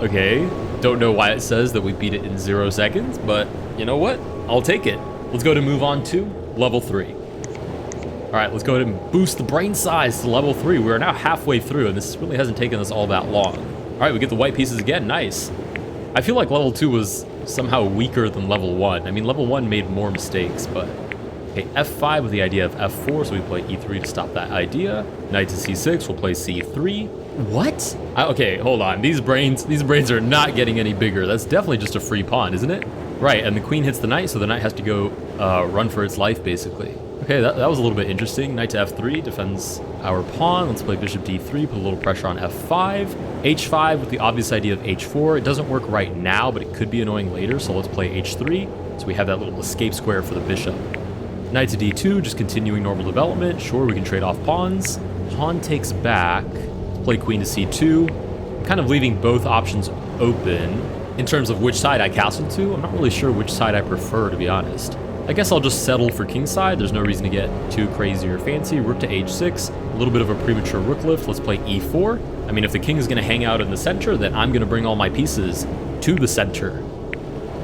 Okay. Don't know why it says that we beat it in 0 seconds, but you know what? I'll take it. Let's go to move on to level 3. All right, let's go ahead and boost the brain size to level 3. We're now halfway through, and this really hasn't taken us all that long. All right, we get the white pieces again. Nice. I feel like level 2 was somehow weaker than level 1. I mean, level 1 made more mistakes, but... Okay, F5 with the idea of F4, so we play E3 to stop that idea. Knight to C6, we'll play C3. What? Okay, hold on. These brains are not getting any bigger. That's definitely just a free pawn, isn't it? Right, and the queen hits the knight, so the knight has to go run for its life, basically. Okay, that was a little bit interesting. Knight to F3 defends our pawn. Let's play bishop D3, put a little pressure on F5. H5 with the obvious idea of H4. It doesn't work right now, but it could be annoying later, so let's play H3. So we have that little escape square for the bishop. Knight to D2, just continuing normal development. Sure, we can trade off pawns. Pawn takes back. Let's play queen to C2. I'm kind of leaving both options open in terms of which side I castle to. I'm not really sure which side I prefer, to be honest. I guess I'll just settle for kingside. There's no reason to get too crazy or fancy. Rook to H6, a little bit of a premature rook lift. Let's play E4. I mean, if the king is going to hang out in the center, then I'm going to bring all my pieces to the center.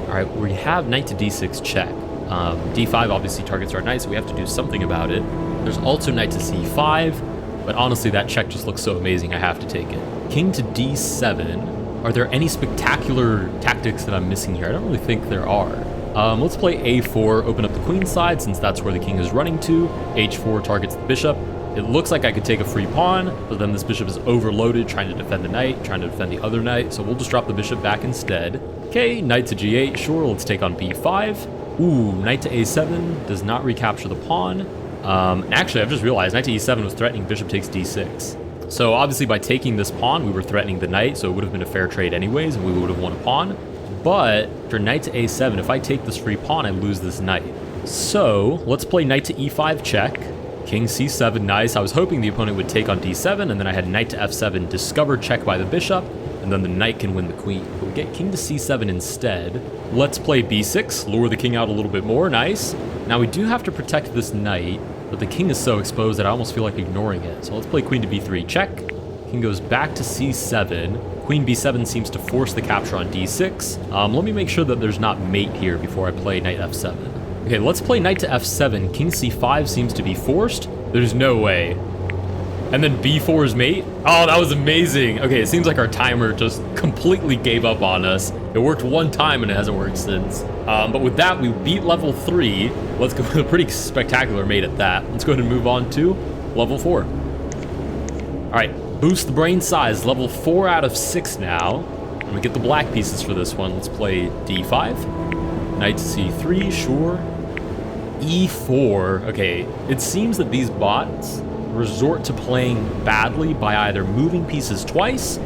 All right, we have knight to D6 check. D5 obviously targets our knight, so we have to do something about it. There's also knight to C5, but honestly, that check just looks so amazing, I have to take it. King to D7. Are there any spectacular tactics that I'm missing here? I don't really think there are. Let's play A4, open up the queen side, since that's where the king is running to. H4 targets the bishop. It looks like I could take a free pawn, but then this bishop is overloaded, trying to defend the knight, trying to defend the other knight, so we'll just drop the bishop back instead. Okay, knight to G8, sure, let's take on B5. Ooh, knight to A7 does not recapture the pawn. Actually, I've just realized knight to E7 was threatening bishop takes D6. So obviously by taking this pawn, we were threatening the knight, so it would have been a fair trade anyways, and we would have won a pawn. But for knight to A7, if I take this free pawn, I lose this knight. So let's play knight to E5 check. King C7, nice. I was hoping the opponent would take on D7, and then I had knight to F7, discover check by the bishop, and then the knight can win the queen. But we get king to C7 instead. Let's play B6, lure the king out a little bit more, nice. Now we do have to protect this knight, but the king is so exposed that I almost feel like ignoring it. So let's play queen to B3 check. King goes back to C7. Queen B7 seems to force the capture on D6. Let me make sure that there's not mate here before I play knight F7. Okay, let's play knight to F7. King C5 seems to be forced. There's no way. And then B4 is mate. Oh, that was amazing. Okay, it seems like our timer just completely gave up on us. It worked one time and it hasn't worked since. But with that, we beat level 3. Let's go with a pretty spectacular mate at that. Let's go ahead and move on to level 4. All right. Boost the brain size, level 4 out of 6 now. And we get the black pieces for this one. Let's play D5. Knight to C3, sure. E4. Okay, it seems that these bots resort to playing badly by either moving pieces twice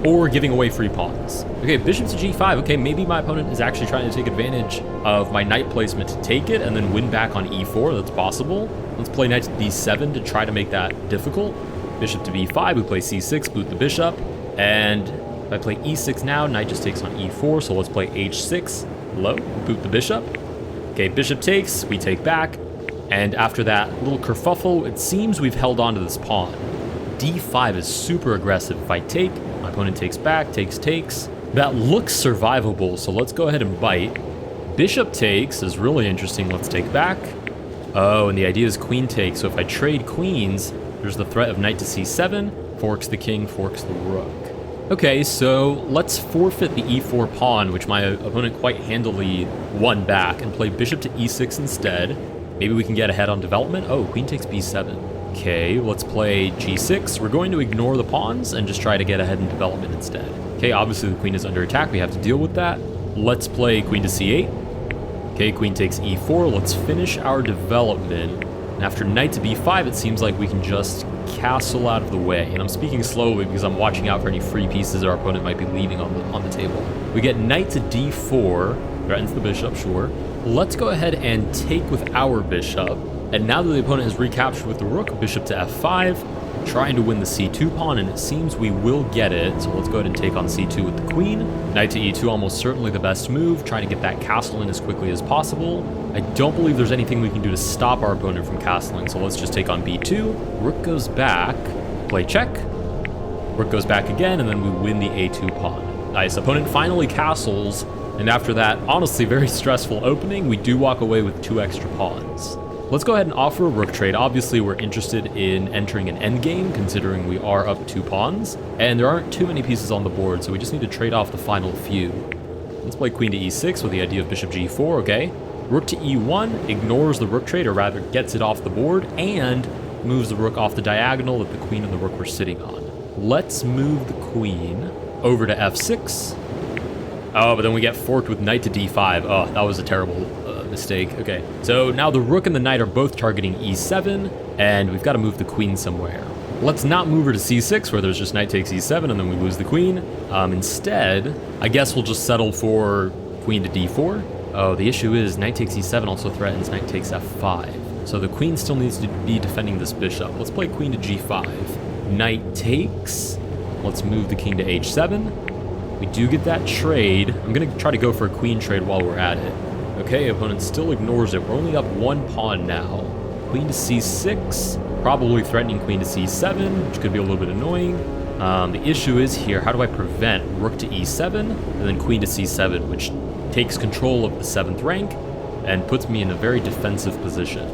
or giving away free pawns. Okay, bishop to G5. Okay, maybe my opponent is actually trying to take advantage of my knight placement to take it and then win back on E4. That's possible. Let's play knight to D7 to try to make that difficult. Bishop to B5, we play C6, boot the bishop, and if I play E6 now, knight just takes on E4, so let's play H6, low, boot the bishop. Okay, bishop takes, we take back, and after that little kerfuffle, it seems we've held on to this pawn. D5 is super aggressive. If I take, my opponent takes back, takes. That looks survivable, so let's go ahead and bite. Bishop takes is really interesting, let's take back. Oh, and the idea is queen takes, so if I trade queens, there's the threat of knight to C7, forks the king, forks the rook. Okay, so let's forfeit the E4 pawn, which my opponent quite handily won back, and play bishop to E6 instead. Maybe we can get ahead on development. Oh, queen takes B7. Okay, let's play G6. We're going to ignore the pawns and just try to get ahead in development instead. Okay, obviously the queen is under attack. We have to deal with that. Let's play queen to C8. Okay, queen takes E4. Let's finish our development. And after knight to b5, it seems like we can just castle out of the way. And I'm speaking slowly because I'm watching out for any free pieces our opponent might be leaving on the table. We get knight to d4, threatens the bishop, sure. Let's go ahead and take with our bishop. And now that the opponent has recaptured with the rook, bishop to f5, trying to win the c2 pawn, and it seems we will get it. So let's go ahead and take on c2 with the queen. Knight to e2, almost certainly the best move, trying to get that castle in as quickly as possible. I don't believe there's anything we can do to stop our opponent from castling, so let's just take on b2. Rook goes back, play check. Rook goes back again, and then we win the a2 pawn. Nice. Opponent finally castles, and after that, honestly, very stressful opening, we do walk away with 2 extra pawns. Let's go ahead and offer a rook trade. Obviously, we're interested in entering an endgame, considering we are up 2 pawns, and there aren't too many pieces on the board, so we just need to trade off the final few. Let's play queen to e6 with the idea of bishop g4, okay? Rook to e1 ignores the rook trade, or rather gets it off the board, and moves the rook off the diagonal that the queen and the rook were sitting on. Let's move the queen over to f6. Oh, but then we get forked with knight to d5. Oh, that was a terrible mistake. Okay, so now the rook and the knight are both targeting e7, and we've got to move the queen somewhere. Let's not move her to c6, where there's just knight takes e7, and then we lose the queen. Instead, I guess we'll just settle for queen to d4. Oh, the issue is knight takes e7 also threatens knight takes f5. So the queen still needs to be defending this bishop. Let's play queen to g5. Knight takes. Let's move the king to h7. We do get that trade. I'm going to try to go for a queen trade while we're at it. Okay, opponent still ignores it. We're only up 1 pawn now. Queen to c6. Probably threatening queen to c7, which could be a little bit annoying. The issue is here, how do I prevent rook to e7 and then queen to c7, which takes control of the 7th rank and puts me in a very defensive position.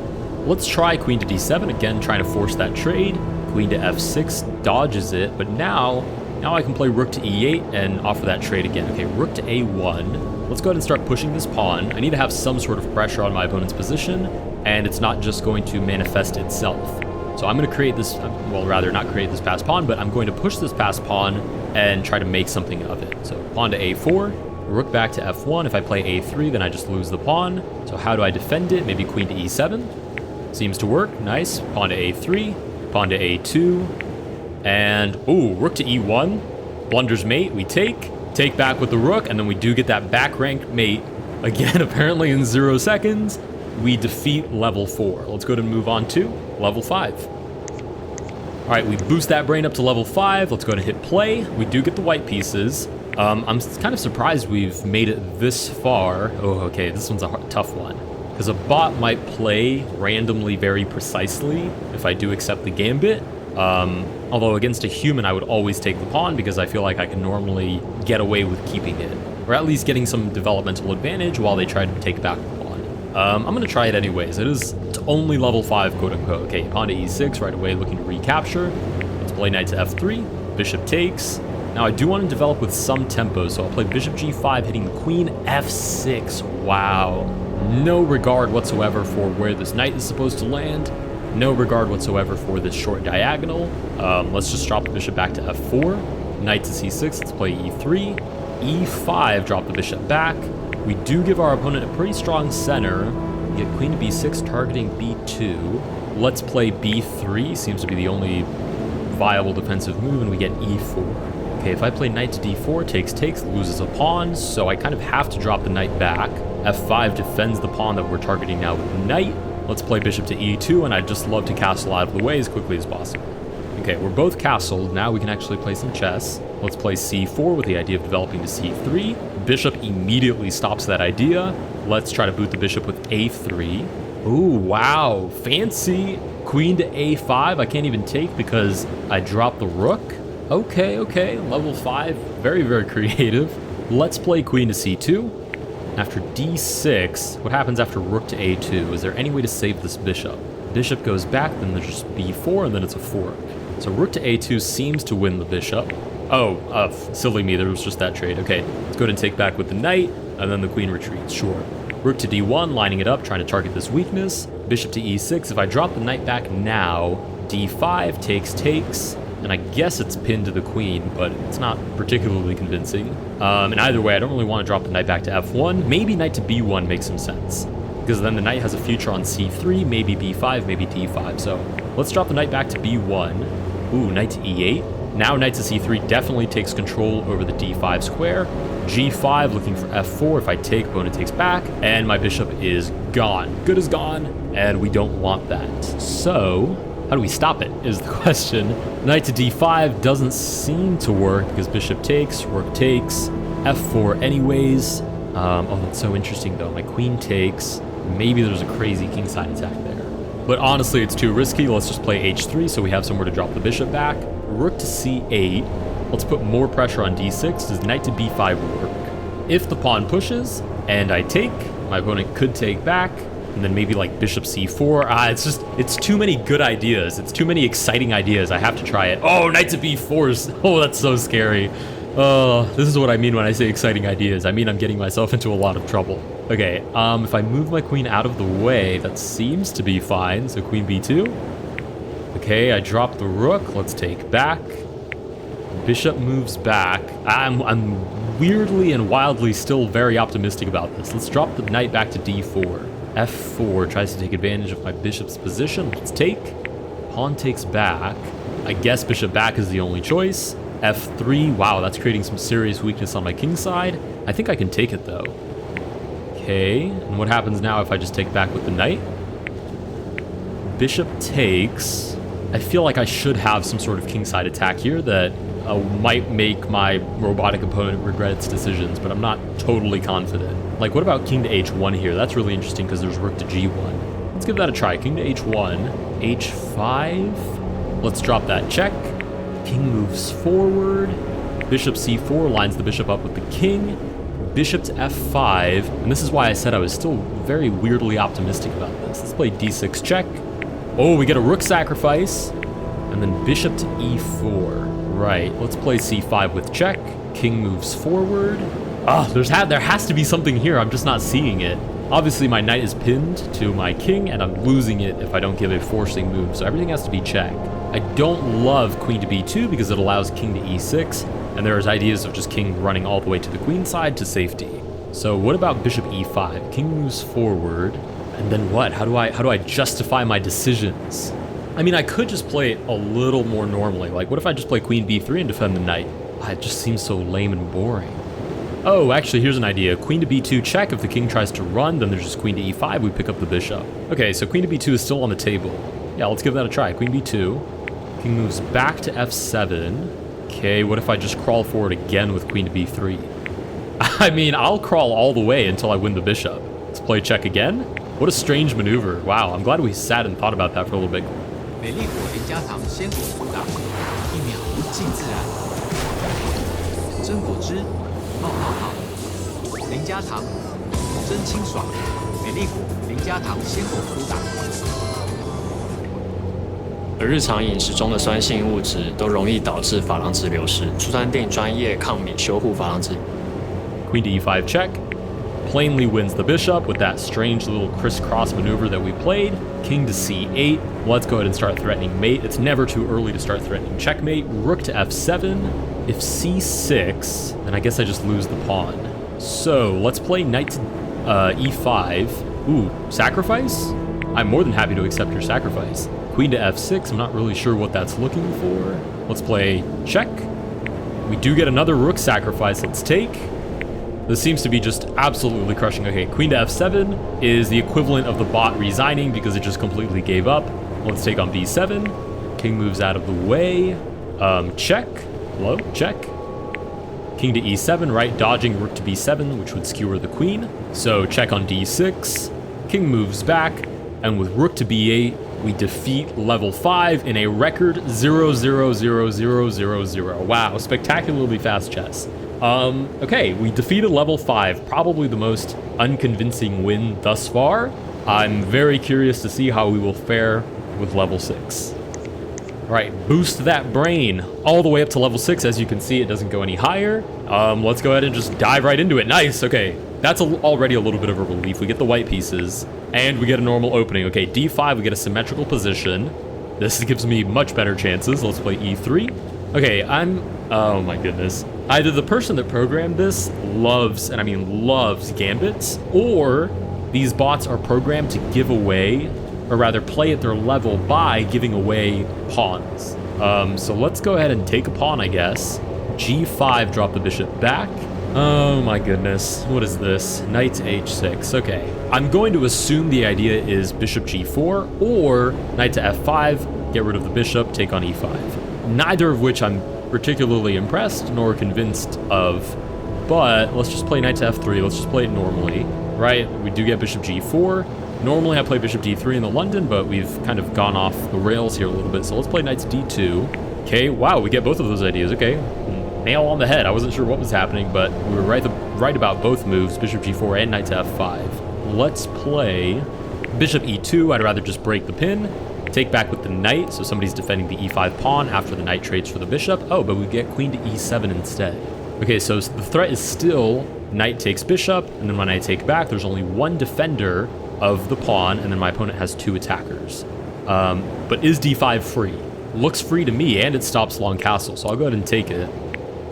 Let's try queen to d7, again trying to force that trade. Queen to f6 dodges it, but now I can play rook to e8 and offer that trade again. Okay, rook to a1. Let's go ahead and start pushing this pawn. I need to have some sort of pressure on my opponent's position, and it's not just going to manifest itself. So I'm going to create this, well, rather not create this passed pawn, but I'm going to push this passed pawn and try to make something of it. So pawn to a4. Rook back to f1. If I play a3, then I just lose the pawn. So how do I defend it? Maybe queen to e7. Seems to work. Nice. Pawn to a3. Pawn to a2. And, ooh, rook to e1. Blunders mate. We take back with the rook, and then we do get that back rank mate. Again, apparently in 0 seconds, we defeat level 4. Let's go ahead and move on to level 5. All right, we boost that brain up to level 5. Let's go ahead and hit play. We do get the white pieces. I'm kind of surprised we've made it this far. Oh, okay, this one's a tough one. Because a bot might play randomly very precisely if I do accept the gambit. Although against a human, I would always take the pawn because I feel like I can normally get away with keeping it. Or at least getting some developmental advantage while they try to take back the pawn. I'm going to try it anyways. It's only level 5, quote unquote. Okay, pawn to e6 right away, looking to recapture. Let's play knight to f3. Bishop takes. Now I do want to develop with some tempo, so I'll play bishop g5, hitting the queen f6. Wow. No regard whatsoever for where this knight is supposed to land. No regard whatsoever for this short diagonal. Let's just drop the bishop back to f4. Knight to c6, let's play e3. e5, drop the bishop back. We do give our opponent a pretty strong center. We get queen to b6, targeting b2. Let's play b3, seems to be the only viable defensive move, and we get e4. Okay, if I play knight to d4, takes, loses a pawn, so I kind of have to drop the knight back. f5 defends the pawn that we're targeting now with the knight. Let's play bishop to e2, and I'd just love to castle out of the way as quickly as possible. Okay, we're both castled. Now we can actually play some chess. Let's play c4 with the idea of developing to c3. Bishop immediately stops that idea. Let's try to boot the bishop with a3. Ooh, wow, fancy. Queen to a5, I can't even take because I dropped the rook. Okay, level 5, very, very creative. Let's play queen to c2. After d6, what happens after rook to a2? Is there any way to save this bishop? Bishop goes back, then there's just b4, and then it's a fork. So rook to a2 seems to win the bishop. Oh, silly me, there was just that trade. Okay, let's go ahead and take back with the knight, and then the queen retreats, sure. Rook to d1, lining it up, trying to target this weakness. Bishop to e6, if I drop the knight back now, d5, takes, and I guess it's pinned to the queen, but it's not particularly convincing. And either way, I don't really want to drop the knight back to f1. Maybe knight to b1 makes some sense, because then the knight has a future on c3, maybe b5, maybe d5. So let's drop the knight back to b1. Ooh, knight to e8. Now knight to c3 definitely takes control over the d5 square. g5 looking for f4. If I take, opponent takes back, and my bishop is gone. Good as gone, and we don't want that. So how do we stop it is the question. Knight to d5 doesn't seem to work because bishop takes, rook takes, f4 anyways. Oh, that's so interesting though. My queen takes. Maybe there's a crazy kingside attack there. But honestly, it's too risky. Let's just play h3 so we have somewhere to drop the bishop back. Rook to c8. Let's put more pressure on d6. Does knight to b5 work? If the pawn pushes and I take, my opponent could take back, and then maybe like bishop c4. It's too many good ideas. It's too many exciting ideas. I have to try it. Oh, knight to b4. Oh, that's so scary. Oh, this is what I mean when I say exciting ideas. I mean I'm getting myself into a lot of trouble. Okay, if I move my queen out of the way, that seems to be fine. So queen b2. Okay, I drop the rook. Let's take back. Bishop moves back. I'm weirdly and wildly still very optimistic about this. Let's drop the knight back to d4. f4 tries to take advantage of my bishop's position. Let's take. Pawn takes back. I guess bishop back is the only choice. f3. Wow, that's creating some serious weakness on my king side. I think I can take it though. Okay, and what happens now if I just take back with the knight? Bishop takes. I feel like I should have some sort of kingside attack here that might make my robotic opponent regret its decisions, but I'm not totally confident. Like, what about king to h1 here? That's really interesting because there's rook to g1. Let's give that a try. King to h1, h5. Let's drop that check. King moves forward. Bishop c4 lines the bishop up with the king. Bishop to f5, and this is why I said I was still very weirdly optimistic about this. Let's play d6 check. Oh, we get a rook sacrifice, and then bishop to e4. Right, let's play c5 with check. King moves forward. There has to be something here. I'm just not seeing it. Obviously, my knight is pinned to my king, and I'm losing it if I don't give a forcing move, so everything has to be check. I don't love queen to b2 because it allows king to e6, and there's ideas of just king running all the way to the queen side to safety. So what about bishop e5? King moves forward, and then what? How do I justify my decisions? I mean, I could just play it a little more normally. Like, what if I just play queen b3 and defend the knight? It just seems so lame and boring. Oh, actually, here's an idea. Queen to b2 check. If the king tries to run, then there's just queen to e5. We pick up the bishop. Okay, so queen to b2 is still on the table. Yeah, let's give that a try. Queen b2. King moves back to f7. Okay, what if I just crawl forward again with queen to b3? I mean, I'll crawl all the way until I win the bishop. Let's play check again. What a strange maneuver. Wow, I'm glad we sat and thought about that for a little bit. 美丽果林家堂鲜果主打，一秒即自然。真果汁，林家堂，真清爽。美丽果林家堂鲜果主打。而日常饮食中的酸性物质都容易导致珐琅质流失，舒丹定专业抗敏修护珐琅质。Queen to e5 check. Plainly wins the bishop with that strange little crisscross maneuver that we played. King to c8. Let's go ahead and start threatening mate. It's never too early to start threatening checkmate. Rook to f7. If c6, then I guess I just lose the pawn. So let's play knight to e5. Ooh, sacrifice? I'm more than happy to accept your sacrifice. Queen to f6. I'm not really sure what that's looking for. Let's play check. We do get another rook sacrifice. Let's take. This seems to be just absolutely crushing. Okay, queen to f7 is the equivalent of the bot resigning because it just completely gave up. Let's take on b7. King moves out of the way. Check. Hello? Check. King to e7, right? Dodging rook to b7, which would skewer the queen. So check on d6. King moves back. And with rook to b8, we defeat level 5 in a record 0-0-0-0-0-0. Wow, spectacularly fast chess. Okay, we defeated level 5, probably the most unconvincing win thus far. I'm very curious to see how we will fare with level 6. All right, boost that brain all the way up to level 6. As you can see, it doesn't go any higher. Let's go ahead and just dive right into it. Nice, okay. That's already a little bit of a relief. We get the white pieces, and we get a normal opening. Okay, d5, we get a symmetrical position. This gives me much better chances. Let's play e3. Okay, oh my goodness. Either the person that programmed this loves, and I mean loves, gambits, or these bots are programmed to give away, or rather play at their level by giving away pawns. So let's go ahead and take a pawn, I guess. g5, drop the bishop back. Oh my goodness, what is this? Knight to h6, okay. I'm going to assume the idea is bishop g4, or knight to f5, get rid of the bishop, take on e5. Neither of which I'm particularly impressed nor convinced of, but let's just play knight to f3. Let's just play it normally, right? We do get bishop g4. Normally I play bishop d3 in the London, but we've kind of gone off the rails here a little bit, so let's play knight to d2. Okay, wow, we get both of those ideas. Okay, nail on the head. I wasn't sure what was happening, but we were right about both moves, bishop g4 and knight to f5. Let's play bishop e2. I'd rather just break the pin, take back with the knight, so somebody's defending the e5 pawn after the knight trades for the bishop. Oh, but we get queen to e7 instead. Okay, so the threat is still knight takes bishop, and then when I take back, there's only one defender of the pawn, and then my opponent has 2 attackers. But is d5 free? Looks free to me, and it stops long castle, so I'll go ahead and take it.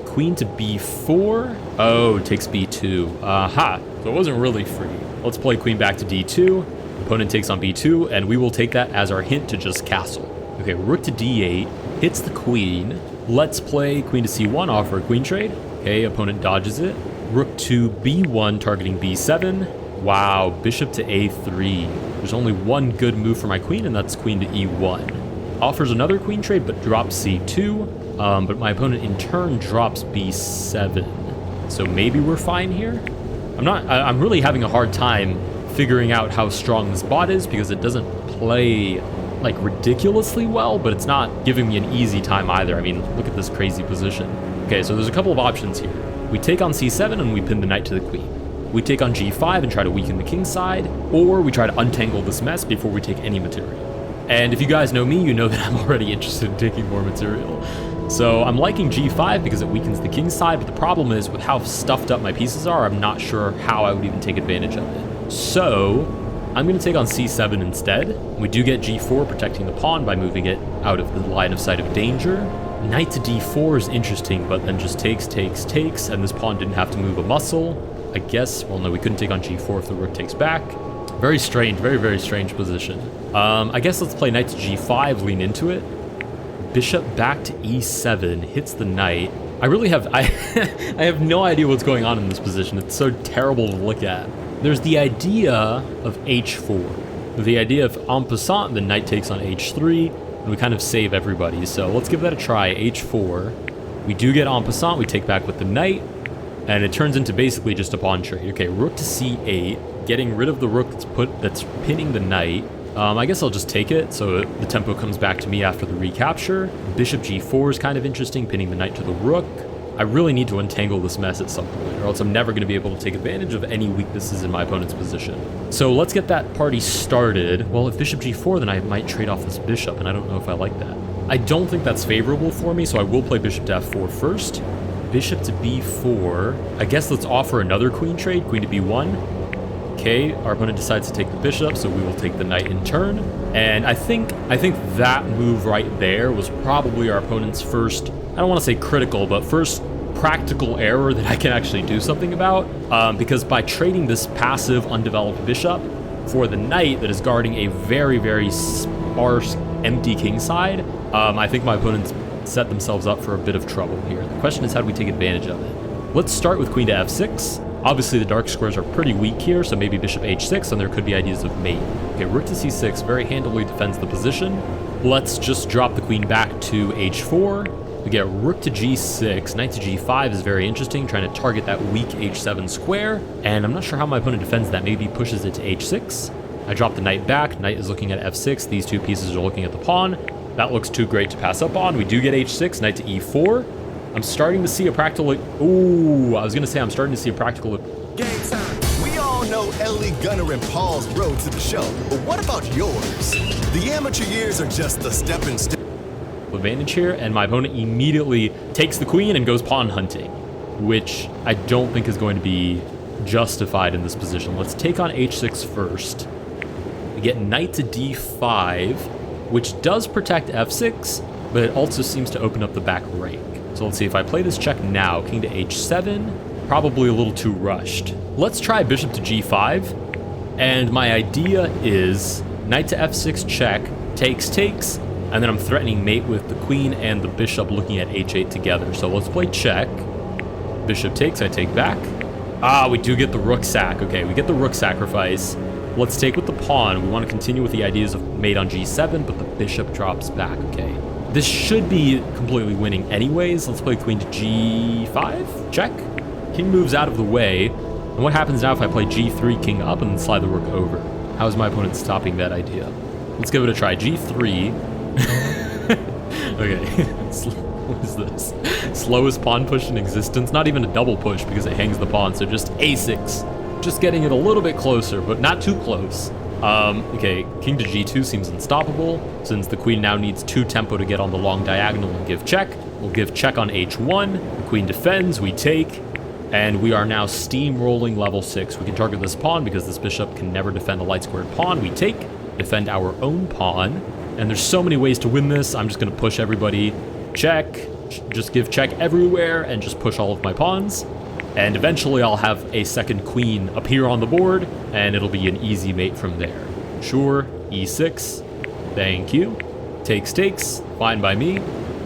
Queen to b4. Oh, takes b2. Aha, so it wasn't really free. Let's play queen back to d2. Opponent takes on b2, and we will take that as our hint to just castle. Okay, rook to d8, hits the queen. Let's play queen to c1, offer a queen trade. Okay, opponent dodges it. Rook to b1, targeting b7. Wow, bishop to a3. There's only one good move for my queen, and that's queen to e1. Offers another queen trade, but drops c2. But my opponent in turn drops b7. So maybe we're fine here? I'm really having a hard time figuring out how strong this bot is because it doesn't play like ridiculously well, but it's not giving me an easy time either. I mean, look at this crazy position. Okay, so there's a couple of options here. We take on c7 and we pin the knight to the queen. We take on g5 and try to weaken the king side, or we try to untangle this mess before we take any material. And if you guys know me, you know that I'm already interested in taking more material. So I'm liking g5 because it weakens the king side, but the problem is with how stuffed up my pieces are, I'm not sure how I would even take advantage of it. So I'm going to take on c7 instead. We do get g4, protecting the pawn by moving it out of the line of sight of danger. Knight to d4 is interesting, but then just takes, and this pawn didn't have to move a muscle. I guess, well, no, we couldn't take on g4 if the rook takes back. Very strange, very, very strange position. I guess let's play knight to g5, lean into it. Bishop back to e7, hits the knight. I have no idea what's going on in this position. It's so terrible to look at. There's the idea of h4. The idea of en passant, the knight takes on h3, and we kind of save everybody. So let's give that a try, h4. We do get en passant, we take back with the knight, and it turns into basically just a pawn trade. Okay, rook to c8, getting rid of the rook that's pinning the knight. I guess I'll just take it, so the tempo comes back to me after the recapture. Bishop g4 is kind of interesting, pinning the knight to the rook. I really need to untangle this mess at some point, or else I'm never going to be able to take advantage of any weaknesses in my opponent's position. So let's get that party started. Well, if bishop g4, then I might trade off this bishop, and I don't know if I like that. I don't think that's favorable for me, so I will play bishop to f4 first. Bishop to b4. I guess let's offer another queen trade, queen to b1. Okay, our opponent decides to take the bishop, so we will take the knight in turn. And I think that move right there was probably our opponent's first, I don't want to say critical, but first practical error that I can actually do something about. Because by trading this passive, undeveloped bishop for the knight that is guarding a very, very sparse, empty king side, I think my opponents set themselves up for a bit of trouble here. The question is, how do we take advantage of it? Let's start with queen to f6. Obviously, the dark squares are pretty weak here, so maybe bishop h6, and there could be ideas of mate. Okay, rook to c6 very handily defends the position. Let's just drop the queen back to h4. We get rook to g6. Knight to g5 is very interesting, trying to target that weak h7 square. And I'm not sure how my opponent defends that. Maybe he pushes it to h6. I drop the knight back. Knight is looking at f6. These two pieces are looking at the pawn. That looks too great to pass up on. We do get h6, knight to e4. I'm starting to see a practical... Ooh, I was going to say I'm starting to see a practical... Game time. We all know Ellie, Gunner, and Paul's road to the show, but what about yours? The amateur years are just the stepping stone. Advantage here, and my opponent immediately takes the queen and goes pawn hunting, which I don't think is going to be justified in this position. Let's take on h6 first. We get knight to d5, which does protect f6, but it also seems to open up the back rank. So let's see, if I play this check now, king to h7, probably a little too rushed. Let's try bishop to g5, and my idea is knight to f6 check, takes, and then I'm threatening mate with the queen and the bishop looking at h8 together. So let's play check. Bishop takes, I take back. Ah, we do get the rook sack. Okay, we get the rook sacrifice. Let's take with the pawn. We want to continue with the ideas of mate on g7, but the bishop drops back. Okay. This should be completely winning anyways. Let's play queen to g5. Check. King moves out of the way. And what happens now if I play g3, king up, and then slide the rook over? How is my opponent stopping that idea? Let's give it a try. g3. Okay. What is this? Slowest pawn push in existence. Not even a double push because it hangs the pawn. So just a6. Just getting it a little bit closer, but not too close. Okay, king to g2 seems unstoppable. Since the queen now needs 2 tempo to get on the long diagonal and give check. We'll give check on h1. The queen defends, we take. And we are now steamrolling level 6. We can target this pawn because this bishop can never defend a light squared pawn. We take, defend our own pawn. And there's so many ways to win this. I'm just going to push everybody. Check. Just give check everywhere and just push all of my pawns. And eventually I'll have a second queen appear on the board, and it'll be an easy mate from there. Sure, e6. Thank you. Takes, fine by me.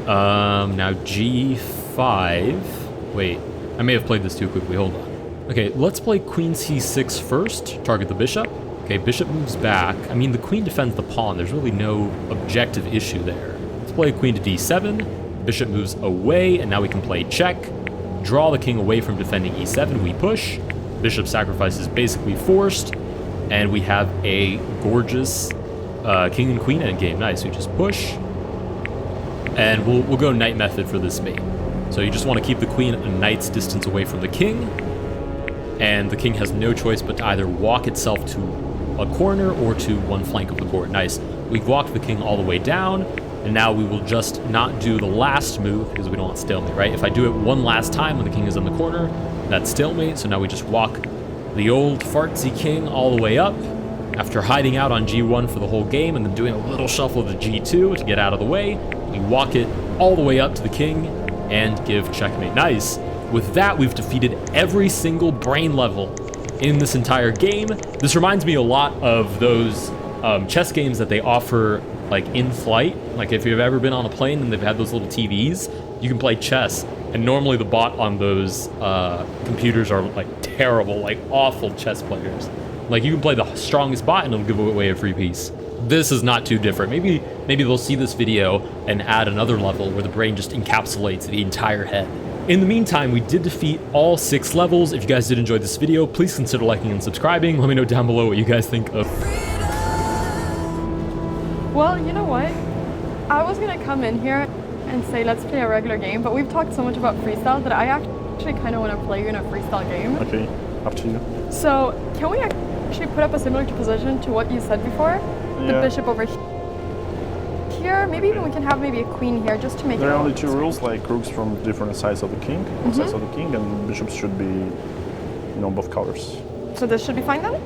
Now g5. Wait, I may have played this too quickly, hold on. Okay, let's play queen c6 first, target the bishop. Okay, bishop moves back. I mean, the queen defends the pawn. There's really no objective issue there. Let's play queen to d7. Bishop moves away, and now we can play check. Draw the king away from defending e7, we push. Bishop sacrifice is basically forced, and we have a gorgeous king and queen endgame. Nice, we just push. And we'll go knight method for this mate. So you just want to keep the queen a knight's distance away from the king, and the king has no choice but to either walk itself to a corner or to one flank of the board. Nice. We've walked the king all the way down, and now we will just not do the last move because we don't want stalemate, right? If I do it one last time when the king is in the corner, that's stalemate. So now we just walk the old fartsy king all the way up after hiding out on g1 for the whole game and then doing a little shuffle to g2 to get out of the way. We walk it all the way up to the king and give checkmate. Nice. With that, we've defeated every single brain level in this entire game. This reminds me a lot of those chess games that they offer like in flight. Like if you've ever been on a plane and they've had those little TVs, you can play chess. And normally the bot on those computers are like terrible, like awful chess players. Like you can play the strongest bot and it'll give away a free piece. This is not too different. Maybe they'll see this video and add another level where the brain just encapsulates the entire head. In the meantime, we did defeat all 6 levels. If you guys did enjoy this video, please consider liking and subscribing. Let me know down below what you guys think of. Well, you know what? I was gonna come in here and say let's play a regular game, but we've talked so much about freestyle that I actually kind of want to play you in a freestyle game. Okay, up to you. So, can we actually put up a similar position to what you said before? The bishop over here. Maybe even we can have maybe a queen here just to make it. There are only 2 rules, like rooks from different sides of the king, and bishops should be, both colors. So this should be fine then?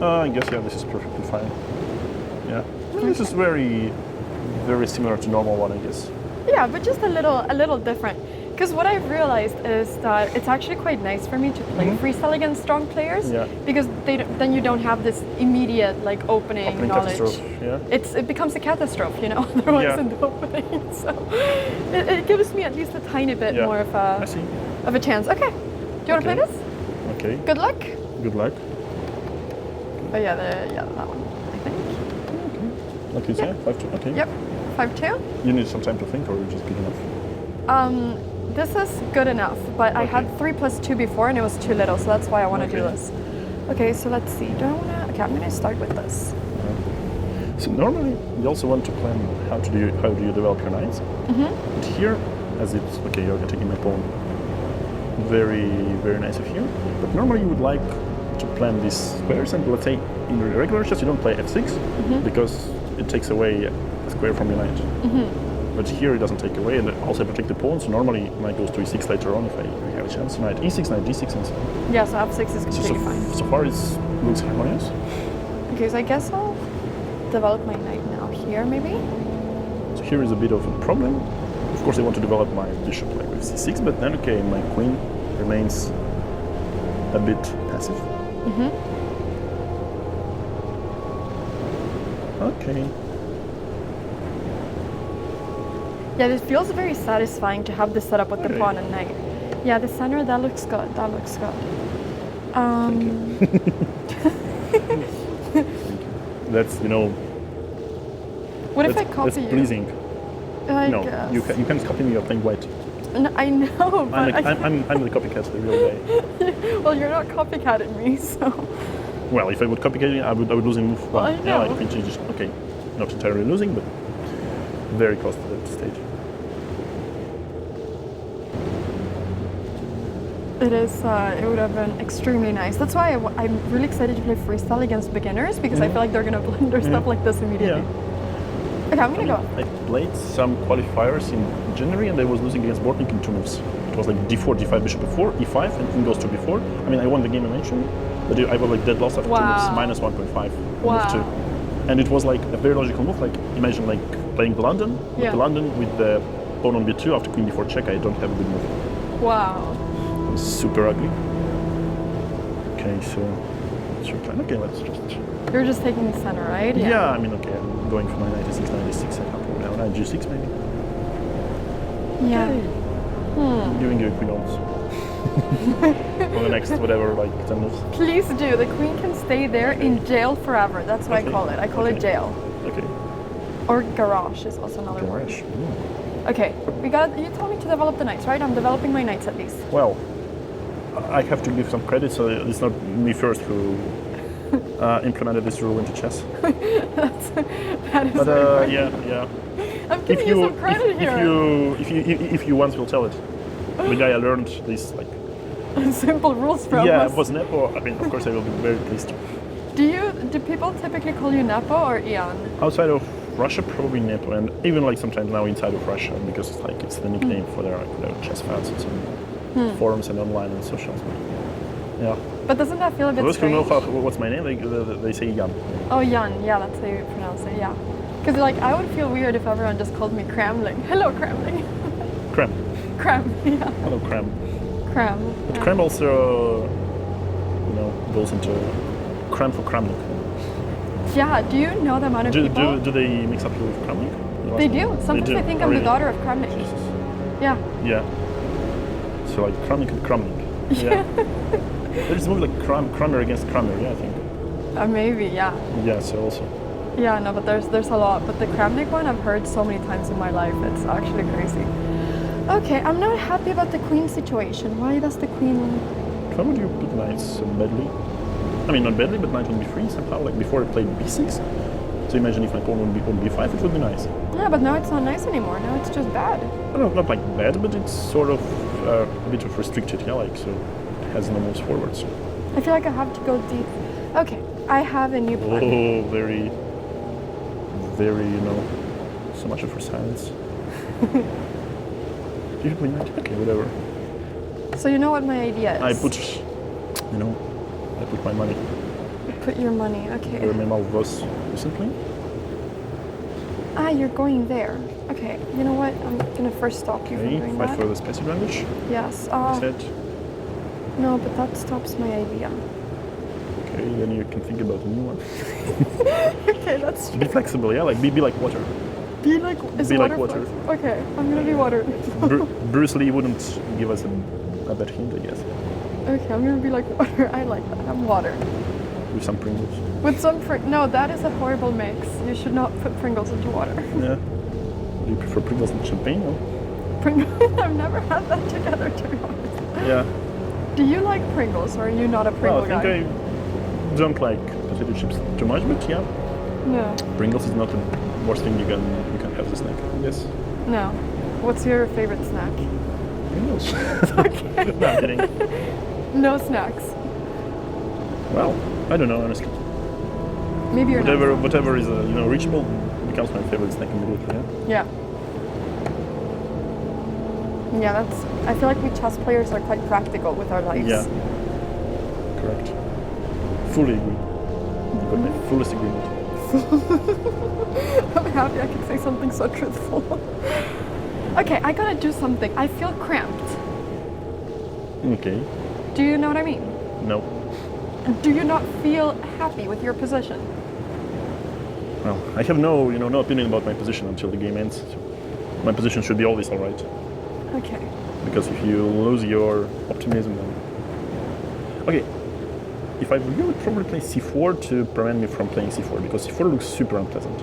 I guess this is perfectly fine. Yeah, this is very similar to normal one, I guess. Yeah, but just a little different. Because what I've realized is that it's actually quite nice for me to play freestyle against strong players, because then you don't have this immediate opening knowledge. It becomes a catastrophe, otherwise in the opening. So it gives me at least a tiny bit more of a chance. Okay, do you want to play this? Okay. Good luck. Good luck. Oh yeah, that one, I think. Okay. Okay, 5-2. Okay. Yep, 5-2. You need some time to think, or you're just good enough? This is good enough, but I had 3+2 before and it was too little, so that's why I want to do this. Okay, so let's see. Do I want to? Okay, I'm going to start with this. So normally you also want to plan how do you develop your knights. But here, as it's you're taking my pawn. Very, very nice of you. But normally you would like to plan these squares, and let's say in regular chess you don't play f6 because it takes away a square from your knight. But here it doesn't take away, and also protect the pawn, so normally knight goes to e6 later on if I have a chance. Knight e6, knight d6, and so on. Yeah, so f6 is completely fine. So far it looks harmonious. Okay, so I guess I'll develop my knight now here, maybe? So here is a bit of a problem. Of course I want to develop my bishop with c6, but then my queen remains a bit passive. Okay. Yeah, it feels very satisfying to have this set up with the pawn and knight. Yeah, the center, that looks good. That looks good. That's, What if I copy you? That's pleasing. No, you can't copy me, you're playing white. No, I know, but I'm the copycat, the real guy. Well, you're not copycatting me, so... Well, if I would copycat you, I would lose in move 1. I know. I think just, not entirely losing, but very close to that stage. It is. It would have been extremely nice. That's why I'm really excited to play freestyle against beginners because I feel like they're gonna blunder stuff like this immediately. Yeah. Okay, I'm gonna go. I played some qualifiers in January and I was losing against Bortnik in 2 moves. It was like d4, d5, bishop e4, e5, and king goes to b4. I mean, I won the game eventually, but I was like dead lost after 2 moves, minus 1.5. Wow. Move 2. And it was like a very logical move. Like imagine like playing the London with the pawn on b2 after queen b4 check. I don't have a good move. Wow. It was super ugly. Okay, so what's your plan? Okay, let's just. You're just taking the center, right? Yeah, I mean, okay, I'm going for my 96, 96. I can't go down. G6 maybe. Yeah. I'm giving you a queen also. For the next whatever, like 10 moves. Please do. The queen can stay there in jail forever. That's what I call it. I call it jail. Okay. Or garage is also another word. Ooh. Okay, you told me to develop the knights, right? I'm developing my knights at least. Well, I have to give some credit, so it's not me first who implemented this rule into chess. that is but yeah. I'm giving you some credit here. If you once will tell it. The guy I learned these like simple rules from. Yeah, it was Nepo. I mean, of course, I will be very pleased. Do people typically call you Nepo or Ian? Outside of Russia, probably Nepo, and even like sometimes now inside of Russia because it's the nickname for their chess fans and some forums and online and socials. Yeah. But doesn't that feel a bit those strange? who know what's my name, they say Jan. Oh, Jan. Yeah, that's how you pronounce it. Yeah. Because like I would feel weird if everyone just called me Kremling. Hello, Kremling. Krem. Krem. Yeah. Hello, Krem. Krem. But Krem also, goes into Krem for Kremlik. Yeah. Do you know the amount of people? Do they mix up you with Kremlik? They do. Sometimes they think I'm the daughter of Kremlik. Jesus. Yeah. Yeah. So like Kremlik and Kremlik. Yeah. There's a movie like Kramer against Kramer, yeah, I think. Maybe, yeah. Yeah, so also. Yeah, no, but there's a lot. But the Kramnik one I've heard so many times in my life. It's actually crazy. Okay, I'm not happy about the queen situation. Why does the queen... How would you put knights badly? I mean, not badly, but knight on b3 somehow. Like before I played b6. So imagine if my pawn would be on b5, it would be nice. Yeah, but now it's not nice anymore. Now it's just bad. No, not like bad, but it's sort of a bit of restricted, yeah, like, so it has no moves forwards. So. I feel like I have to go deep. Okay, I have a new plan. Oh, very, so much for silence. You play knight? Okay, whatever. So you know what my idea is? I put my money. You put your money, okay. Where my mouth was recently. Ah, you're going there. Okay, you know what? I'm gonna first stop you from doing that. Fight for the space advantage. Yes. No, but that stops my idea. Okay, then you can think about a new one. Okay, that's true. Be flexible, yeah? Like, be like water. Be like water. Okay, I'm gonna be water. Bruce Lee wouldn't give us a bad hint, I guess. Okay, I'm gonna be like water. I like that. I'm water. With some Pringles. With some no, that is a horrible mix. You should not put Pringles into water. Yeah. Do you prefer Pringles and champagne, or? Pringles? I've never had that together, to be honest. Yeah. Do you like Pringles, or are you not a Pringle guy? I think I don't like potato chips too much, but yeah. No. Pringles is not the worst thing you can have as a snack, I guess. No. What's your favorite snack? Pringles. Okay. No, I'm kidding. No snacks. Well, I don't know, honestly. Maybe you're whatever is reachable becomes my favorite snack immediately. Yeah. Yeah, I feel like we chess players are quite practical with our lives. Yeah. Correct. Fully agree. You got my fullest agreement. I'm happy I can say something so truthful. Okay, I gotta do something. I feel cramped. Okay. Do you know what I mean? No. Do you not feel happy with your position? Well, I have no opinion about my position until the game ends. So my position should be always all right. Okay. Because if you lose your optimism, then... Okay. If I would probably play c4 to prevent me from playing c4, because c4 looks super unpleasant.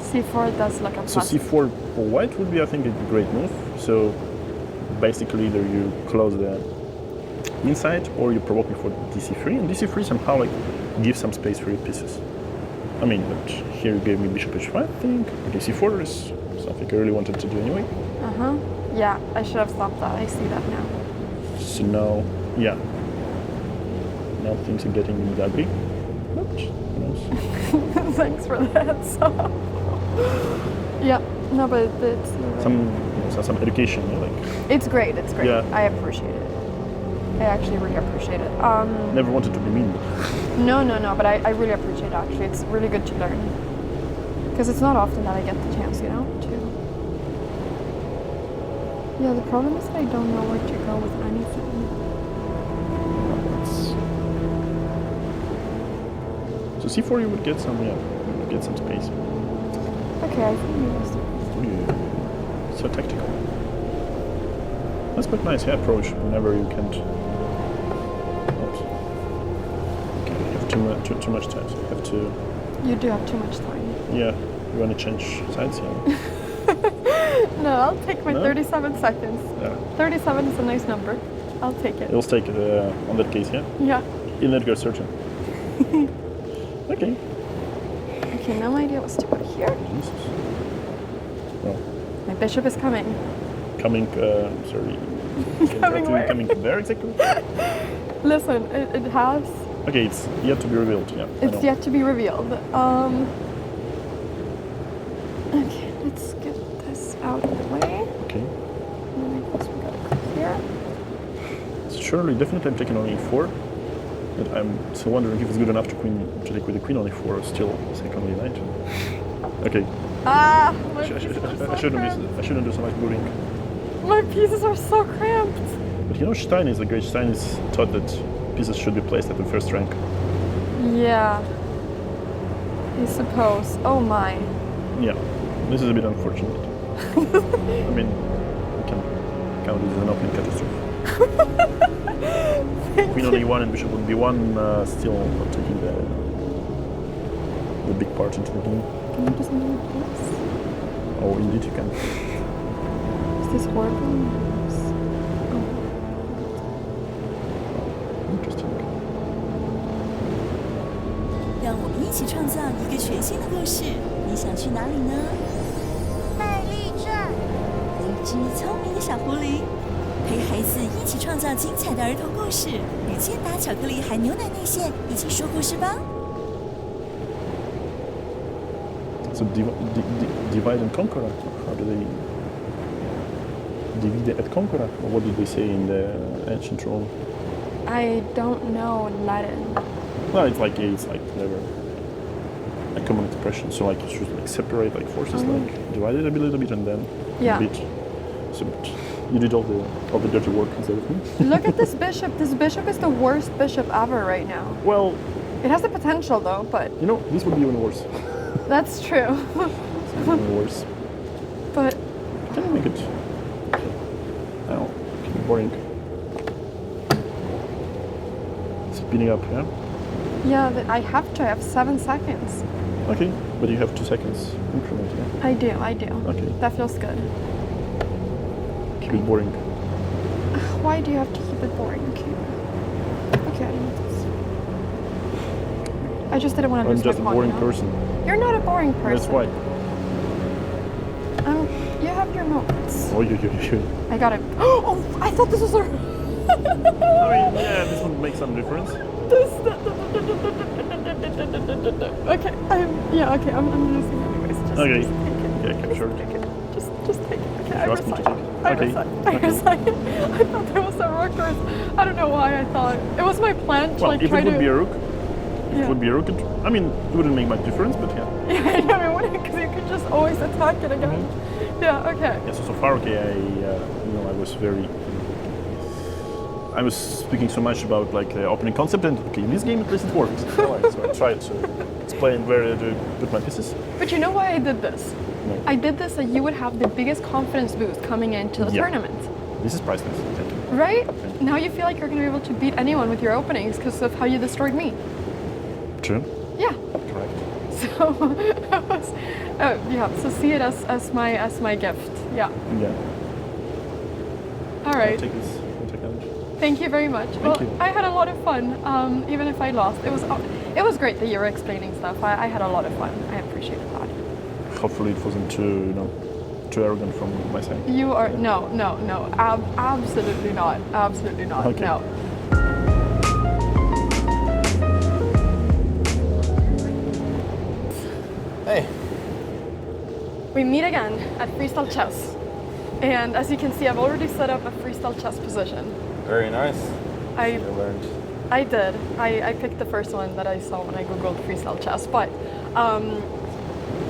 c4 does look unpleasant. So c4 for white would be, I think, a great move. So basically either you close the inside or you provoke me for dc3, and dc3 somehow like gives some space for your pieces. I mean, but here you gave me bishop h5, I think. Okay, c4 is something I really wanted to do anyway. Yeah, I should have stopped that. I see that now. So now Yeah. Now things are getting a bit ugly. But who knows? Thanks for that. So. Yeah. No, but it's some education. Yeah, like. It's great. It's great. Yeah. I appreciate it. I actually really appreciate it. Never wanted to be mean. No, but I really appreciate it, actually. It's really good to learn. Because it's not often that I get the chance, you know, to... Yeah, the problem is that I don't know where to go with anything. So C4 you would get some, you would get some space. Okay, I think we must. So tactical. That's quite nice, yeah, approach whenever you can't. Okay, you have too much time, so you have to. You do have too much time. Yeah, you want to change sides, yeah. No, I'll take my 37 seconds. Yeah. 37 is a nice number. I'll take it. You'll take it on that case, yeah. Yeah. In that go certain. Okay. Okay, now my idea was to go here. Jesus. Well. My bishop is coming. Coming, sorry. Coming there exactly? Listen, it has... Okay, it's yet to be revealed, yeah. It's yet to be revealed. Okay, let's get this out of the way. Okay. And then I guess we gotta go here. So surely, definitely I'm taking on e4. But I'm still wondering if it's good enough to take with the queen on e4 or still secondly knight. Okay. Ah! I shouldn't do so much booting. My pieces are so cramped. But you know, Stein is taught that pieces should be placed at the first rank. Yeah. I suppose. Oh my. Yeah. This is a bit unfortunate. I mean, we can count it as an opening catastrophe. Queen on e1 and bishop on b1 still not taking the big part into the game. Can you just move this? Oh, indeed you can. Is this horrible? Interesting. 让我们一起创造一个全新的故事。你想去哪里呢？美丽镇。一只聪明的小狐狸，陪孩子一起创造精彩的儿童故事，与健达巧克力含牛奶内馅一起说故事吧。So divide and conquer. How do they divide et conquer? Or what did they say in the ancient Rome? I don't know Latin. Well, it's like never a common expression. So like you should like separate like forces, like divide it a little bit and then a bit. So you did all the dirty work instead of me. Look at this bishop. This bishop is the worst bishop ever right now. Well, it has the potential though, but you know this would be even worse. That's true. It's even worse. But can you make it? Now, can be boring. Speeding up, yeah. Yeah, I have to. I have 7 seconds. Okay, but you have 2 seconds increment, yeah. I do. Okay. That feels good. Keep it boring. Why do you have to keep it boring? Okay, I need this. I just didn't want to lose my pawn. I'm just a boring person. You're not a boring person. That's why. You have your moments. Oh, you. I got it. Oh, I thought this was a... I mean, yeah, this would make some difference. Okay, I'm losing anyways. Just okay. Just take it. Yeah, capture it. Just take it. Okay, I resign. I resign. I thought there was a rook, or I don't know why I thought. It was my plan to if try it would to... be a rook, it would be a rook. I mean, it wouldn't make much difference, but yeah. Yeah, I know it wouldn't, because you could just always attack it again. Yeah, okay. Yeah, so far, okay, I was speaking so much about like the opening concept, and okay, in this game at least it works. So I tried to explain where to put my pieces. But you know why I did this? No. I did this so you would have the biggest confidence boost coming into the tournament. This is priceless. Thank you. Right? Now you feel like you're going to be able to beat anyone with your openings because of how you destroyed me. True. Yeah. Correct. So, so see it as my gift. Yeah. Yeah. All right. I'll take this. Thank you very much. Thank you. I had a lot of fun, even if I lost. It was great that you were explaining stuff. I had a lot of fun. I appreciated that. Hopefully it wasn't too arrogant from my side. You are no, absolutely not, absolutely not. Okay. No. we meet again at freestyle chess. And as you can see, I've already set up a freestyle chess position. Very nice. I learned. I did. I picked the first one that I saw when I googled freestyle chess. But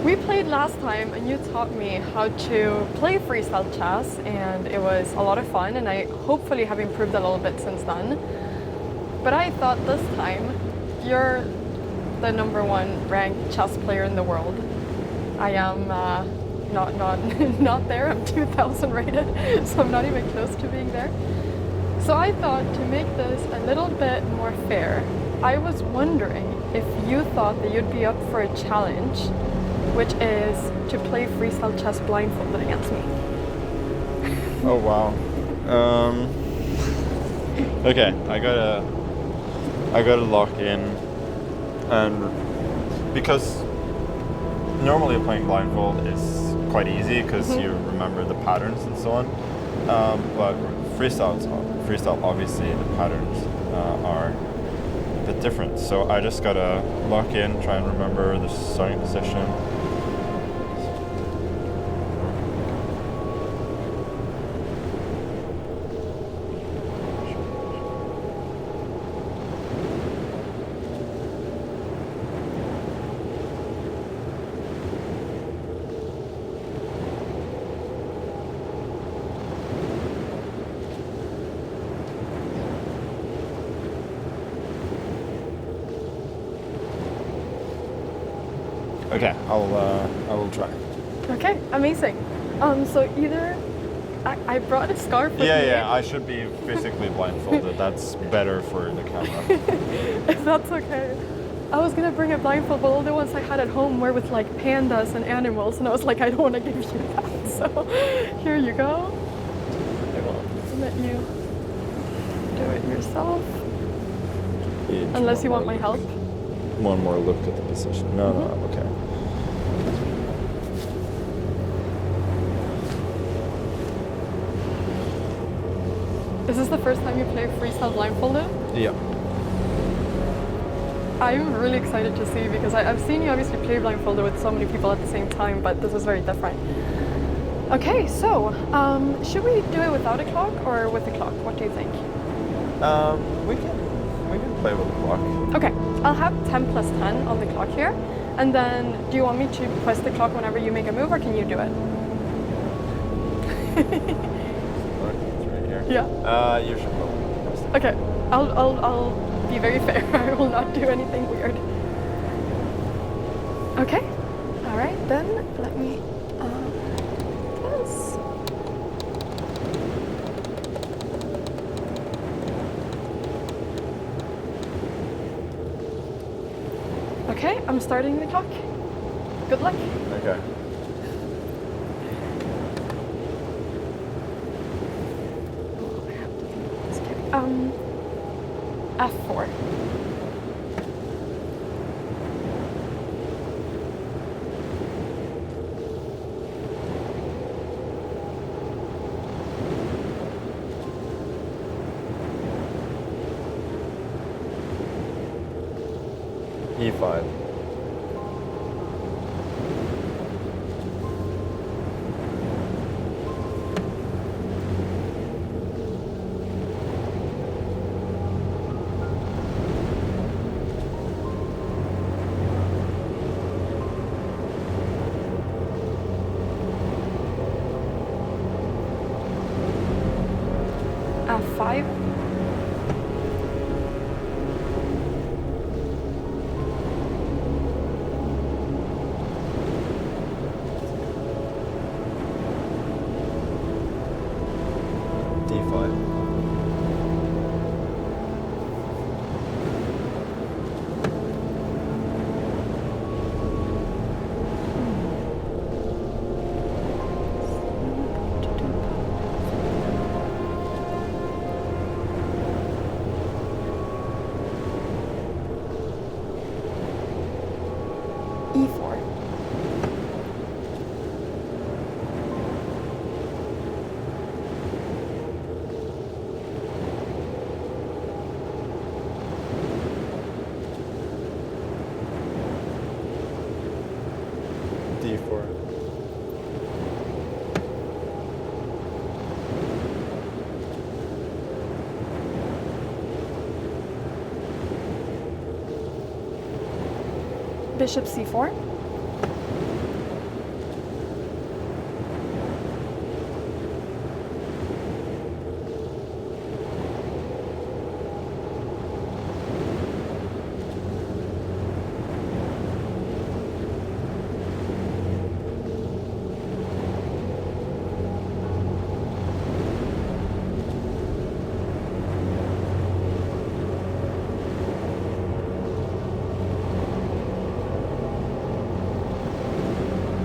we played last time and you taught me how to play freestyle chess, and it was a lot of fun, and I hopefully have improved a little bit since then. But I thought this time, you're the #1 ranked chess player in the world. I am not there. I'm 2,000 rated, so I'm not even close to being there. So I thought, to make this a little bit more fair, I was wondering if you thought that you'd be up for a challenge, which is to play freestyle chess blindfolded against me. Oh wow. Okay, I gotta lock in, and because normally playing blindfold is quite easy because you remember the patterns and so on, but freestyle obviously the patterns are a bit different, so I just gotta lock in, try and remember the starting position. Okay, I will try. Okay, amazing. So either I brought a scarf with me. Yeah, I should be physically blindfolded. That's better for the camera. If that's okay. I was gonna bring a blindfold, but all the ones I had at home were with like pandas and animals, and I was like, I don't want to give you that. So here you go. I will let you do it yourself. Unless you want my help. One more look at the position. No, okay. Is this the first time you play freestyle blindfolded? Yeah. I'm really excited to see, because I've seen you obviously play blindfolded with so many people at the same time, but this is very different. Okay, so should we do it without a clock or with a clock? What do you think? We can play with the clock. Okay, I'll have 10 plus 10 on the clock here, and then do you want me to press the clock whenever you make a move, or can you do it? Yeah. You should probably press it. Okay, I'll be very fair. I will not do anything weird. Okay. All right, then let me press. Okay, I'm starting the clock. Good luck. Okay. F4. E5. F5. D5. E4. D4. Bishop c4.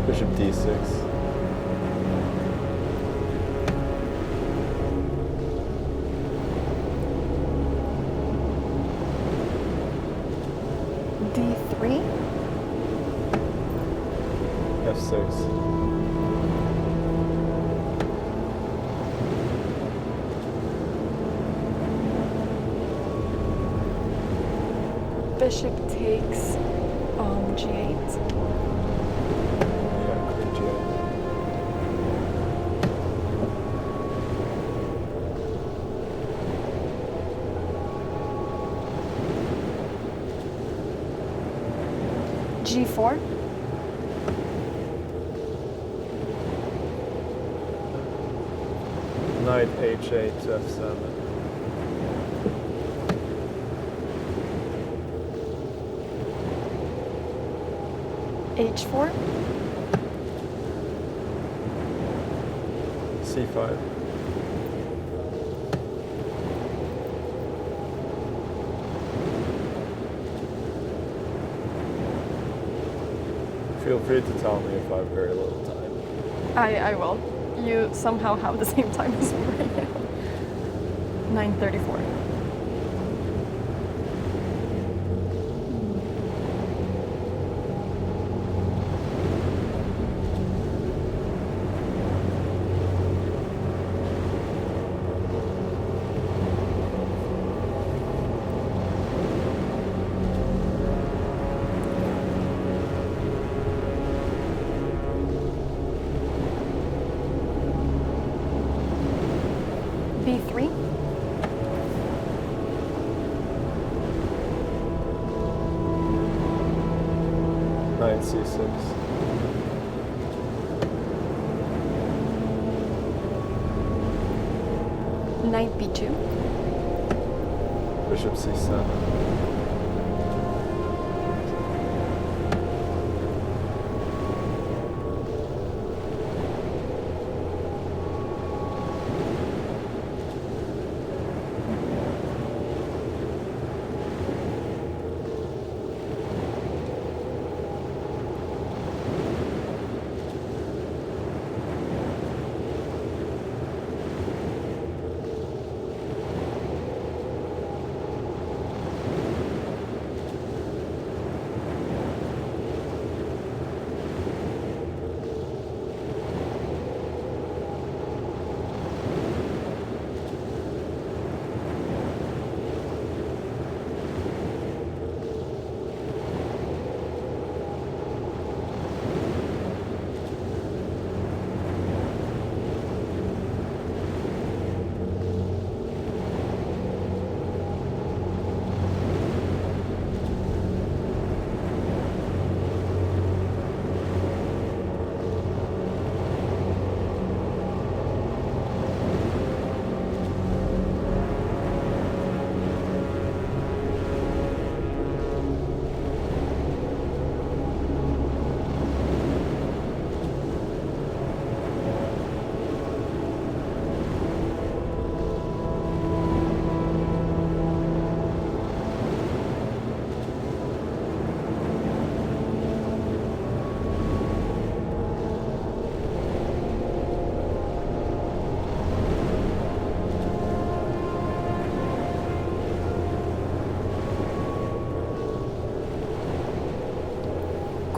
Bishop d6. d3. f6. Bishop takes g8. g4. Knight h8 to f7. h4. c5. Feel free to tell me if I have very little time. I will. You somehow have the same time as me right now. 9:34. b3. Knight c6. Knight b2. Bishop c7.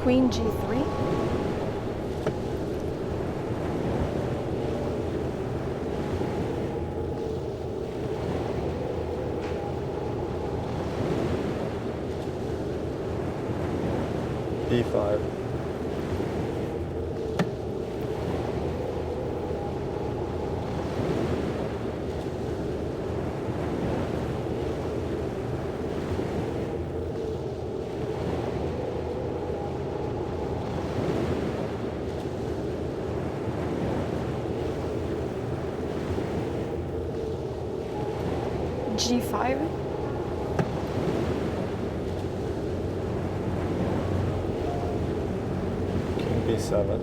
Queen g3. d5. G5. King B7.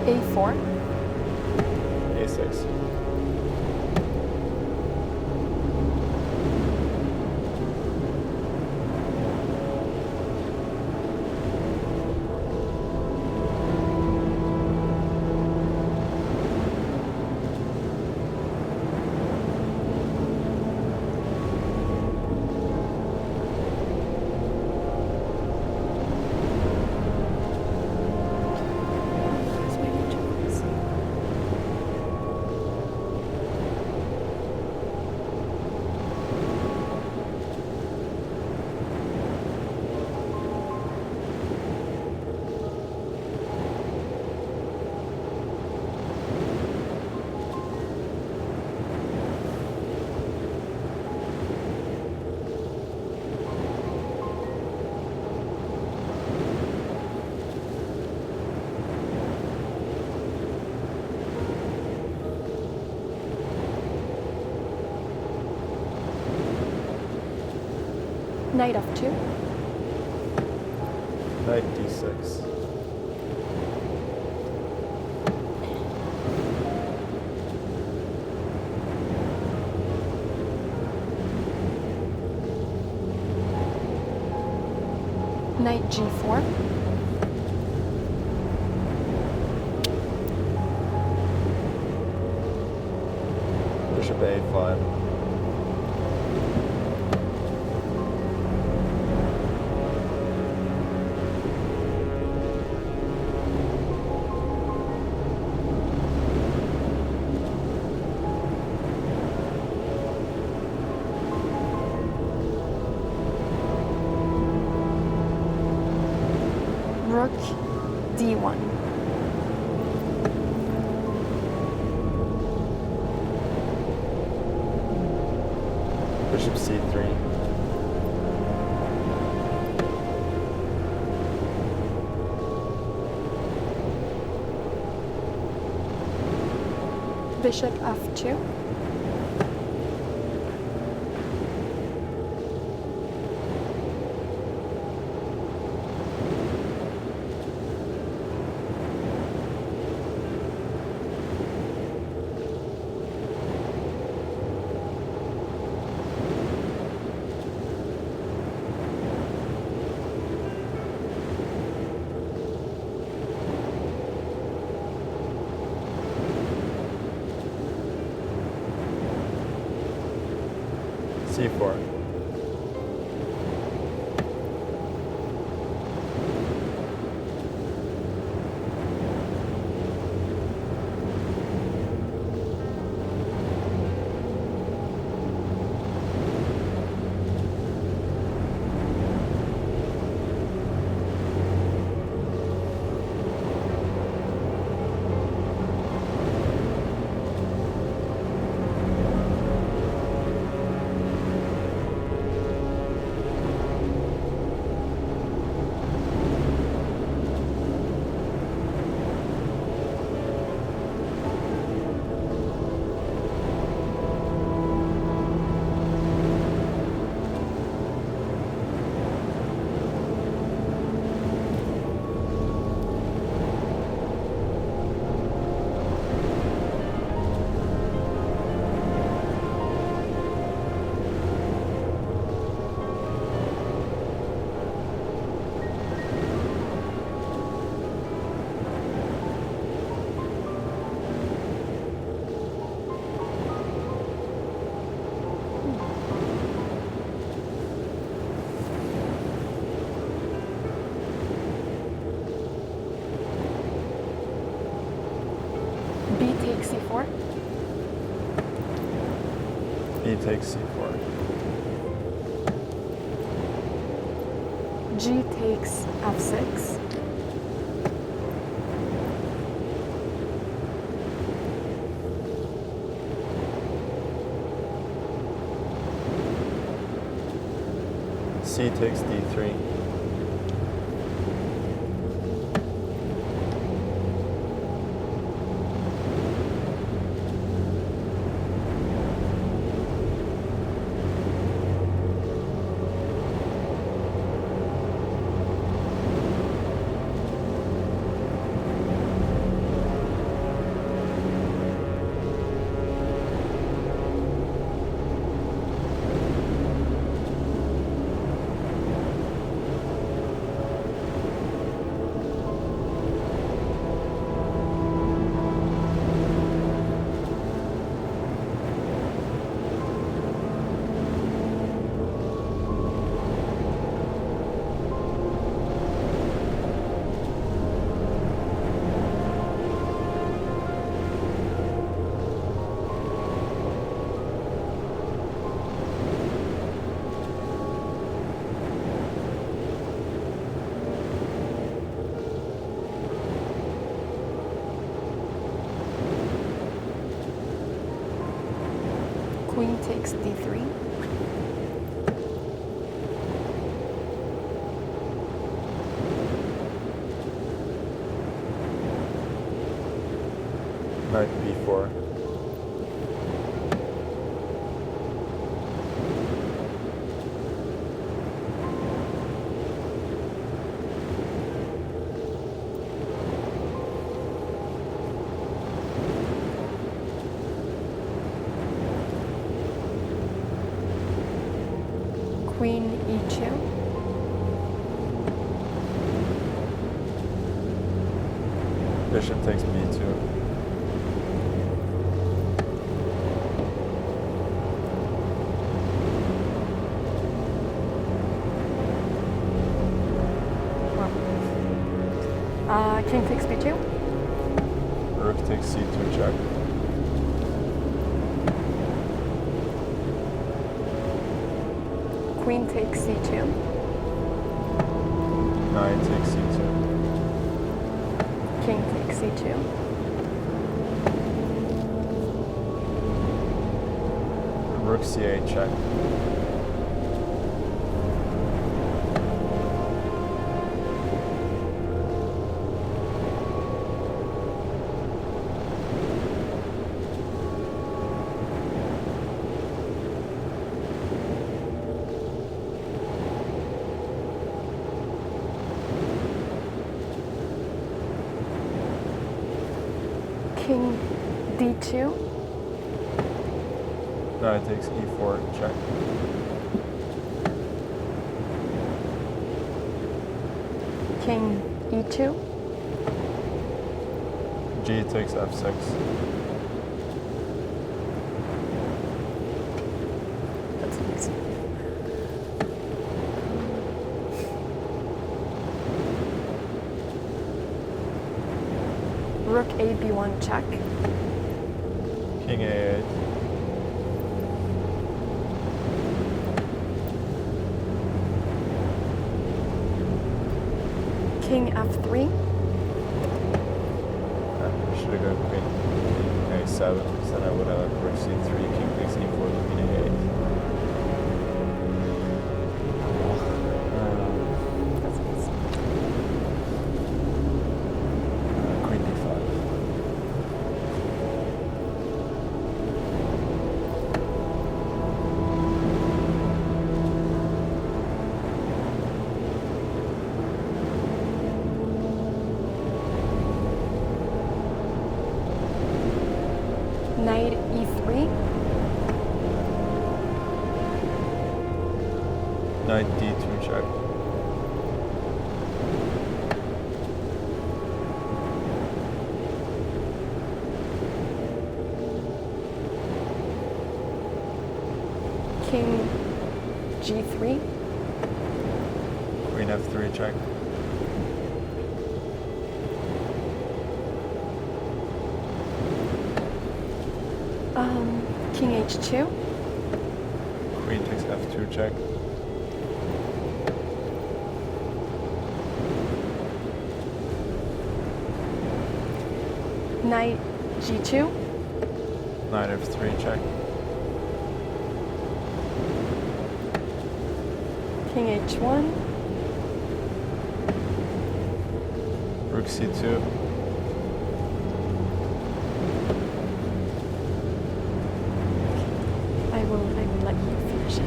A4. A6. Knight F2. Knight D6. Knight G4. Bishop A5. Rook D1. Bishop C3. Bishop F2. C4. B takes C4. E takes C4. G takes F6. C takes D3. Queen takes D3. Knight B4. Queen E2. Bishop takes B2. King takes B2. Rook takes C2 check. Queen takes C2. Knight takes C2. King takes C2. Rook C8 check. King D2. Knight takes E4 check. King E2. G takes F6. That's amazing. Rook A B1 check. King A8. King F3. I should have gone Queen King A7, because then I would have Rook C3, King takes E4, Queen A8. Queen D5. Knight E3. Knight D2 check. King G3. Queen F3 check. King H2. Queen takes F2 check. Knight G2. Knight F3 check. King H1. Rook C2. I will let you finish it.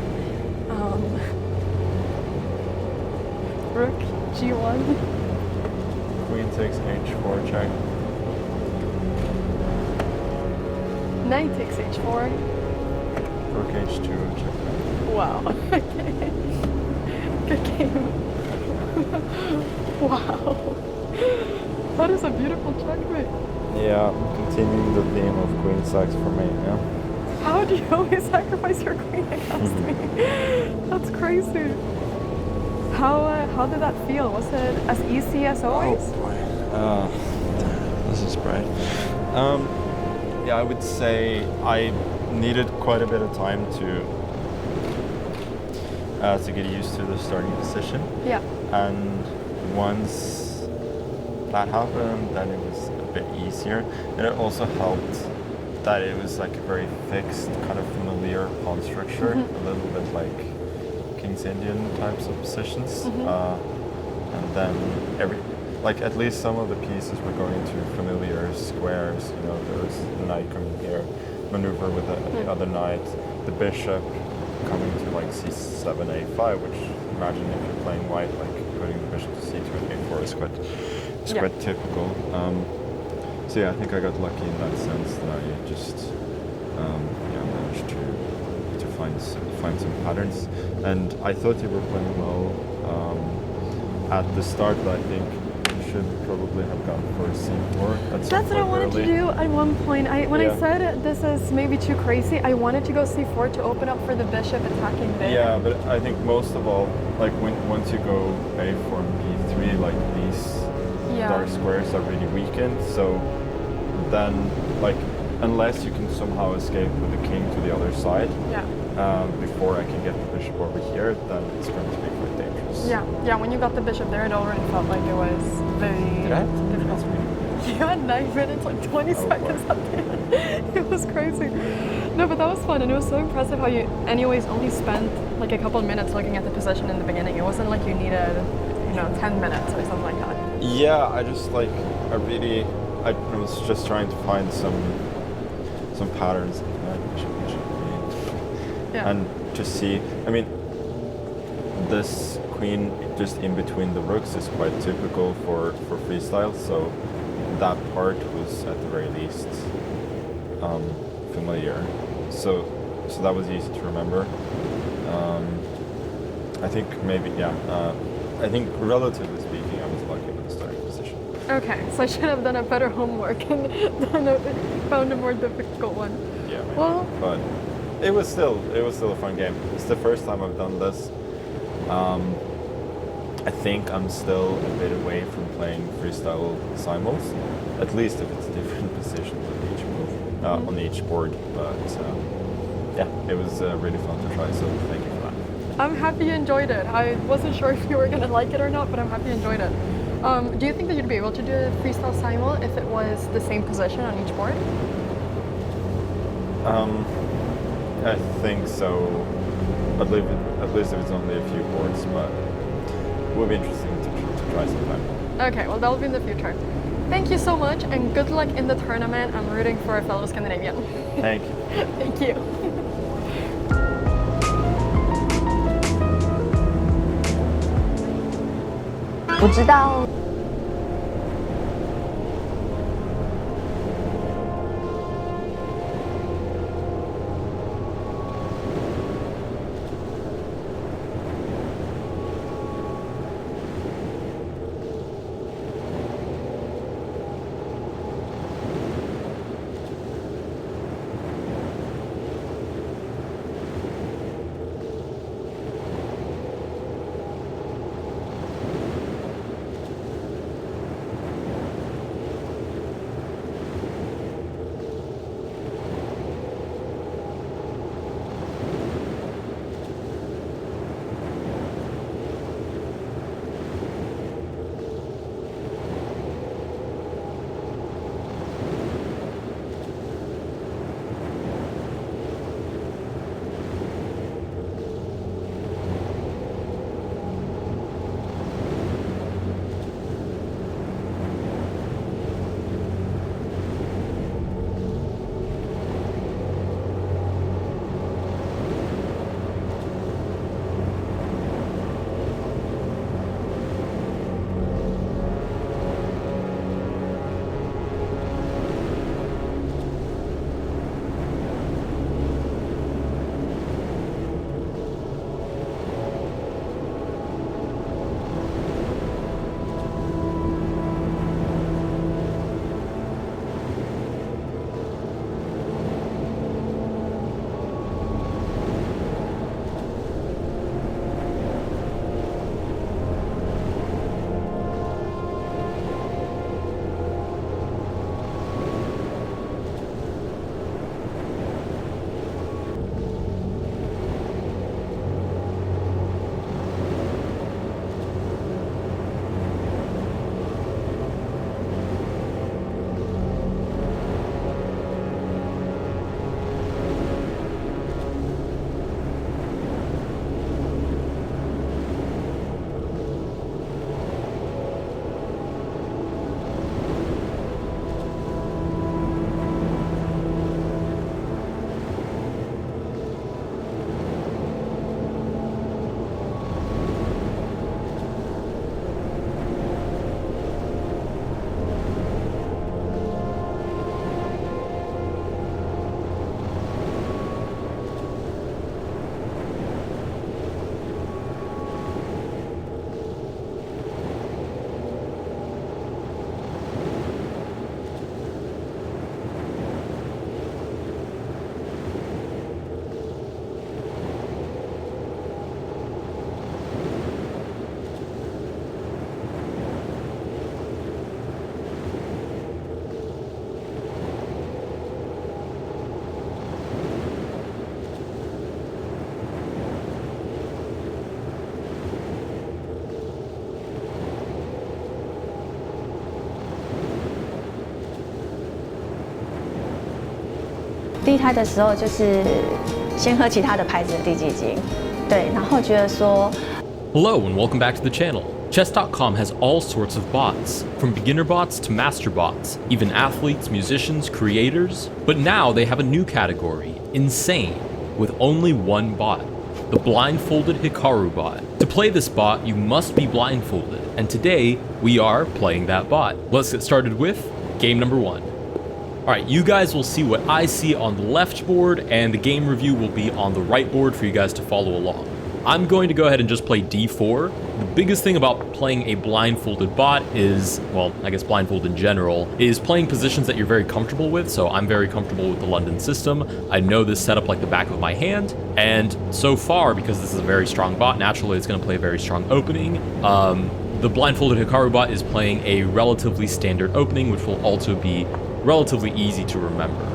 Rook G1. Queen takes H4 check. Knight takes H4. Rook H2 check. Wow. Okay. Good game. Wow. That is a beautiful checkmate. Yeah, continuing the theme of queen sacks for me, yeah. How do you always sacrifice your queen against me? That's crazy. How did that feel? Was it as easy as always? Oh boy. This is bright. Yeah, I would say I needed quite a bit of time to get used to the starting position. Yeah. And once that happened, then it was a bit easier. And it also helped that it was like a very fixed, kind of familiar pawn structure, a little bit like King's Indian types of positions. And then at least some of the pieces were going to familiar squares. You know, there was the knight coming here, maneuver with the other knight, the bishop coming to like C7, A5, which imagine if you're playing white, like putting the bishop to C2 and A4 is quite typical. So yeah, I think I got lucky in that sense that I just managed to find some patterns. And I thought you were playing well at the start, but I think you should probably have gone for C4. That's what I wanted to do at one point. When I said this is maybe too crazy, I wanted to go C4 to open up for the bishop attacking there. Yeah, but I think most of all, like once you go A4 and B3, like these dark squares are really weakened. So then, like, unless you can somehow escape with the king to the other side, before I can get the bishop over here, then it's going to be quite dangerous. Yeah. When you got the bishop there, it already felt like it was very difficult. You had 9 minutes, like 20 seconds at the end. It was crazy. No, but that was fun, and it was so impressive how you, anyways, only spent like a couple of minutes looking at the position in the beginning. It wasn't like you needed, 10 minutes or something like that. Yeah, I just I was just trying to find some patterns. And to see, I mean, this queen just in between the rooks is quite typical for freestyle, so that part was at the very least familiar. So that was easy to remember. I think maybe, I think relatively speaking, I was lucky with the starting position. Okay, so I should have done a better homework and found a more difficult one. Yeah, maybe. Well, but it was still a fun game. It's the first time I've done this. I think I'm still a bit away from playing freestyle simuls, at least if it's different positions on each move, on each board. But it was really fun to try. So thank you for that. I'm happy you enjoyed it. I wasn't sure if you were gonna like it or not, but I'm happy you enjoyed it. Do you think that you'd be able to do a freestyle simul if it was the same position on each board? I think so. At least if it's only a few boards, but it would be interesting to try sometime. Okay, well that'll be in the future. Thank you so much, and good luck in the tournament. I'm rooting for a fellow Scandinavian. Thank you. Thank you.不知道。第一胎的时候就是先喝其他的牌子的滴鸡精，对，然后觉得说。Hello and welcome back to the channel. Chess.com has all sorts of bots, from beginner bots to master bots, even athletes, musicians, creators. But now they have a new category, insane, with only one bot, the blindfolded Hikaru bot. To play this bot, you must be blindfolded, and today we are playing that bot. Let's get started with game number 1. Alright, you guys will see what I see on the left board, and the game review will be on the right board for you guys to follow along. I'm going to go ahead and just play d4. The biggest thing about playing a blindfolded bot is, well, I guess blindfold in general, is playing positions that you're very comfortable with. So I'm very comfortable with the London system. I know this setup like the back of my hand. And so far, because this is a very strong bot, naturally it's going to play a very strong opening. The blindfolded Hikaru bot is playing a relatively standard opening, which will also be relatively easy to remember.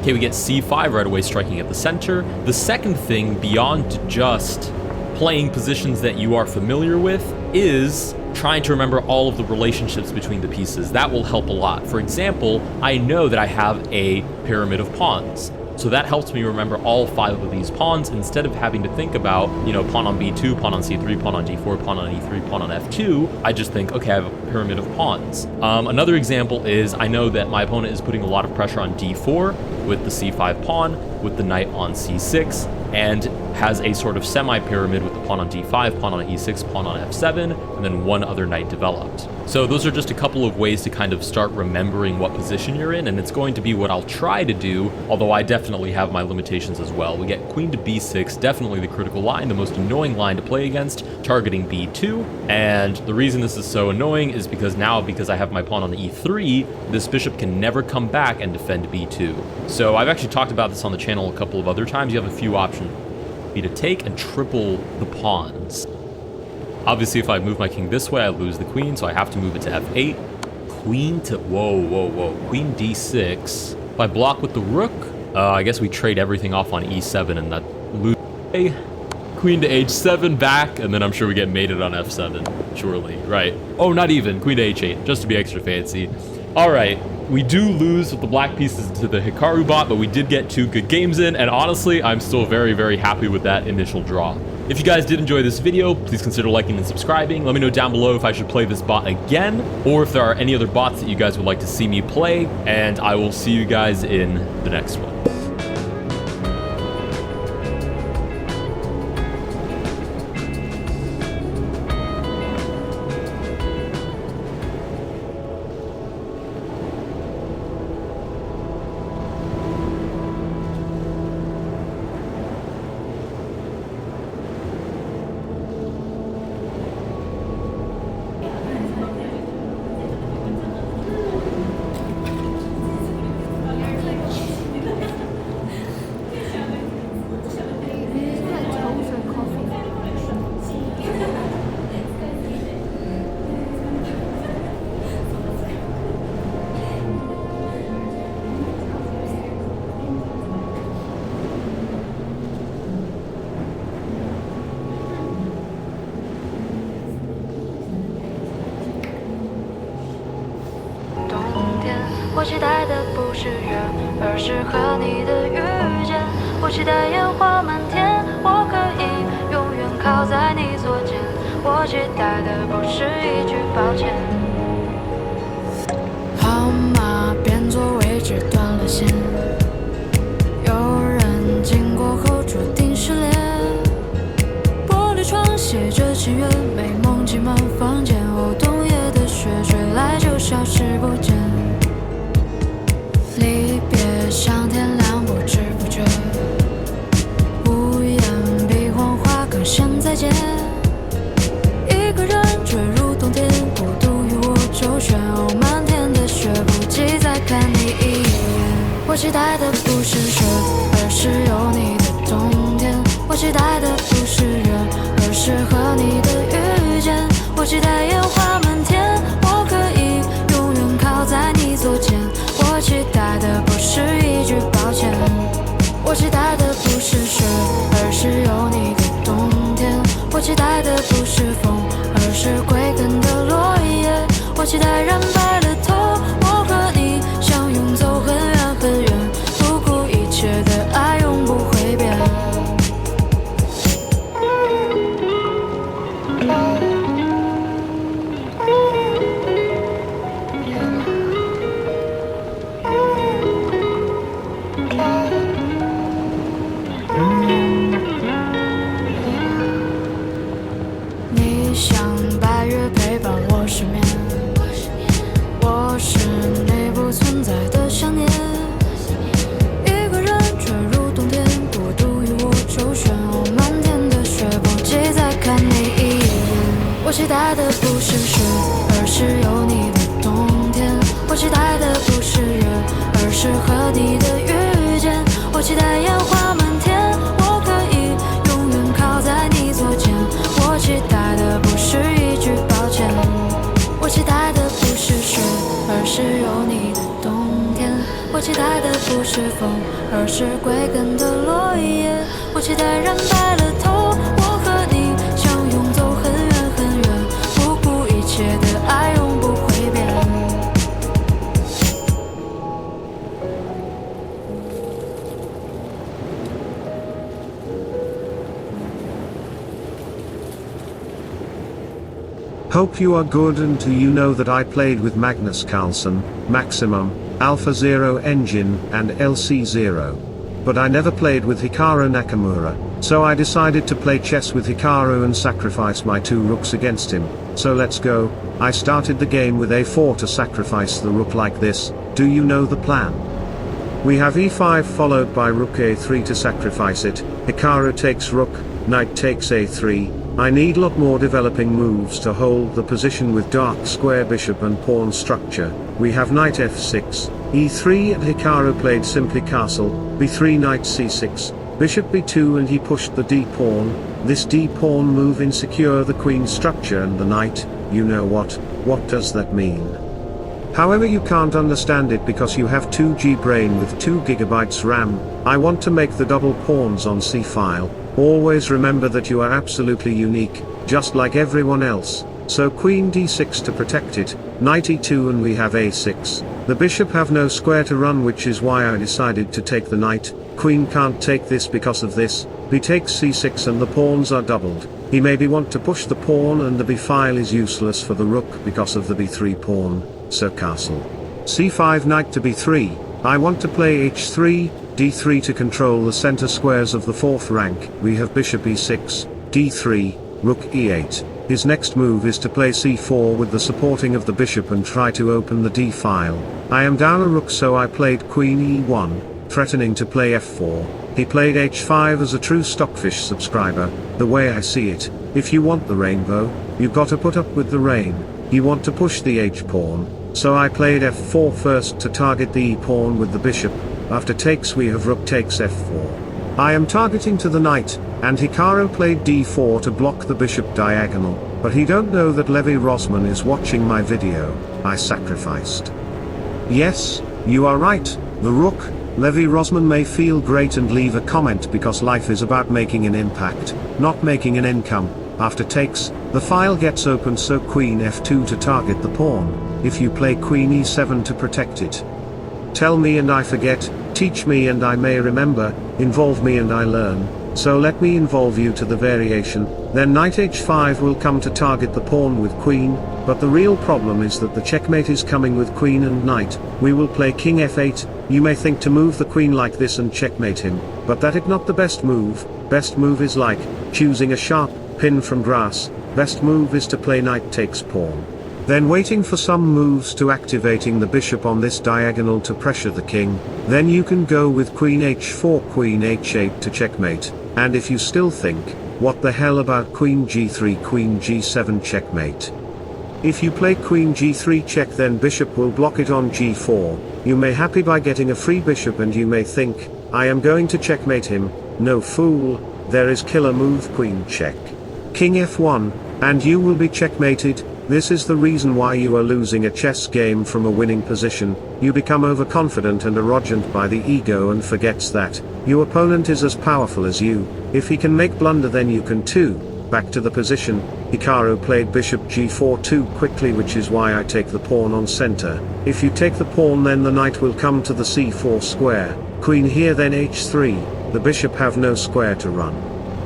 Okay, we get c5 right away, striking at the center. The second thing, beyond just playing positions that you are familiar with, is trying to remember all of the relationships between the pieces. That will help a lot. For example, I know that I have a pyramid of pawns. So that helps me remember all 5 of these pawns instead of having to think about, you know, pawn on b2, pawn on c3, pawn on d4, pawn on e3, pawn on f2. I just think, okay, I have a pyramid of pawns. Another example is I know that my opponent is putting a lot of pressure on d4 with the c5 pawn, with the knight on c6, and has a sort of semi-pyramid with the pawn on d5, pawn on e6, pawn on f7, and then one other knight developed. So those are just a couple of ways to kind of start remembering what position you're in, and it's going to be what I'll try to do, although I definitely have my limitations as well. We get queen to b6, definitely the critical line, the most annoying line to play against, targeting b2, and the reason this is so annoying is because now, because I have my pawn on e3, this bishop can never come back and defend b2. So I've actually talked about this on the channel a couple of other times. You have a few options. Be to take and triple the pawns. Obviously, if I move my king this way, I lose the queen, so I have to move it to f8. Queen to... Whoa. Queen d6. If I block with the rook, I guess we trade everything off on e7 and that lose. Queen to h7 back, and then I'm sure we get mated on f7. Surely, right. Oh, not even. Queen to h8, just to be extra fancy. Alright. We do lose with the black pieces to the Hikaru bot, but we did get 2 good games in, and honestly, I'm still very, very happy with that initial draw. If you guys did enjoy this video, please consider liking and subscribing. Let me know down below if I should play this bot again, or if there are any other bots that you guys would like to see me play, and I will see you guys in the next one.我期待的不是月，而是和你的遇见。我期待烟花满天，我可以永远靠在你左肩。我期待的不是一句抱歉。号码变作位置断了线，有人经过后注定失联。玻璃窗写着情缘，美梦挤满房间。哦，冬夜的雪吹来就消失不见。离别像天亮，不知不觉，无言比谎话更像再见。一个人坠入冬天，孤独与我周旋。哦，漫天的雪，不及再看你一眼。我期待的不是雪，而是有你的冬天。我期待的不是月，而是和你的遇见。我期待烟花满天，我可以永远靠在你左肩。我期待的不是一句抱歉，我期待的不是雪，而是有你的冬天。我期待的不是风，而是归根的落叶。我期待染白了头，我和你相拥走很远很远，不顾一切月陪伴我失眠，我是你不存在的想念。一个人坠入冬天，孤独与我周旋，漫天的雪不及再看你一眼。我期待的不是雪，而是有你的冬天。我期待的不是月，而是和你的遇见。我期待烟花满天，我可以永远靠在你左肩。我期待的不是一句抱歉，我期待的不是雪，而是有你的冬天。我期待的不是风，而是归根的落叶。我期待染白了头，我和你相拥走很远很远，不顾一切的爱永不会变。Hope you are good, and you know that I played with Magnus Carlsen, Maximum, Alpha Zero Engine, and LC Zero. But I never played with Hikaru Nakamura, so I decided to play chess with Hikaru and sacrifice my 2 rooks against him. So let's go. I started the game with a4 to sacrifice the rook like this. Do you know the plan? We have e5 followed by rook a3 to sacrifice it. Hikaru takes rook, knight takes a3. I need lot more developing moves to hold the position with dark square bishop and pawn structure. We have knight f6, e3, and Hikaru played simply castle, b3, knight c6, bishop b2, and he pushed the d pawn. This d pawn move insecure the queen structure and the knight. You know what does that mean? However, you can't understand it because you have 2G brain with 2 GB RAM. I want to make the double pawns on c file. Always remember that you are absolutely unique, just like everyone else. So queen d6 to protect it, knight e2, and we have a6. The bishop have no square to run, which is why I decided to take the knight. Queen can't take this because of this. B takes c6 and the pawns are doubled. He maybe want to push the pawn, and the b file is useless for the rook because of the b3 pawn, so castle. c5, knight to b3. I want to play h3, d3 to control the center squares of the 4th rank. We have bishop e6, d3, rook e8. His next move is to play c4 with the supporting of the bishop and try to open the d file. I am down a rook, so I played queen e1, threatening to play f4. He played h5 as a true stockfish subscriber. The way I see it, if you want the rainbow, you gotta put up with the rain. You want to push the h-pawn, so I played f4 first to target the e-pawn with the bishop. After takes we have rook takes f4. I am targeting to the knight, and Hikaru played d4 to block the bishop diagonal, but he don't know that Levi Rosman is watching my video. I sacrificed. Yes, you are right, the rook. Levi Rosman may feel great and leave a comment because life is about making an impact, not making an income. After takes, the file gets open, so queen f2 to target the pawn. If you play queen e7 to protect it. Tell me and I forget, teach me and I may remember, involve me and I learn. So let me involve you to the variation. Then knight h5 will come to target the pawn with queen, but the real problem is that the checkmate is coming with queen and knight. We will play king f8. You may think to move the queen like this and checkmate him, but that is not the best move. Best move is like choosing a sharp pin from grass. Best move is to play knight takes pawn. Then waiting for some moves to activating the bishop on this diagonal to pressure the king. Then you can go with queen h4, queen h8 to checkmate. And if you still think, what the hell about queen g3, queen g7 checkmate? If you play queen g3 check, then bishop will block it on g4. You may happy by getting a free bishop, and you may think, I am going to checkmate him. No, fool, there is killer move queen check. King f1, and you will be checkmated. This is the reason why you are losing a chess game from a winning position. You become overconfident and arrogant by the ego and forgets that your opponent is as powerful as you. If he can make blunder, then you can too. Back to the position, Hikaru played bishop g4 too quickly, which is why I take the pawn on center. If you take the pawn, then the knight will come to the c4 square. Queen here, then h3, the bishop have no square to run.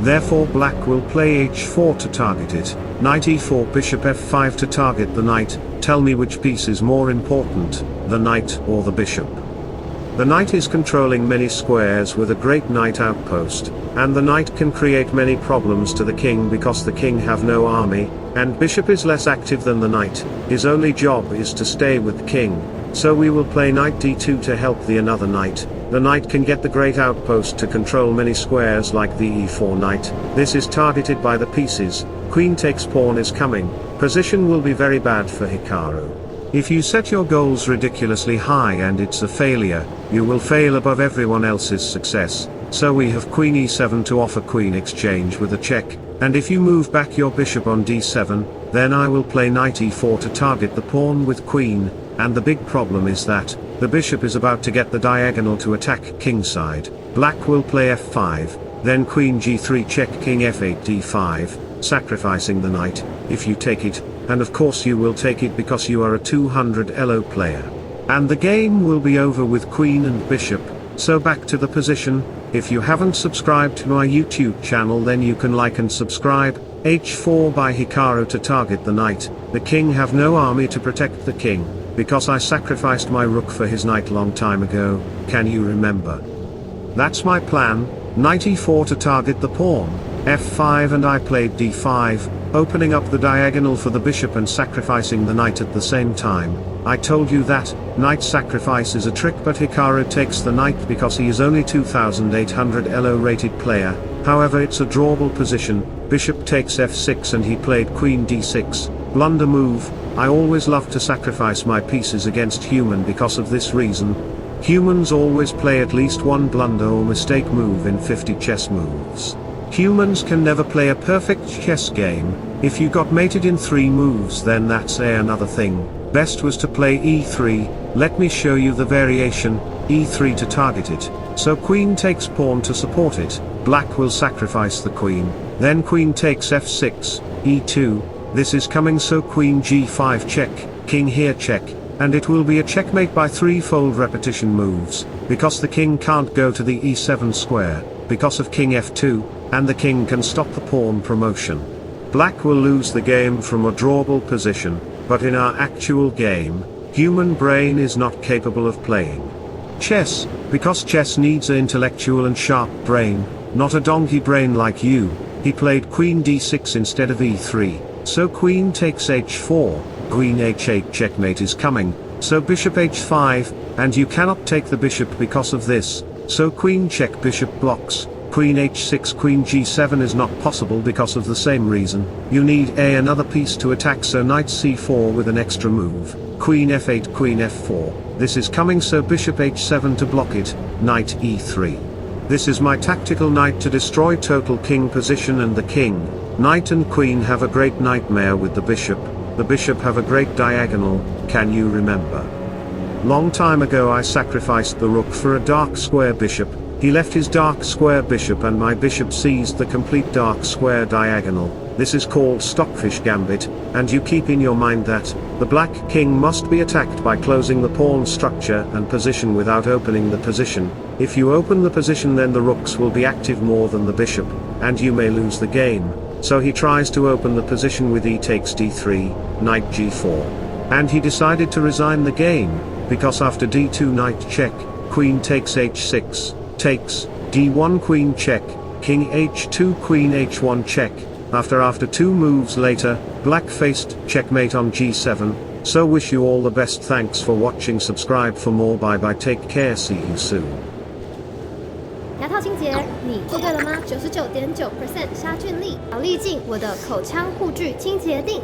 Therefore black will play h4 to target it. Knight e4, bishop f5 to target the knight. Tell me which piece is more important, the knight or the bishop? The knight is controlling many squares with a great knight outpost, and the knight can create many problems to the king because the king have no army. and bishop is less active than the knight. His only job is to stay with king. So we will play knight d2 to help the another knight. The knight can get the great outpost to control many squares like the e4 knight. This is targeted by the pieces. Queen takes pawn is coming. Position will be very bad for Hikaru. If you set your goals ridiculously high and it's a failure, you will fail above everyone else's success. So we have queen e7 to offer queen exchange with a check, and if you move back your bishop on d7, then I will play knight e4 to target the pawn with queen, and the big problem is that the bishop is about to get the diagonal to attack kingside. Black will play f5, then queen g3 check king f8 d5, sacrificing the knight, if you take it, and of course you will take it because you are a 200 elo player. And the game will be over with queen and bishop. So back to the position. If you haven't subscribed to my YouTube channel, then you can like and subscribe. h4 by Hikaru to target the knight. The king have no army to protect the king, because I sacrificed my rook for his knight long time ago. Can you remember? That's my plan. Knight e4 to target the pawn. f5 and I played d5, opening up the diagonal for the bishop and sacrificing the knight at the same time. I told you that knight sacrifice is a trick, but Hikaru takes the knight because he is only 2800 elo rated player. However, it's a drawable position. Bishop takes f6 and he played queen d6. Blunder move. I always love to sacrifice my pieces against human because of this reason. Humans always play at least one blunder or mistake move in 50 chess moves. Humans can never play a perfect chess game. If you got mated in 3 moves, then that's another thing. Best was to play e3. Let me show you the variation. e3 to target it. So queen takes pawn to support it. Black will sacrifice the queen. Then queen takes f6, e2. This is coming, so queen g5 check, king here check, and it will be a checkmate by 3-fold repetition moves, because the king can't go to the e7 square, because of king f2, and the king can stop the pawn promotion. Black will lose the game from a drawable position, but in our actual game, human brain is not capable of playing chess, because chess needs an intellectual and sharp brain, not a donkey brain like you. He played queen d6 instead of e3, so queen takes h4, queen h8 checkmate is coming, so bishop h5, and you cannot take the bishop because of this, so queen check bishop blocks. Queen h6 queen g7 is not possible because of the same reason. You need another piece to attack, so knight c4 with an extra move. Queen f8 queen f4. This is coming, so bishop h7 to block it. Knight e3. This is my tactical knight to destroy total king position and the king. Knight and queen have a great nightmare with the bishop. The bishop have a great diagonal. Can you remember? Long time ago I sacrificed the rook for a dark square bishop. He left his dark square bishop and my bishop seized the complete dark square diagonal. This is called Stockfish Gambit, and you keep in your mind that the black king must be attacked by closing the pawn structure and position without opening the position. If you open the position, then the rooks will be active more than the bishop, and you may lose the game. So he tries to open the position with e takes d3, knight g4. And he decided to resign the game, because after d2 knight check, queen takes h6. Takes, d1 queen check, king h2 queen h1 check. After 2 moves later, black faced checkmate on g7. So wish you all the best. Thanks for watching. Subscribe for more. Bye bye. Take care. See you soon. 牙套清洁，你做对了吗？99.9% 杀菌力，好力净，我的口腔护具清洁定。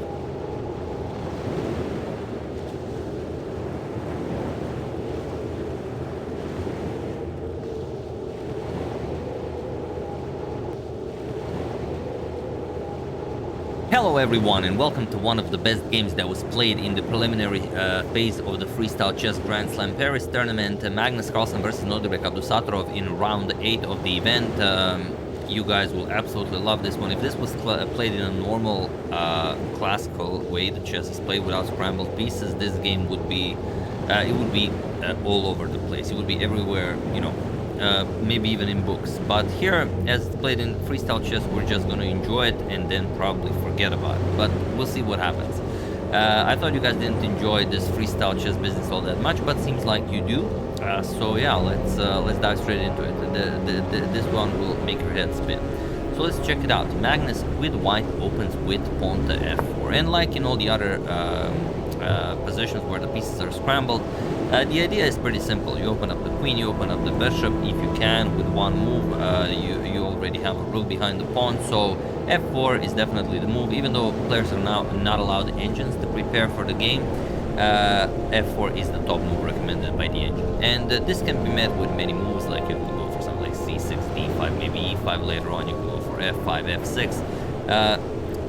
Hello everyone and welcome to one of the best games that was played in the preliminary phase of the Freestyle Chess Grand Slam Paris tournament, Magnus Carlsen versus Nodirbek Abdusattorov in round 8 of the event. You guys will absolutely love this one. If this was played in a normal classical way, the chess is played without scrambled pieces, this game would be all over the place. It would be everywhere, you know. Maybe even in books, but here, as it's played in freestyle chess, we're just gonna enjoy it and then probably forget about it, but we'll see what happens. I thought you guys didn't enjoy this freestyle chess business all that much, but seems like you do. So yeah, let's dive straight into it. This one will make your head spin. So let's check it out. Magnus with white opens with pawn to f4. e4. And like in all the other positions where the pieces are scrambled, the idea is pretty simple. You open up the queen, you open up the bishop. If you can, with one move, you already have a rook behind the pawn, so f4 is definitely the move. Even though players are now not allowed engines to prepare for the game, f4 is the top move recommended by the engine. And this can be met with many moves, like you can go for something like c6, d5, maybe e5 later on, you can go for f5, f6.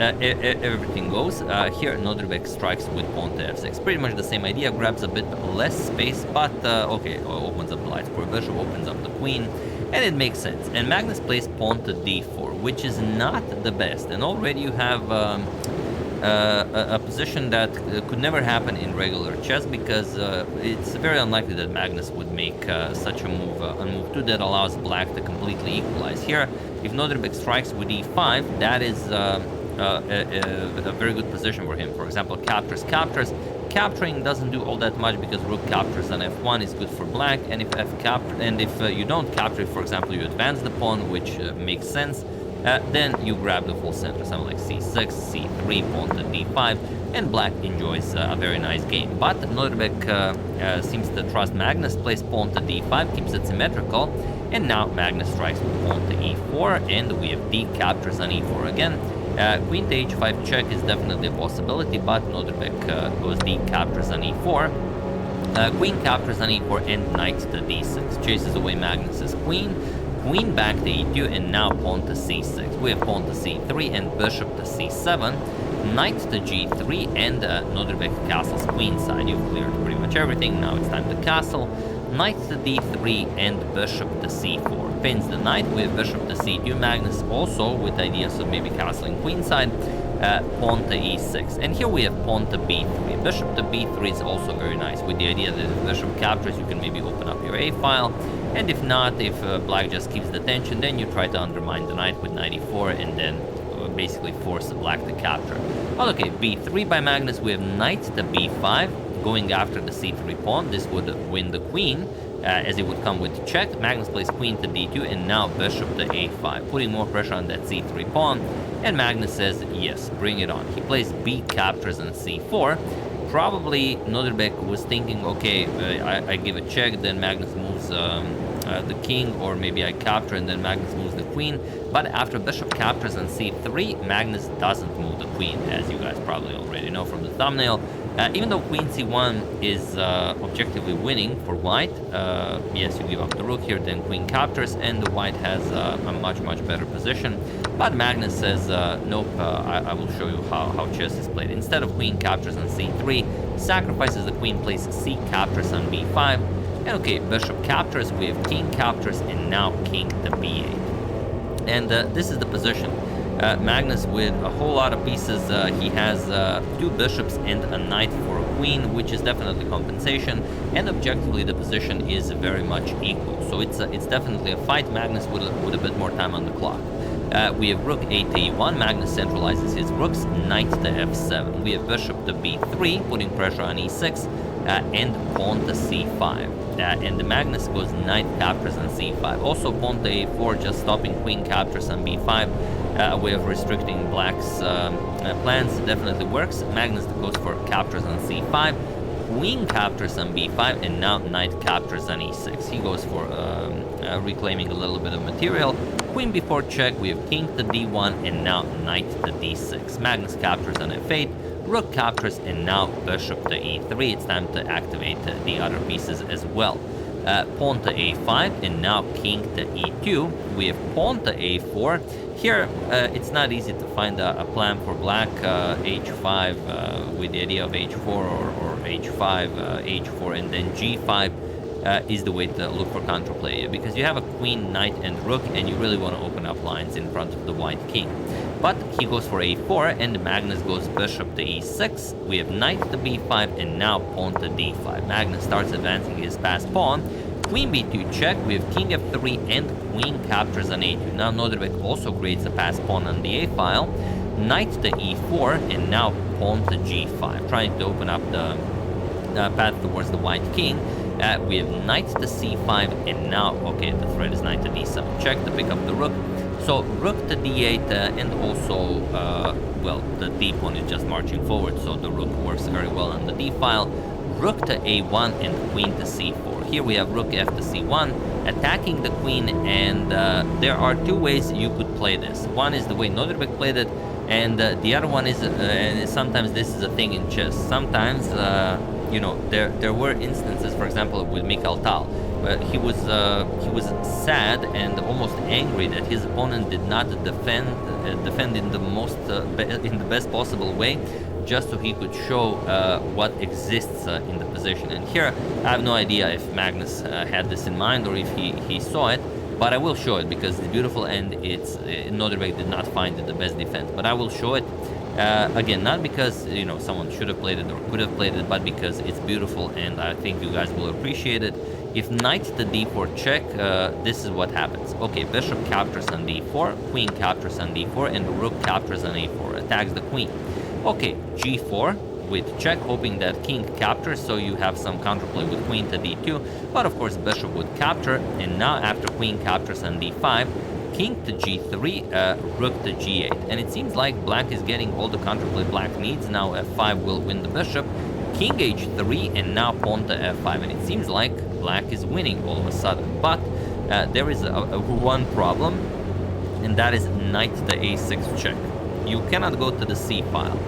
Everything goes. Here Nodrbek strikes with pawn to f6. Pretty much the same idea, grabs a bit less space, but okay, opens up the light square bishop, opens up the queen, and it makes sense. And Magnus plays pawn to d4, which is not the best. And already you have a position that could never happen in regular chess, because it's very unlikely that Magnus would make such a move, on move 2, that allows black to completely equalize. Here, if Nodrbek strikes with e5, that is a very good position for him. For example, captures. Capturing doesn't do all that much, because rook captures on f1 is good for black, and if you don't capture, for example, you advance the pawn, which makes sense, then you grab the full center, something like c6, c3, pawn to d5, and black enjoys a very nice game. But Nodrbek seems to trust Magnus, plays pawn to d5, keeps it symmetrical, and now Magnus strikes with pawn to e4, and we have d captures on e4 again. Queen to h5 check is definitely a possibility, but Nodrbek goes d captures on e4. Queen captures on e4 and knight to d6, chases away Magnus's queen. Queen back to e2, and now pawn to c6. We have pawn to c3 and bishop to c7. Knight to g3, and Nodrbek castles queenside. You've cleared pretty much everything. Now it's time to castle. Knight to d3 and bishop to c4. Pins the knight with bishop to c2. Magnus also with ideas of maybe castling queenside. Pawn to e6. And here we have pawn to b3. Bishop to b3 is also very nice, with the idea that if bishop captures, you can maybe open up your a file. And if not, if black just keeps the tension, then you try to undermine the knight with knight e4, and then basically force the black to capture. Well, okay, b3 by Magnus. We have knight to b5, going after the c3 pawn. This would win the queen, as it would come with check. Magnus plays queen to d2, and now bishop to a5, putting more pressure on that c3 pawn. And Magnus says, yes, bring it on. He plays b captures on c4. Probably Nodrbek was thinking, okay, I give a check, then Magnus moves the king, or maybe I capture and then Magnus moves the queen. But after bishop captures on c3, Magnus doesn't move the queen, as you guys probably already know from the thumbnail. Even though queen c1 is objectively winning for white, yes, you give up the rook here, then queen captures, and the white has a much better position. But Magnus says, nope, I will show you how chess is played. Instead of queen captures on c3, sacrifices the queen, plays c captures on b5. And okay, bishop captures, we have king captures, and now king to b8. And this is the position. Magnus with a whole lot of pieces. He has 2 bishops and a knight for a queen, which is definitely compensation, and objectively the position is very much equal. So it's definitely a fight. Magnus with a bit more time on the clock. We have rook a to e1. Magnus centralizes his rooks. Knight to f7. We have bishop to b3, putting pressure on e6, and pawn to c5. And the Magnus goes knight captures on c5. Also pawn to a4, just stopping queen captures on b5. A way of restricting black's plans. Definitely works. Magnus goes for captures on c5. Queen captures on b5, and now knight captures on e6. He goes for reclaiming a little bit of material. Queen before check, we have king to d1, and now knight to d6. Magnus captures on f8. Rook captures, and now bishop to e3. It's time to activate the other pieces as well. Pawn to a5, and now king to e2. We have pawn to a4. Here, it's not easy to find a plan for black. h5 with the idea of h4 or h5, h4, and then g5 is the way to look for counterplay, because you have a queen, knight, and rook, and you really want to open up lines in front of the white king. But he goes for a4, and Magnus goes bishop to e6. We have knight to b5, and now pawn to d5. Magnus starts advancing his passed pawn. Queen b2 check, we have king f3, and queen captures on a2. Now Nodrbek also creates a passed pawn on the a file. Knight to e4, and now pawn to g5, trying to open up the path towards the white king. We have knight to c5, and now, okay, the threat is knight to d7 check to pick up the rook. So rook to d8 and also, well, the d pawn is just marching forward, so the rook works very well on the d file. Rook to a1 and queen to c4. Here we have rook f to c1, attacking the queen, and there are two ways you could play this. One is the way Nodrbek played it, and the other one is, and sometimes this is a thing in chess. Sometimes, you know, there were instances, for example, with Mikhail Tal, where he was sad and almost angry that his opponent did not defend in the most in the best possible way, just so he could show what exists in the position. And here, I have no idea if Magnus had this in mind or if he saw it, but I will show it because it's beautiful, and it's Nodrbek did not find it the best defense. But I will show it again, not because, you know, someone should have played it or could have played it, but because it's beautiful, and I think you guys will appreciate it. If knight to d4 check, this is what happens. Okay, bishop captures on d4, queen captures on d4, and rook captures on a4, attacks the queen. Okay, g4 with check, hoping that king captures, so you have some counterplay with queen to d2, but of course bishop would capture, and now after queen captures on d5, king to g3, rook to g8, and it seems like black is getting all the counterplay black needs. Now f5 will win the bishop, king h3, and now pawn to f5, and it seems like black is winning all of a sudden. But there is one problem, and that is knight to a6 check. You cannot go to the c file.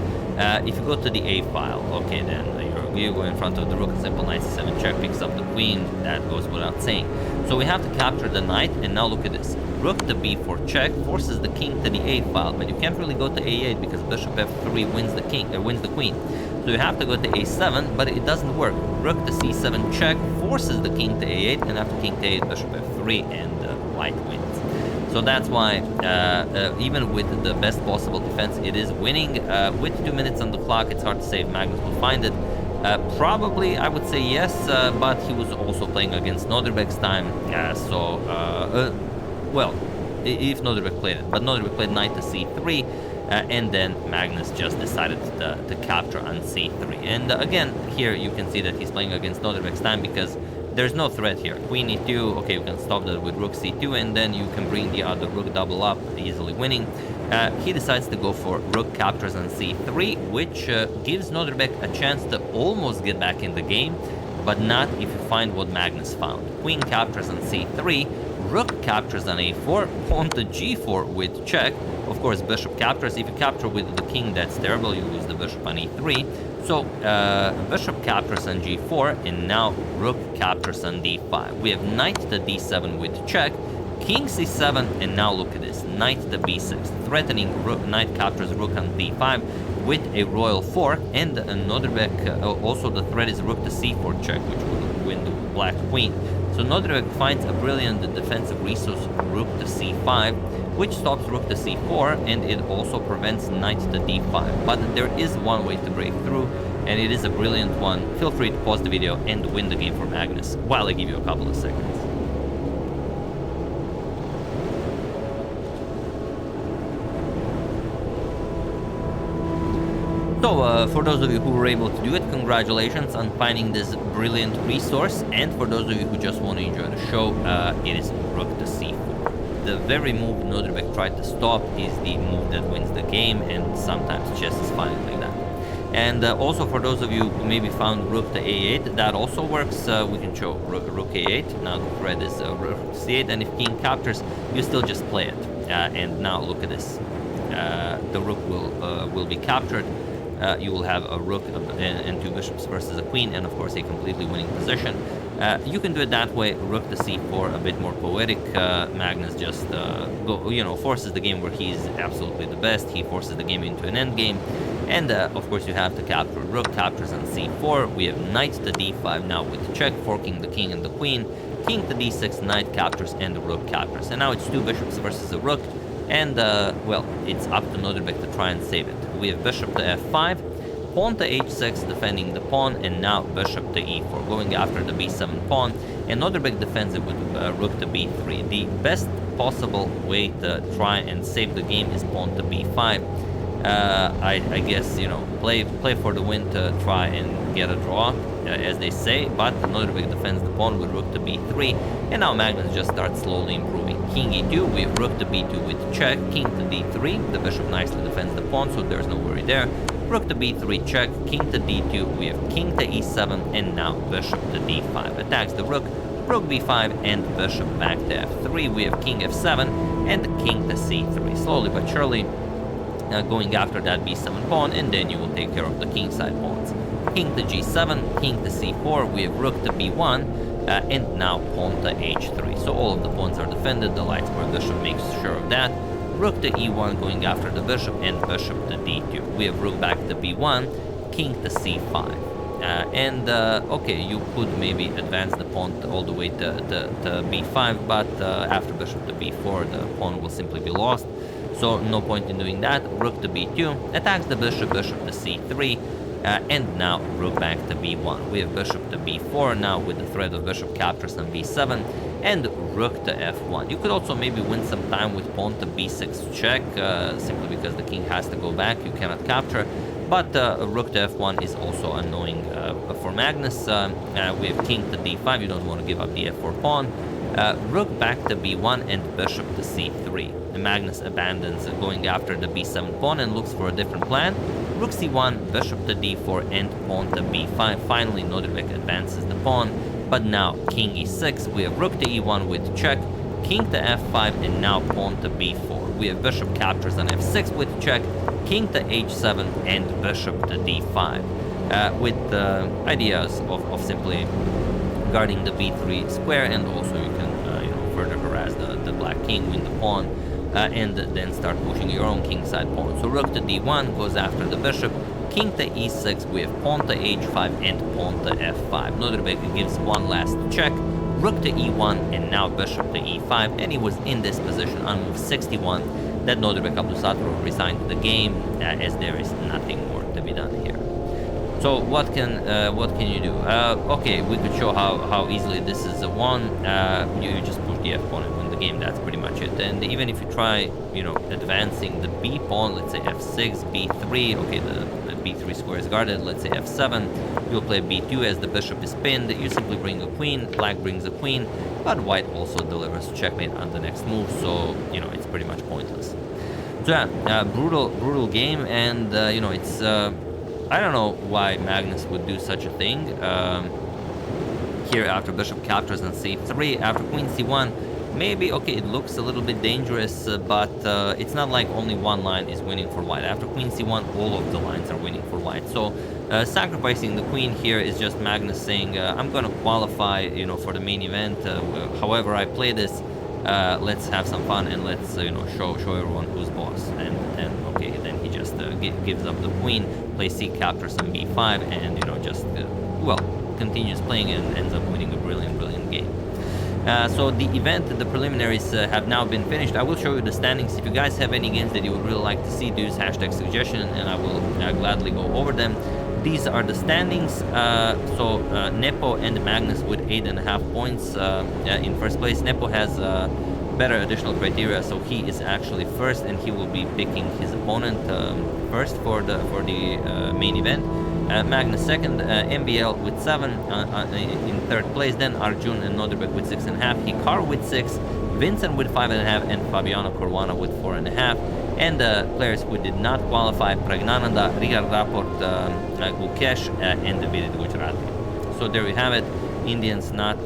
If you go to the a file, okay, then you go in front of the rook, simple knight c7 check, picks up the queen, that goes without saying. So we have to capture the knight, and now look at this. Rook to b4 check forces the king to the a file, but you can't really go to a8 because bishop f3 wins the king, wins the queen. So you have to go to a7, but it doesn't work. Rook to c7 check forces the king to a8, and after king to a8, bishop f3, and white wins. So that's why, even with the best possible defense, it is winning. With 2 minutes on the clock, it's hard to say if Magnus will find it. Probably, I would say yes, but he was also playing against Nodrbek's time, well, if Nodrbek played it. But Nodrbek played knight to c3, and then Magnus just decided to capture on c3. And again, here you can see that he's playing against Nodrbek's time because there's no threat here. Queen e2, okay, you can stop that with rook c2, and then you can bring the other rook double up, easily winning. He decides to go for rook captures on c3, which gives Nodrbek a chance to almost get back in the game, but not if you find what Magnus found. Queen captures on c3, rook captures on a4, pawn to g4 with check. Of course, bishop captures. If you capture with the king, that's terrible. You lose the bishop on e3. So bishop captures on g4, and now rook captures on d5. We have knight to d7 with check, king c7, and now look at this, knight to b6, threatening rook. Knight captures rook on d5 with a royal fork, and Nodrbek, also the threat is rook to c4 check, which will win the black queen. So Nodrbek finds a brilliant defensive resource, rook to c5, which stops rook to c4, and it also prevents knight to d5. But there is one way to break through, and it is a brilliant one. Feel free to pause the video and win the game for Magnus while I give you a couple of seconds. So, for those of you who were able to do it, congratulations on finding this brilliant resource. And for those of you who just want to enjoy the show, it is rook to c4. The very move Nodrbek tried to stop is the move that wins the game, and sometimes chess is funny like that. And also for those of you who maybe found rook to a8, that also works. We can show rook a8. Now the threat is rook c8, and if king captures, you still just play it. And now look at this. The rook will be captured. You will have a rook and two bishops versus a queen, and of course a completely winning position. You can do it that way. Rook to c4, a bit more poetic. Magnus just forces the game where he's absolutely the best. He forces the game into an endgame, and of course you have to capture. Rook captures on c4. We have knight to d5 now with check, forking the king and the queen. King to d6, knight captures, and the rook captures. And now it's two bishops versus a rook. And, well, it's up to Nodrbek to try and save it. We have bishop to f5, pawn to h6, defending the pawn, and now bishop to e4, going after the b7 pawn, and Nodrbek defends it with rook to b3. The best possible way to try and save the game is pawn to b5. I guess, play for the win to try and get a draw, as they say, but Nodrbek defends the pawn with rook to b3, and now Magnus just starts slowly improving. king e2, we have rook to b2 with check, king to d3, the bishop nicely defends the pawn, so there's no worry there. Rook to b3 check, king to d2, we have king to e7, and now bishop to d5. Attacks the rook, rook b5, and bishop back to f3. We have king f7 and king to c3. Slowly but surely going after that b7 pawn, and then you will take care of the kingside pawns. King to g7, king to c4, we have rook to b1, and now pawn to h3. So all of the pawns are defended, the light square bishop makes sure of that. Rook to e1 going after the bishop, and bishop to d2. We have rook back to b1, king to c5. Okay, you could maybe advance the pawn all the way to b5, but after bishop to b4, the pawn will simply be lost. So no point in doing that. Rook to b2, attacks the bishop, bishop to c3, and now rook back to b1. We have bishop to b4 now with the threat of bishop captures on b7, and rook to f1. You could also maybe win some time with pawn to b6 check, simply because the king has to go back, you cannot capture. But rook to f1 is also annoying for Magnus. We have king to d5, you don't want to give up the f4 pawn. Rook back to b1 and bishop to c3. Magnus abandons going after the b7 pawn and looks for a different plan. Rook c1, bishop to d4, and pawn to b5. Finally, Nodrbek advances the pawn, but now king e6. We have rook to e1 with check, king to f5, and now pawn to b4. We have bishop captures on f6 with check, king to h7, and bishop to d5. With ideas of simply guarding the b3 square, and also you can further harass the black king, win the pawn, and then start pushing your own kingside pawn. So rook to d1 goes after the bishop, king to e6, we have pawn to h5 and pawn to f5. Nodrbek gives one last check, rook to e1, and now bishop to e5, and he was in this position on move 61 that Nodrbek Abdusattorov resigned the game, as there is nothing more to be done here. So what can you do? Okay, we could show how easily this is won. You just push the f pawn and win the game. That's pretty much it. And even if you try, advancing the b pawn, let's say f6, b3. Okay, the b3 square is guarded. Let's say f7. You'll play b2 as the bishop is pinned. You simply bring a queen. Black brings a queen, but white also delivers checkmate on the next move. So it's pretty much pointless. So yeah, brutal game, and it's. I don't know why Magnus would do such a thing. Here after bishop captures on c3, after queen c1, maybe, okay, it looks a little bit dangerous, but it's not like only one line is winning for white. After queen c1, all of the lines are winning for white. So sacrificing the queen here is just Magnus saying, I'm going to qualify, for the main event. However I play this, let's have some fun, and let's show everyone who's boss. And okay, then he just gives up the queen, plays c captures on b5, and just continues playing and ends up winning a brilliant game. So the event, the preliminaries have now been finished. I will show you the standings. If you guys have any games that you would really like to see, do use hashtag suggestion, and I will gladly go over them. These are the standings. So Nepo and Magnus with 8.5 points in first place. Nepo has better additional criteria, so he is actually first, and he will be picking his opponent first for the main event. Magnus second, MBL with 7 in third place, then Arjun and Nodrbek with 6.5, Hikar with 6, Vincent with 5.5, and Fabiano Caruana with 4.5. And players who did not qualify: Pragnananda, Rigar Rapport, Gukesh, and Vidit Gujarati. So there we have it. Indians not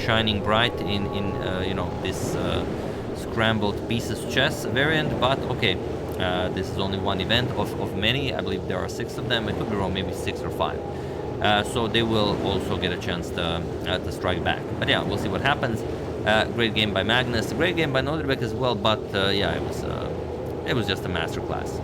shining bright in this scrambled pieces chess variant, but okay, this is only one event of many. I believe there are 6 of them. I could be wrong, maybe 6 or 5. So they will also get a chance to strike back. But yeah, we'll see what happens. Great game by Magnus, great game by Nodrbek as well, but yeah, it was just a masterclass.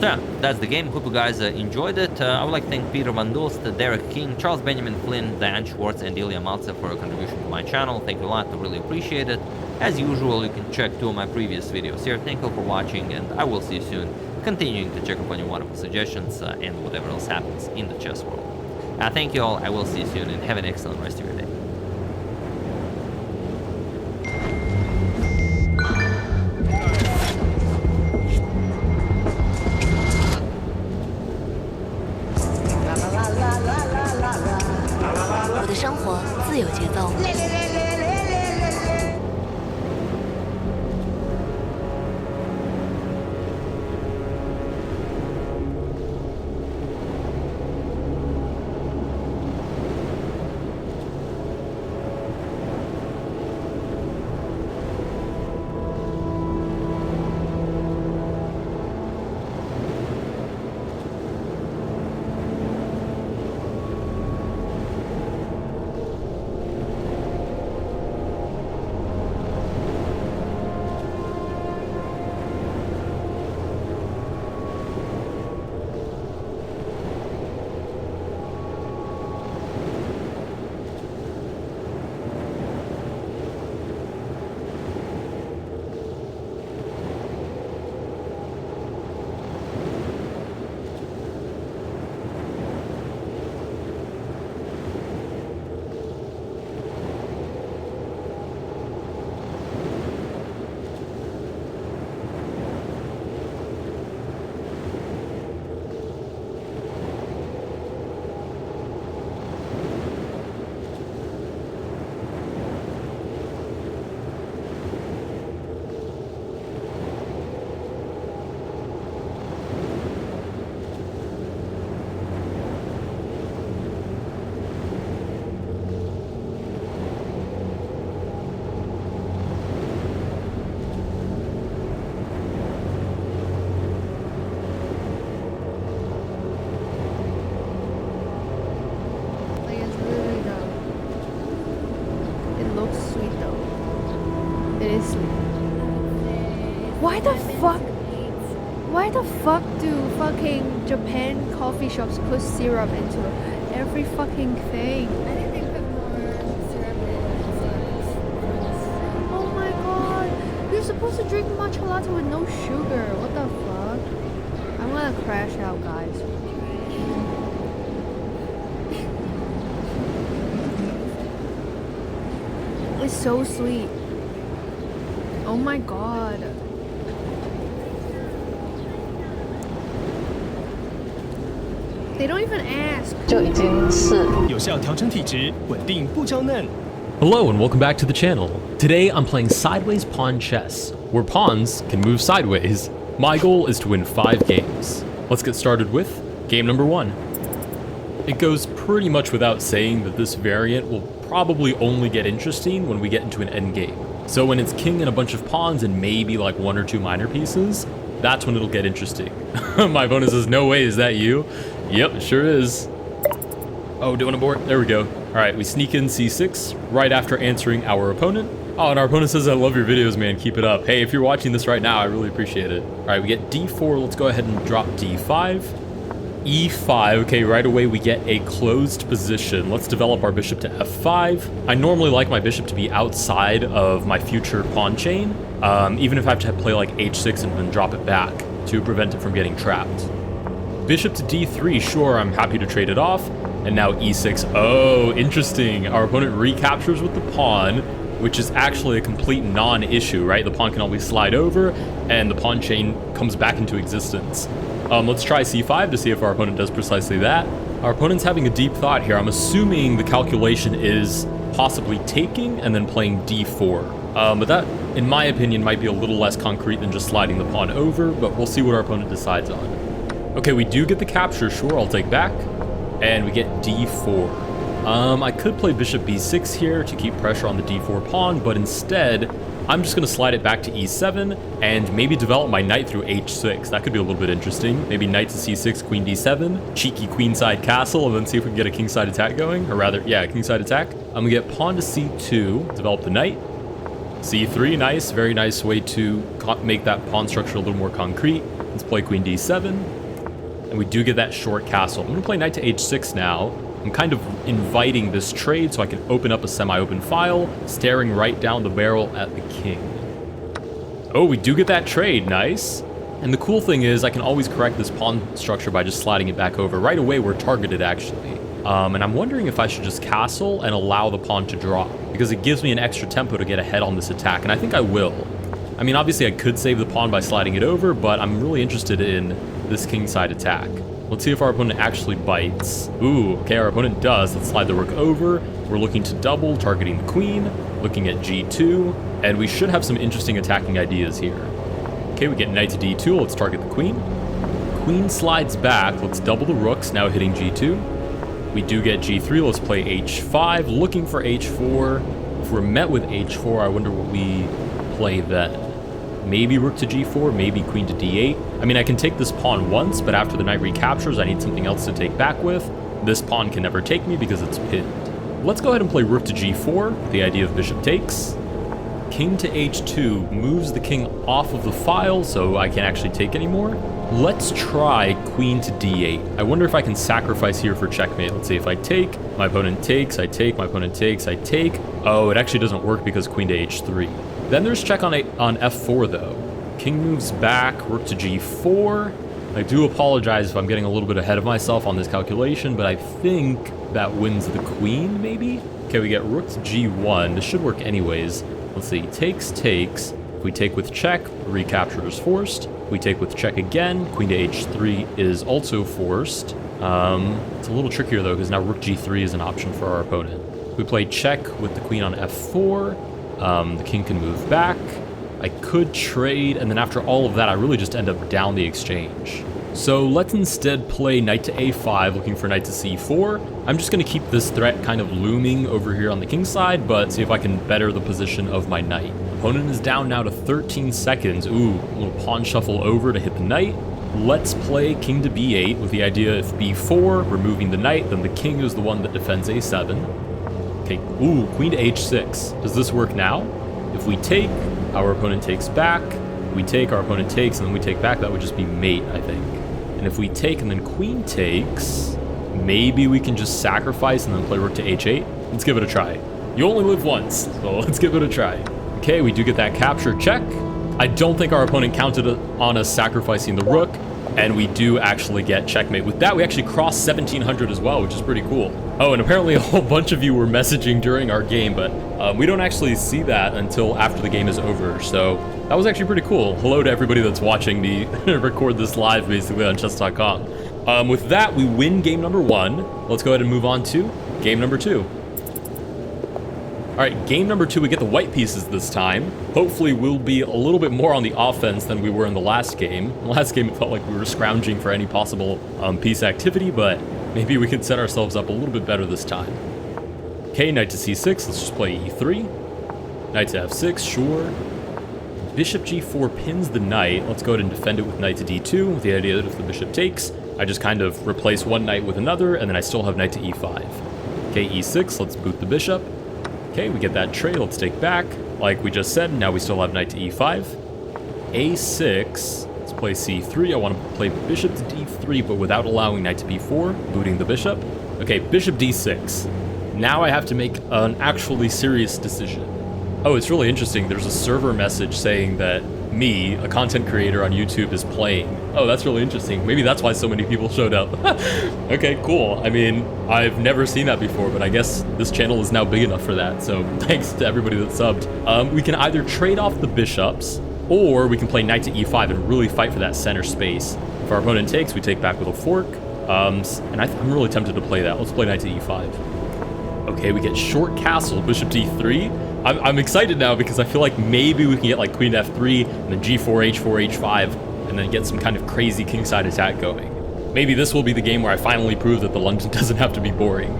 So yeah, that's the game. Hope you guys enjoyed it. I would like to thank Peter Van Dulst, Derek King, Charles Benjamin Flynn, Diane Schwartz, and Ilya Maltsev for a contribution to my channel. Thank you a lot, I really appreciate it. As usual, you can check 2 of my previous videos here. Thank you for watching, and I will see you soon, continuing to check up on your wonderful suggestions and whatever else happens in the chess world. Thank you all, I will see you soon, and have an excellent rest of your day. fucking Japan coffee shops put syrup into every fucking thing. I think they put more syrup in. Oh my god. You're supposed to drink matcha latte with no sugar. What the fuck? I'm gonna crash out, guys. It's so sweet. Oh my god. They don't even ask. 就已经是有效调整体质，稳定不娇嫩。 Hello and welcome back to the channel. Today I'm playing sideways pawn chess, where pawns can move sideways. My goal is to win 5 games. Let's get started with game number 1. It goes pretty much without saying that this variant will probably only get interesting when we get into an endgame. So when it's king and a bunch of pawns and maybe like 1 or 2 minor pieces, that's when it'll get interesting. My opponent says, no way, is that you? Yep, sure is. Oh, doing a board? There we go. All right, we sneak in c6 right after answering our opponent. Oh, and our opponent says, I love your videos, man. Keep it up. Hey, if you're watching this right now, I really appreciate it. All right, we get d4. Let's go ahead and drop d5. e5. Okay, right away we get a closed position. Let's develop our bishop to f5. I normally like my bishop to be outside of my future pawn chain, even if I have to play like h6 and then drop it back to prevent it from getting trapped. Bishop to d3, sure, I'm happy to trade it off. And now e6. Oh, interesting. Our opponent recaptures with the pawn, which is actually a complete non-issue, right? The pawn can always slide over, and the pawn chain comes back into existence. Let's try c5 to see if our opponent does precisely that. Our opponent's having a deep thought here. I'm assuming the calculation is possibly taking and then playing d4. But that, in my opinion, might be a little less concrete than just sliding the pawn over, but we'll see what our opponent decides on. Okay, we do get the capture, sure, I'll take back. And we get d4. I could play bishop b6 here to keep pressure on the d4 pawn, but instead, I'm just going to slide it back to e7 and maybe develop my knight through h6. That could be a little bit interesting. Maybe knight to c6, queen d7, cheeky queenside castle, and then see if we can get a kingside attack going. Or rather, yeah, kingside attack. I'm going to get pawn to c2, develop the knight. c3, nice, very nice way to make that pawn structure a little more concrete. Let's play queen d7. And we do get that short castle. I'm going to play knight to h6 now. I'm kind of inviting this trade so I can open up a semi-open file, staring right down the barrel at the king. Oh, we do get that trade. Nice. And the cool thing is I can always correct this pawn structure by just sliding it back over. Right away, we're targeted, actually. And I'm wondering if I should just castle and allow the pawn to drop, because it gives me an extra tempo to get ahead on this attack, and I think I will. I mean, obviously I could save the pawn by sliding it over, but I'm really interested in this kingside attack. Let's see if our opponent actually bites. Ooh, okay, our opponent does. Let's slide the rook over. We're looking to double, targeting the queen, looking at g2, and we should have some interesting attacking ideas here. Okay, we get knight to d2. Let's target the queen. Queen slides back. Let's double the rooks, now hitting g2. We do get g3. Let's play h5, looking for h4. If we're met with h4, I wonder what we play then. Maybe rook to g4, maybe queen to d8. I mean, I can take this pawn once, but after the knight recaptures, I need something else to take back with. This pawn can never take me because it's pinned. Let's go ahead and play rook to g4, the idea of bishop takes. King to h2 moves the king off of the file, so I can't actually take anymore. Let's try queen to d8. I wonder if I can sacrifice here for checkmate. Let's see if I take, my opponent takes, I take, my opponent takes, I take. Oh, it actually doesn't work because queen to h3. Then there's check on f4 though. King moves back, rook to g4. I do apologize if I'm getting a little bit ahead of myself on this calculation, but I think that wins the queen, maybe? Okay, we get rook to g1. This should work anyways. Let's see, takes. If we take with check, recapture is forced. If we take with check again, queen to h3 is also forced. It's a little trickier though, because now rook g3 is an option for our opponent. If we play check with the queen on f4, the king can move back. I could trade, and then after all of that, I really just end up down the exchange. So let's instead play knight to a5, looking for knight to c4. I'm just going to keep this threat kind of looming over here on the king side, but see if I can better the position of my knight. Opponent is down now to 13 seconds. Ooh, a little pawn shuffle over to hit the knight. Let's play king to b8 with the idea if b4, removing the knight, then the king is the one that defends a7. Okay, ooh, queen to h6. Does this work now? If we take, our opponent takes back. We take, our opponent takes, and then we take back. That would just be mate, I think. And if we take and then queen takes, maybe we can just sacrifice and then play rook to h8. Let's give it a try. You only live once, so let's give it a try. Okay, we do get that capture check. I don't think our opponent counted on us sacrificing the rook, and we do actually get checkmate. With that, we actually crossed 1700 as well, which is pretty cool. Oh, and apparently a whole bunch of you were messaging during our game, but we don't actually see that until after the game is over, so that was actually pretty cool. Hello to everybody that's watching me record this live, basically, on chess.com. With that, we win game number 1. Let's go ahead and move on to game number 2. All right, game number 2, we get the white pieces this time. Hopefully we'll be a little bit more on the offense than we were in the last game. In the last game, it felt like we were scrounging for any possible piece activity, but maybe we can set ourselves up a little bit better this time. Okay, knight to c6, let's just play e3. Knight to f6, sure. Bishop g4 pins the knight. Let's go ahead and defend it with knight to d2, with the idea that if the bishop takes, I just kind of replace one knight with another, and then I still have knight to e5. Okay, e6, let's boot the bishop. Okay, we get that trade, let's take back. Like we just said, now we still have knight to e5. a6, let's play c3. I want to play bishop to d3, but without allowing knight to b4, booting the bishop. Okay, bishop d6. Now I have to make an actually serious decision. Oh, it's really interesting. There's a server message saying that me, a content creator on YouTube, is playing. Oh, that's really interesting. Maybe that's why so many people showed up. Okay, cool. I mean, I've never seen that before, but I guess this channel is now big enough for that. So thanks to everybody that subbed. We can either trade off the bishops, or we can play knight to e5 and really fight for that center space. If our opponent takes, we take back with a fork. And I'm really tempted to play that. Let's play knight to e5. Okay, we get short castle, bishop d3. I'm excited now because I feel like maybe we can get like queen f3 and then g4, h4, h5, and then get some kind of crazy kingside attack going. Maybe this will be the game where I finally prove that the London doesn't have to be boring.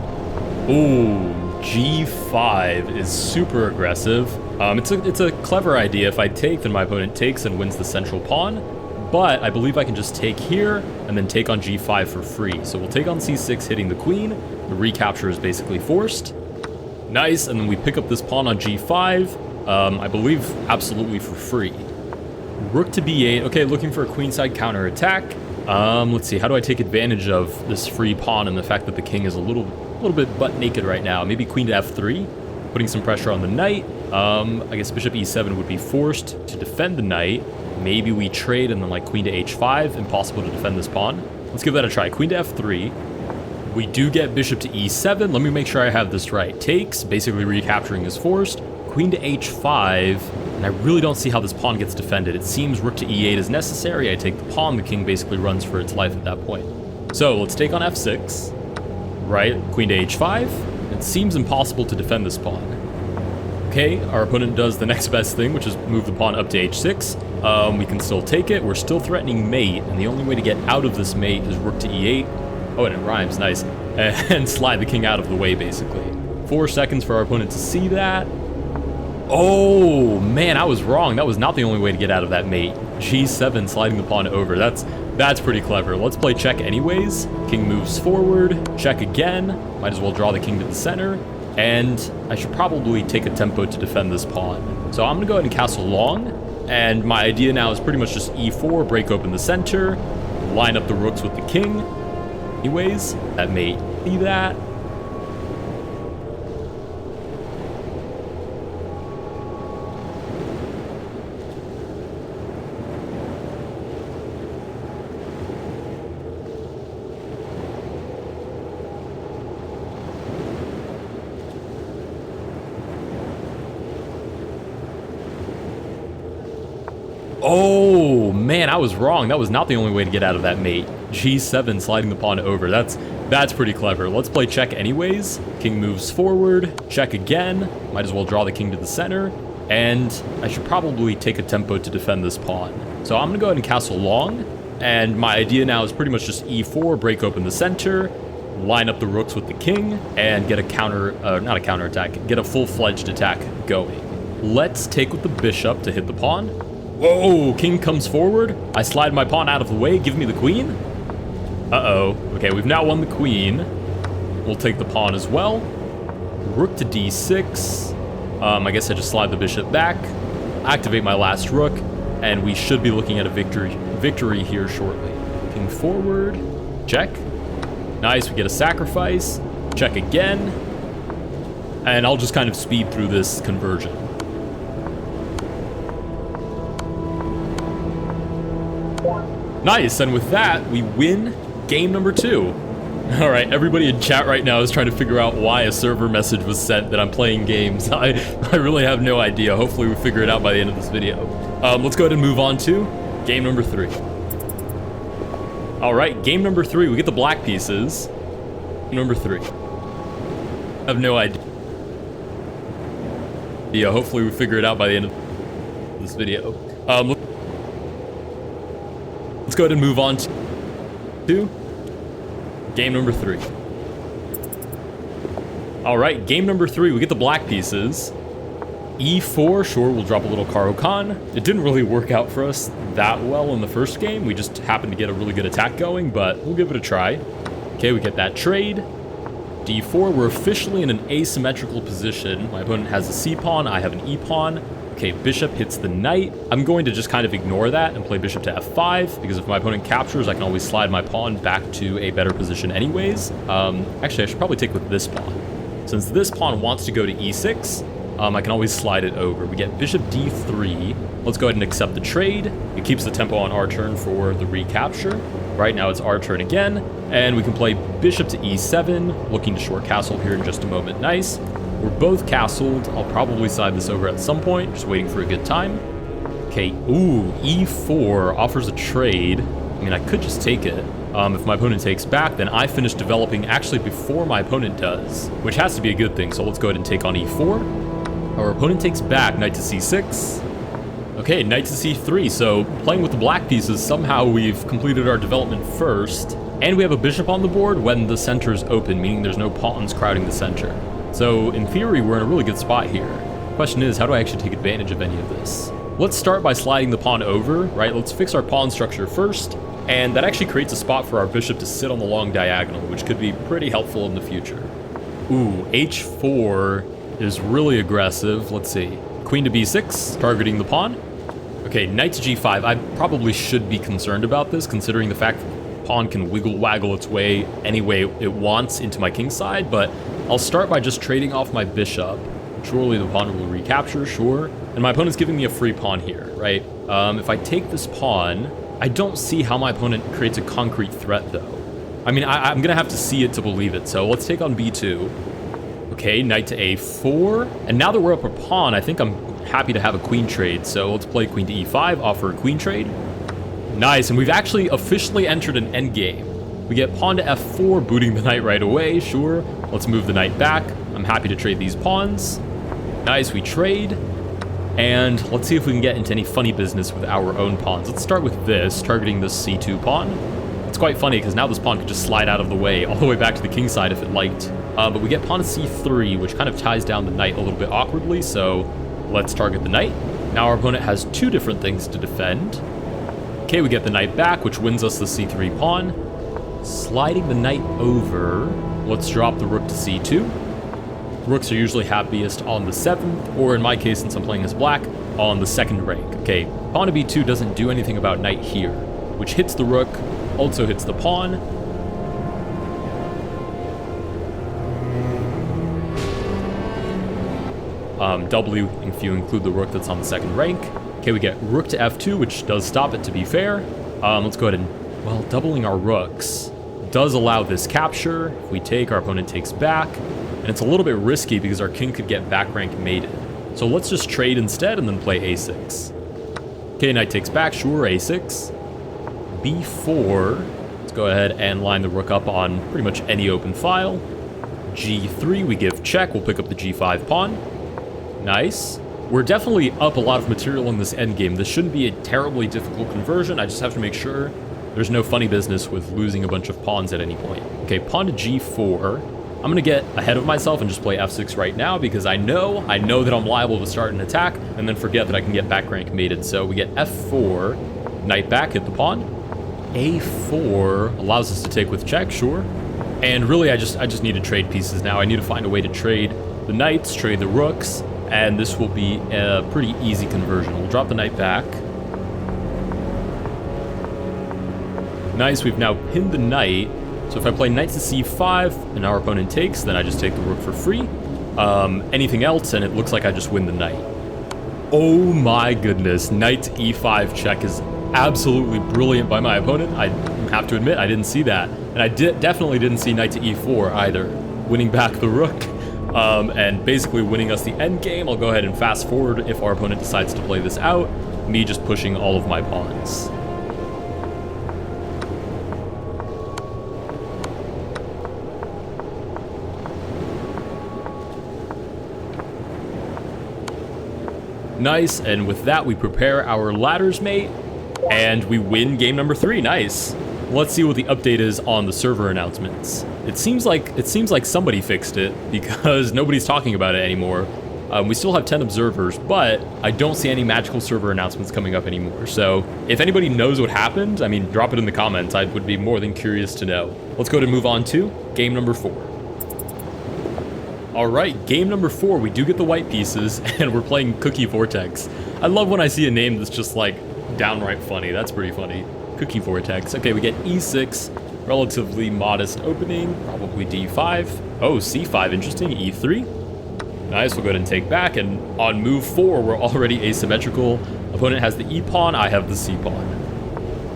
Ooh, g5 is super aggressive. It's a clever idea. If I take, then my opponent takes and wins the central pawn. But I believe I can just take here and then take on g5 for free. So we'll take on c6, hitting the queen. The recapture is basically forced. Nice, and then we pick up this pawn on g5, I believe absolutely for free. Rook to b8, okay, looking for a queenside counterattack. Let's see, how do I take advantage of this free pawn and the fact that the king is a little bit butt naked right now? Maybe queen to f3, putting some pressure on the knight. I guess bishop e7 would be forced to defend the knight. Maybe we trade and then like queen to h5, impossible to defend this pawn. Let's give that a try, queen to f3. We do get bishop to e7. Let me make sure I have this right. Takes, basically recapturing is forced. Queen to h5, and I really don't see how this pawn gets defended. It seems rook to e8 is necessary. I take the pawn, the king basically runs for its life at that point. So let's take on f6, right? Queen to h5. It seems impossible to defend this pawn. Okay, our opponent does the next best thing, which is move the pawn up to h6. We can still take it. We're still threatening mate, and the only way to get out of this mate is rook to e8. Oh, and it rhymes, nice. And slide the king out of the way, basically. 4 seconds for our opponent to see that. Oh, man, I was wrong. That was not the only way to get out of that mate. g7, sliding the pawn over. That's pretty clever. Let's play check anyways. King moves forward. Check again. Might as well draw the king to the center. And I should probably take a tempo to defend this pawn. So I'm going to go ahead and castle long. And my idea now is pretty much just e4, break open the center, line up the rooks with the king. Anyways, that may be that. Oh, man, I was wrong. That was not the only way to get out of that mate. g7, sliding the pawn over. That's pretty clever. Let's play check anyways. King moves forward. Check again. Might as well draw the king to the center. And I should probably take a tempo to defend this pawn. So I'm going to go ahead and castle long. And my idea now is pretty much just e4, break open the center, line up the rooks with the king, and get a not a counterattack, get a full-fledged attack going. Let's take with the bishop to hit the pawn. Whoa, king comes forward. I slide my pawn out of the way. Give me the queen. Uh-oh. Okay, we've now won the queen. We'll take the pawn as well. Rook to d6. I guess I just slide the bishop back, activate my last rook, and we should be looking at a victory here shortly. King forward. Check. Nice, we get a sacrifice. Check again. And I'll just kind of speed through this conversion. Nice, and with that, we win game number 2. All right, everybody in chat right now is trying to figure out why a server message was sent that I'm playing games. I really have no idea. Hopefully we figure it out by the end of this video. Let's go ahead and move on to game number 3. All right, game number 3. We get the black pieces. Number 3. I have no idea. Yeah, hopefully we figure it out by the end of this video. Let's go ahead and move on to game number 3. All right, game number 3. We get the black pieces. E4, sure, we'll drop a little Caro-Kann. It didn't really work out for us that well in the first game. We just happened to get a really good attack going, but we'll give it a try. Okay, we get that trade. D4, we're officially in an asymmetrical position. My opponent has a C-pawn, I have an E-pawn. Okay, bishop hits the knight. I'm going to just kind of ignore that and play bishop to F5, because if my opponent captures, I can always slide my pawn back to a better position anyways. Actually, I should probably take with this pawn. Since this pawn wants to go to E6, I can always slide it over. We get bishop D3. Let's go ahead and accept the trade. It keeps the tempo on our turn for the recapture. Right now it's our turn again, and we can play bishop to E7, looking to short castle here in just a moment. Nice. We're both castled. I'll probably side this over at some point, just waiting for a good time. Okay, ooh, E4 offers a trade. I mean, I could just take it. If my opponent takes back, then I finish developing actually before my opponent does, which has to be a good thing, so let's go ahead and take on E4. Our opponent takes back, knight to C6. Okay, knight to C3, so playing with the black pieces, somehow we've completed our development first, and we have a bishop on the board when the center is open, meaning there's no pawns crowding the center. So in theory, we're in a really good spot here. Question is, how do I actually take advantage of any of this? Let's start by sliding the pawn over, right? Let's fix our pawn structure first, and that actually creates a spot for our bishop to sit on the long diagonal, which could be pretty helpful in the future. Ooh, H4 is really aggressive. Let's see. Queen to B6, targeting the pawn. Okay, knight to G5. I probably should be concerned about this, considering the fact that the pawn can wiggle-waggle its way any way it wants into my king side, but I'll start by just trading off my bishop. Surely the pawn will recapture, sure. And my opponent's giving me a free pawn here, right? If I take this pawn, I don't see how my opponent creates a concrete threat, though. I mean, I'm going to have to see it to believe it, so let's take on B2. Okay, knight to A4. And now that we're up a pawn, I think I'm happy to have a queen trade. So let's play queen to E5, offer a queen trade. Nice, and we've actually officially entered an endgame. We get pawn to F4, booting the knight right away, sure. Let's move the knight back. I'm happy to trade these pawns. Nice, we trade. And let's see if we can get into any funny business with our own pawns. Let's start with this, targeting this C2 pawn. It's quite funny because now this pawn could just slide out of the way all the way back to the king side if it liked. But we get pawn to C3, which kind of ties down the knight a little bit awkwardly, so let's target the knight. Now our opponent has two different things to defend. Okay, we get the knight back, which wins us the C3 pawn. Sliding the knight over, let's drop the rook to C2. Rooks are usually happiest on the 7th, or in my case, since I'm playing as black, on the 2nd rank. Okay, pawn to B2 doesn't do anything about knight here, which hits the rook, also hits the pawn. W if you include the rook that's on the 2nd rank. Okay, we get rook to F2, which does stop it, to be fair. Let's go ahead and, well, doubling our rooks does allow this capture. If we take, our opponent takes back. And it's a little bit risky because our king could get back rank mated. So let's just trade instead and then play A6. Okay, knight takes back, sure, A6. B4. Let's go ahead and line the rook up on pretty much any open file. G3, we give check. We'll pick up the G5 pawn. Nice. We're definitely up a lot of material in this endgame. This shouldn't be a terribly difficult conversion. I just have to make sure there's no funny business with losing a bunch of pawns at any point. Okay, pawn to G4. I'm going to get ahead of myself and just play F6 right now because I know that I'm liable to start an attack and then forget that I can get back rank mated. So we get F4, knight back, hit the pawn. A4 allows us to take with check, sure. And really, I just need to trade pieces now. I need to find a way to trade the knights, trade the rooks, and this will be a pretty easy conversion. We'll drop the knight back. Nice, we've now pinned the knight. So if I play knight to c5 and our opponent takes, then I just take the rook for free. Anything else, and it looks like I just win the knight. Oh my goodness, knight to e5 check is absolutely brilliant by my opponent. I have to admit, I didn't see that. And I definitely didn't see knight to e4 either. Winning back the rook, and basically winning us the endgame. I'll go ahead and fast forward if our opponent decides to play this out. Me just pushing all of my pawns. Nice, and with that we prepare our ladders mate, and we win game number 3. Nice. Let's see what the update is on the server announcements. It seems like somebody fixed it because nobody's talking about it anymore. We still have 10 observers, but I don't see any magical server announcements coming up anymore. So if anybody knows what happened, I mean, drop it in the comments. I would be more than curious to know. Let's go ahead and move on to game number 4. All right, game number 4, we do get the white pieces, and we're playing Cookie Vortex. I love when I see a name that's just like downright funny. That's pretty funny. Cookie Vortex. Okay, we get e6, relatively modest opening, probably d5. Oh, c5, interesting, e3. Nice, we'll go ahead and take back, and on move 4, we're already asymmetrical. Opponent has the e-pawn, I have the c-pawn.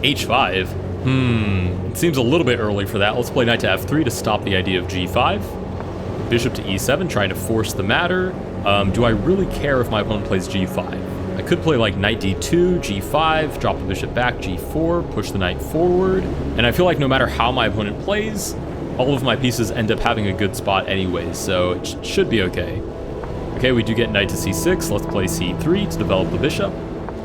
h5, it seems a little bit early for that. Let's play knight to f3 to stop the idea of g5. Bishop to e7, trying to force the matter. Do I really care if my opponent plays g5? I could play like knight d2, g5, drop the bishop back, g4, push the knight forward. And I feel like no matter how my opponent plays, all of my pieces end up having a good spot anyway, so it should be okay. Okay, we do get knight to c6. Let's play c3 to develop the bishop.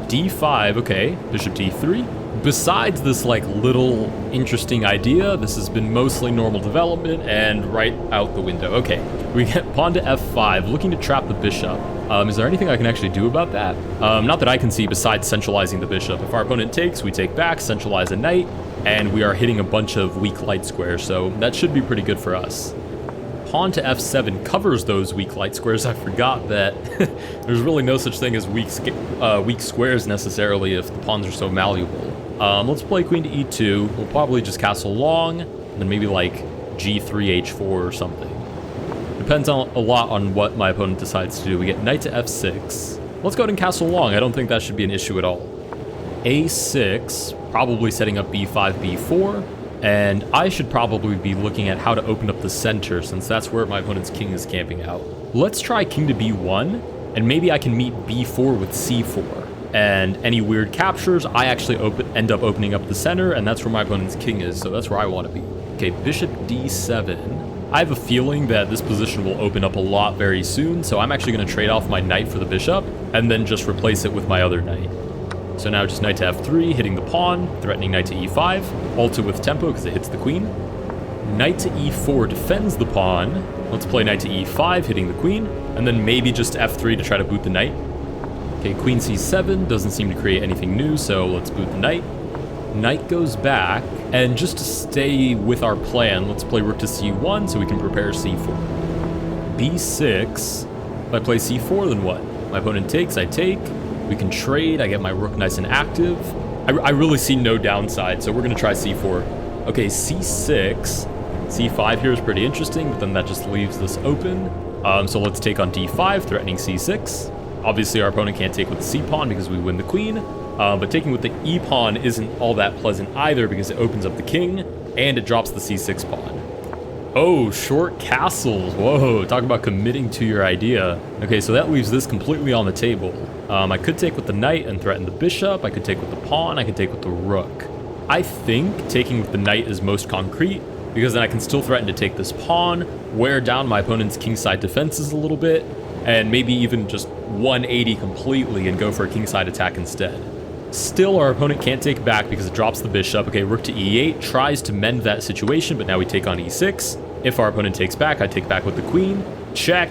d5, okay, bishop d3. Besides this like little interesting idea, this has been mostly normal development and right out the window. Okay, we get pawn to f5, looking to trap the bishop. Is there anything I can actually do about that? Not that I can see besides centralizing the bishop. If our opponent takes, we take back, centralize a knight, and we are hitting a bunch of weak light squares, so that should be pretty good for us. Pawn to f7 covers those weak light squares. I forgot that there's really no such thing as weak squares necessarily if the pawns are so malleable. Let's play queen to e2. We'll probably just castle long, and then maybe like g3, h4 or something. Depends a lot on what my opponent decides to do. We get knight to f6. Let's go ahead and castle long. I don't think that should be an issue at all. a6, probably setting up b5, b4. And I should probably be looking at how to open up the center, since that's where my opponent's king is camping out. Let's try king to b1, and maybe I can meet b4 with c4. And any weird captures, I actually end up opening up the center, and that's where my opponent's king is, so that's where I want to be. Okay, bishop d7. I have a feeling that this position will open up a lot very soon, so I'm actually going to trade off my knight for the bishop, and then just replace it with my other knight. So now just knight to f3, hitting the pawn, threatening knight to e5, alto with tempo because it hits the queen. Knight to e4 defends the pawn. Let's play knight to e5, hitting the queen, and then maybe just f3 to try to boot the knight. Okay, queen c7 doesn't seem to create anything new, so let's boot the knight. Knight goes back, and just to stay with our plan, let's play rook to c1 so we can prepare c4. b6. If I play c4, then what? My opponent takes, I take. We can trade, I get my rook nice and active. I really see no downside, so we're going to try c4. Okay, c6. c5 here is pretty interesting, but then that just leaves this open. So let's take on d5, threatening c6. Obviously, our opponent can't take with the c-pawn because we win the queen, but taking with the e-pawn isn't all that pleasant either because it opens up the king, and it drops the c6 pawn. Oh, short castles. Whoa, talk about committing to your idea. Okay, so that leaves this completely on the table. I could take with the knight and threaten the bishop. I could take with the pawn. I could take with the rook. I think taking with the knight is most concrete, because then I can still threaten to take this pawn, wear down my opponent's kingside defenses a little bit, and maybe even just 180 completely and go for a kingside attack instead. Still, our opponent can't take back because it drops the bishop. Okay, rook to e8 tries to mend that situation, but now we take on e6. If our opponent takes back, I take back with the queen. Check.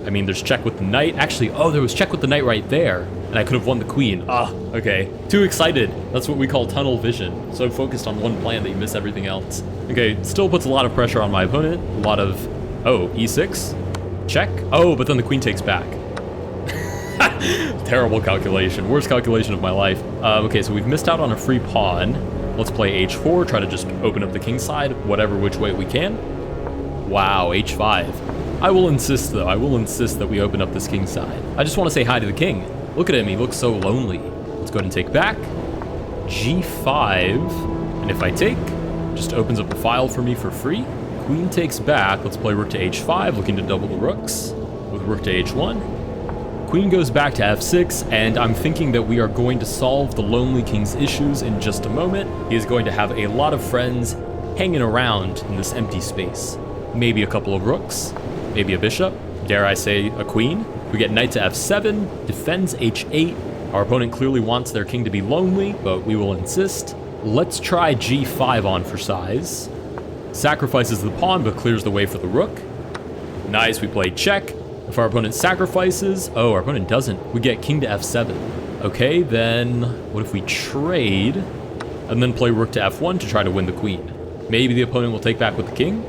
I mean, there's check with the knight. Actually, oh, there was check with the knight right there, and I could have won the queen. Ah, okay. Too excited. That's what we call tunnel vision. So focused on one plan that you miss everything else. Okay, still puts a lot of pressure on my opponent. A lot of, oh, e6. Check. Oh, but then the queen takes back. Terrible calculation. Worst calculation of my life. Okay, so we've missed out on a free pawn. Let's play h4, try to just open up the king side, whatever which way we can. Wow, h5. I will insist, though. I will insist that we open up this king side. I just want to say hi to the king. Look at him. He looks so lonely. Let's go ahead and take back. g5. And if I take, just opens up a file for me for free. Queen takes back. Let's play rook to h5, looking to double the rooks with rook to h1. Queen goes back to f6, and I'm thinking that we are going to solve the lonely king's issues in just a moment. He is going to have a lot of friends hanging around in this empty space. Maybe a couple of rooks, maybe a bishop, dare I say a queen. We get knight to f7, defends h8. Our opponent clearly wants their king to be lonely, but we will insist. Let's try g5 on for size. Sacrifices the pawn, but clears the way for the rook. Nice, we play check. If our opponent sacrifices, oh, our opponent doesn't, we get king to f7. Okay, then what if we trade and then play rook to f1 to try to win the queen? Maybe the opponent will take back with the king.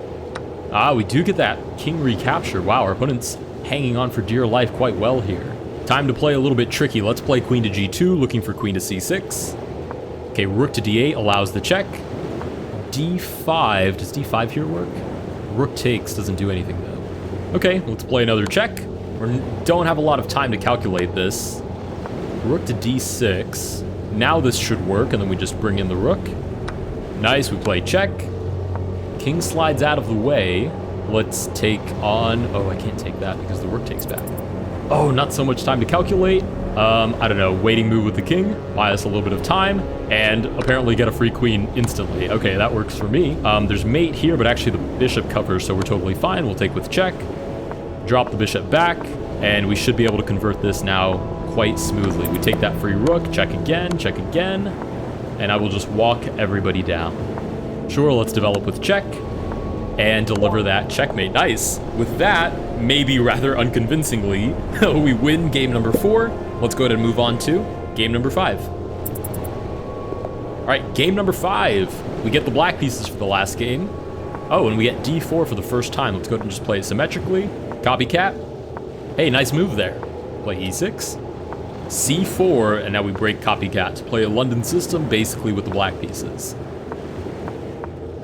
Ah, we do get that king recapture. Wow, our opponent's hanging on for dear life quite well here. Time to play a little bit tricky. Let's play queen to g2, looking for queen to c6. Okay, rook to d8 allows the check. d5, does d5 here work? Rook takes, doesn't do anything though. Okay, let's play another check. We don't have a lot of time to calculate this. Rook to d6. Now this should work, and then we just bring in the rook. Nice, we play check. King slides out of the way. Let's take on... Oh, I can't take that because the rook takes back. Oh, not so much time to calculate. I don't know, waiting move with the king, buy us a little bit of time, and apparently get a free queen instantly. Okay, that works for me. There's mate here, but actually the bishop covers, so we're totally fine. We'll take with check, drop the bishop back, and we should be able to convert this now quite smoothly. We take that free rook, check again, and I will just walk everybody down. Sure, let's develop with check, and deliver that checkmate. Nice. With that, maybe rather unconvincingly, we win game number 4. Let's go ahead and move on to game number 5. All right, game number 5. We get the black pieces for the last game. Oh, and we get d4 for the first time. Let's go ahead and just play it symmetrically. Copycat. Hey, nice move there. Play e6. c4, and now we break copycat to play a London system basically with the black pieces.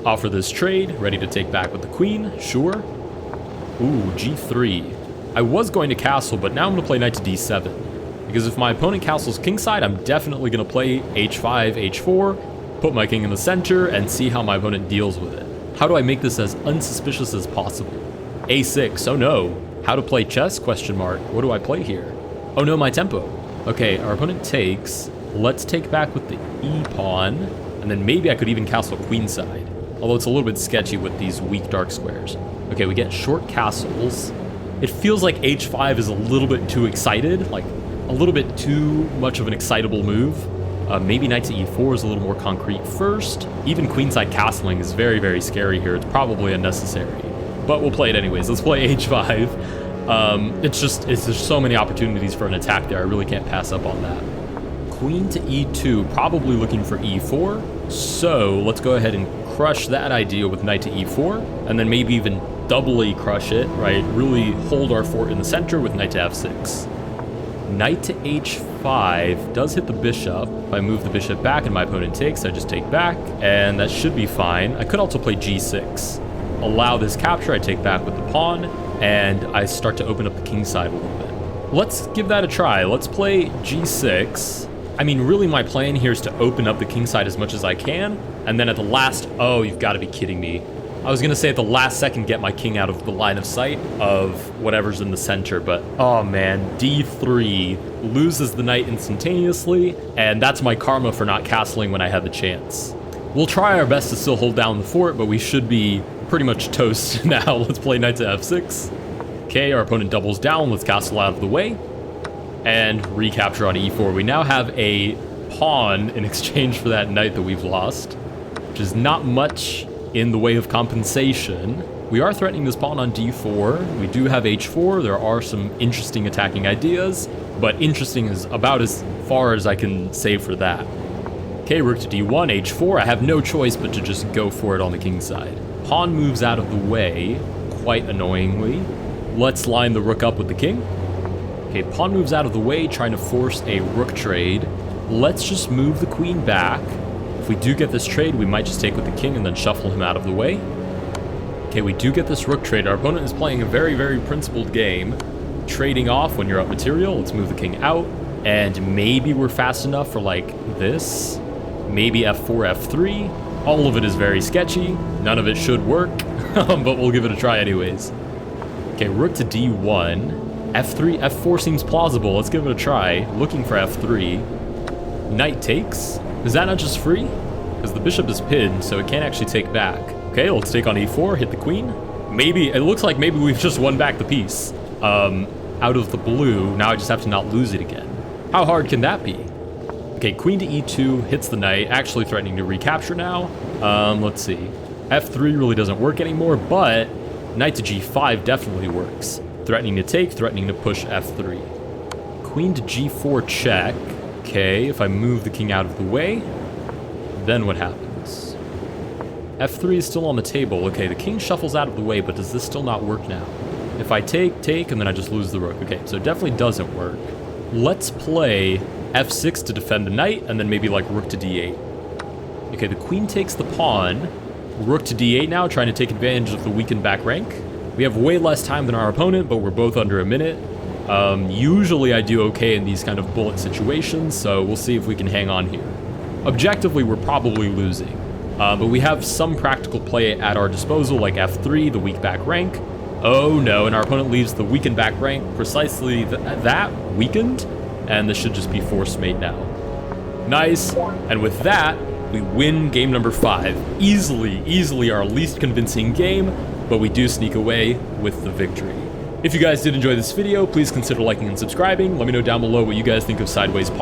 Offer this trade, ready to take back with the queen, sure. Ooh, g3. I was going to castle, but now I'm going to play knight to d7. Because if my opponent castles kingside, I'm definitely going to play h5, h4, put my king in the center, and see how my opponent deals with it. How do I make this as unsuspicious as possible? a6, oh no. How to play chess, question mark. What do I play here? Oh no, my tempo. Okay, our opponent takes. Let's take back with the e-pawn, and then maybe I could even castle queenside. Although it's a little bit sketchy with these weak dark squares. Okay, we get short castles. It feels like h5 is a little bit too excited, like a little bit too much of an excitable move. Maybe knight to e4 is a little more concrete first. Even queenside castling is very, very scary here. It's probably unnecessary, but we'll play it anyways. Let's play h5. It's just so many opportunities for an attack there. I really can't pass up on that. Queen to e2, probably looking for e4. So let's go ahead and crush that idea with knight to e4, and then maybe even doubly crush it, right? Really hold our fort in the center with knight to f6. Knight to h5 does hit the bishop. If I move the bishop back and my opponent takes, I just take back, and that should be fine. I could also play g6. Allow this capture, I take back with the pawn, and I start to open up the king side a little bit. Let's give that a try. Let's play g6. I mean, really my plan here is to open up the king side as much as I can, and then at the last, oh, you've got to be kidding me. I was going to say at the last second get my king out of the line of sight of whatever's in the center, but oh man, d3 loses the knight instantaneously, and that's my karma for not castling when I had the chance. We'll try our best to still hold down the fort, but we should be pretty much toast now. Let's play knight to f6. Okay, our opponent doubles down. Let's castle out of the way and recapture on e4. We now have a pawn in exchange for that knight that we've lost, which is not much in the way of compensation. We are threatening this pawn on d4. We do have h4. There are some interesting attacking ideas, but interesting is about as far as I can say for that. Okay, rook to d1, h4. I have no choice but to just go for it on the king side. Pawn moves out of the way, quite annoyingly. Let's line the rook up with the king. Okay, pawn moves out of the way, trying to force a rook trade. Let's just move the queen back, If we do get this trade, we might just take with the king and then shuffle him out of the way. Okay, we do get this rook trade. Our opponent is playing a very, very principled game. Trading off when you're up material. Let's move the king out. And maybe we're fast enough for like this. Maybe f4, f3. All of it is very sketchy. None of it should work, but we'll give it a try anyways. Okay, rook to d1. f3, f4 seems plausible. Let's give it a try. Looking for f3. Knight takes. Is that not just free? Because the bishop is pinned, so it can't actually take back. Okay, let's take on e4, hit the queen. Maybe, it looks like maybe we've just won back the piece. Out of the blue, now I just have to not lose it again. How hard can that be? Okay, queen to e2, hits the knight, actually threatening to recapture now. Let's see. f3 really doesn't work anymore, but knight to g5 definitely works. Threatening to take, threatening to push f3. Queen to g4 check. Okay, if I move the king out of the way, then what happens? f3 is still on the table. Okay, the king shuffles out of the way, but does this still not work now? If I take, and then I just lose the rook. Okay, so it definitely doesn't work. Let's play f6 to defend the knight, and then maybe like rook to d8. Okay, the queen takes the pawn. Rook to d8 now, trying to take advantage of the weakened back rank. We have way less time than our opponent, but we're both under a minute. Usually I do okay in these kind of bullet situations, so we'll see if we can hang on here. Objectively, we're probably losing, but we have some practical play at our disposal, like f3, the weak back rank. Oh no, and our opponent leaves the weakened back rank, precisely that, weakened, and this should just be forced mate now. Nice, and with that, we win game number 5. Easily our least convincing game, but we do sneak away with the victory. If you guys did enjoy this video, please consider liking and subscribing. Let me know down below what you guys think of Sideways Pawn.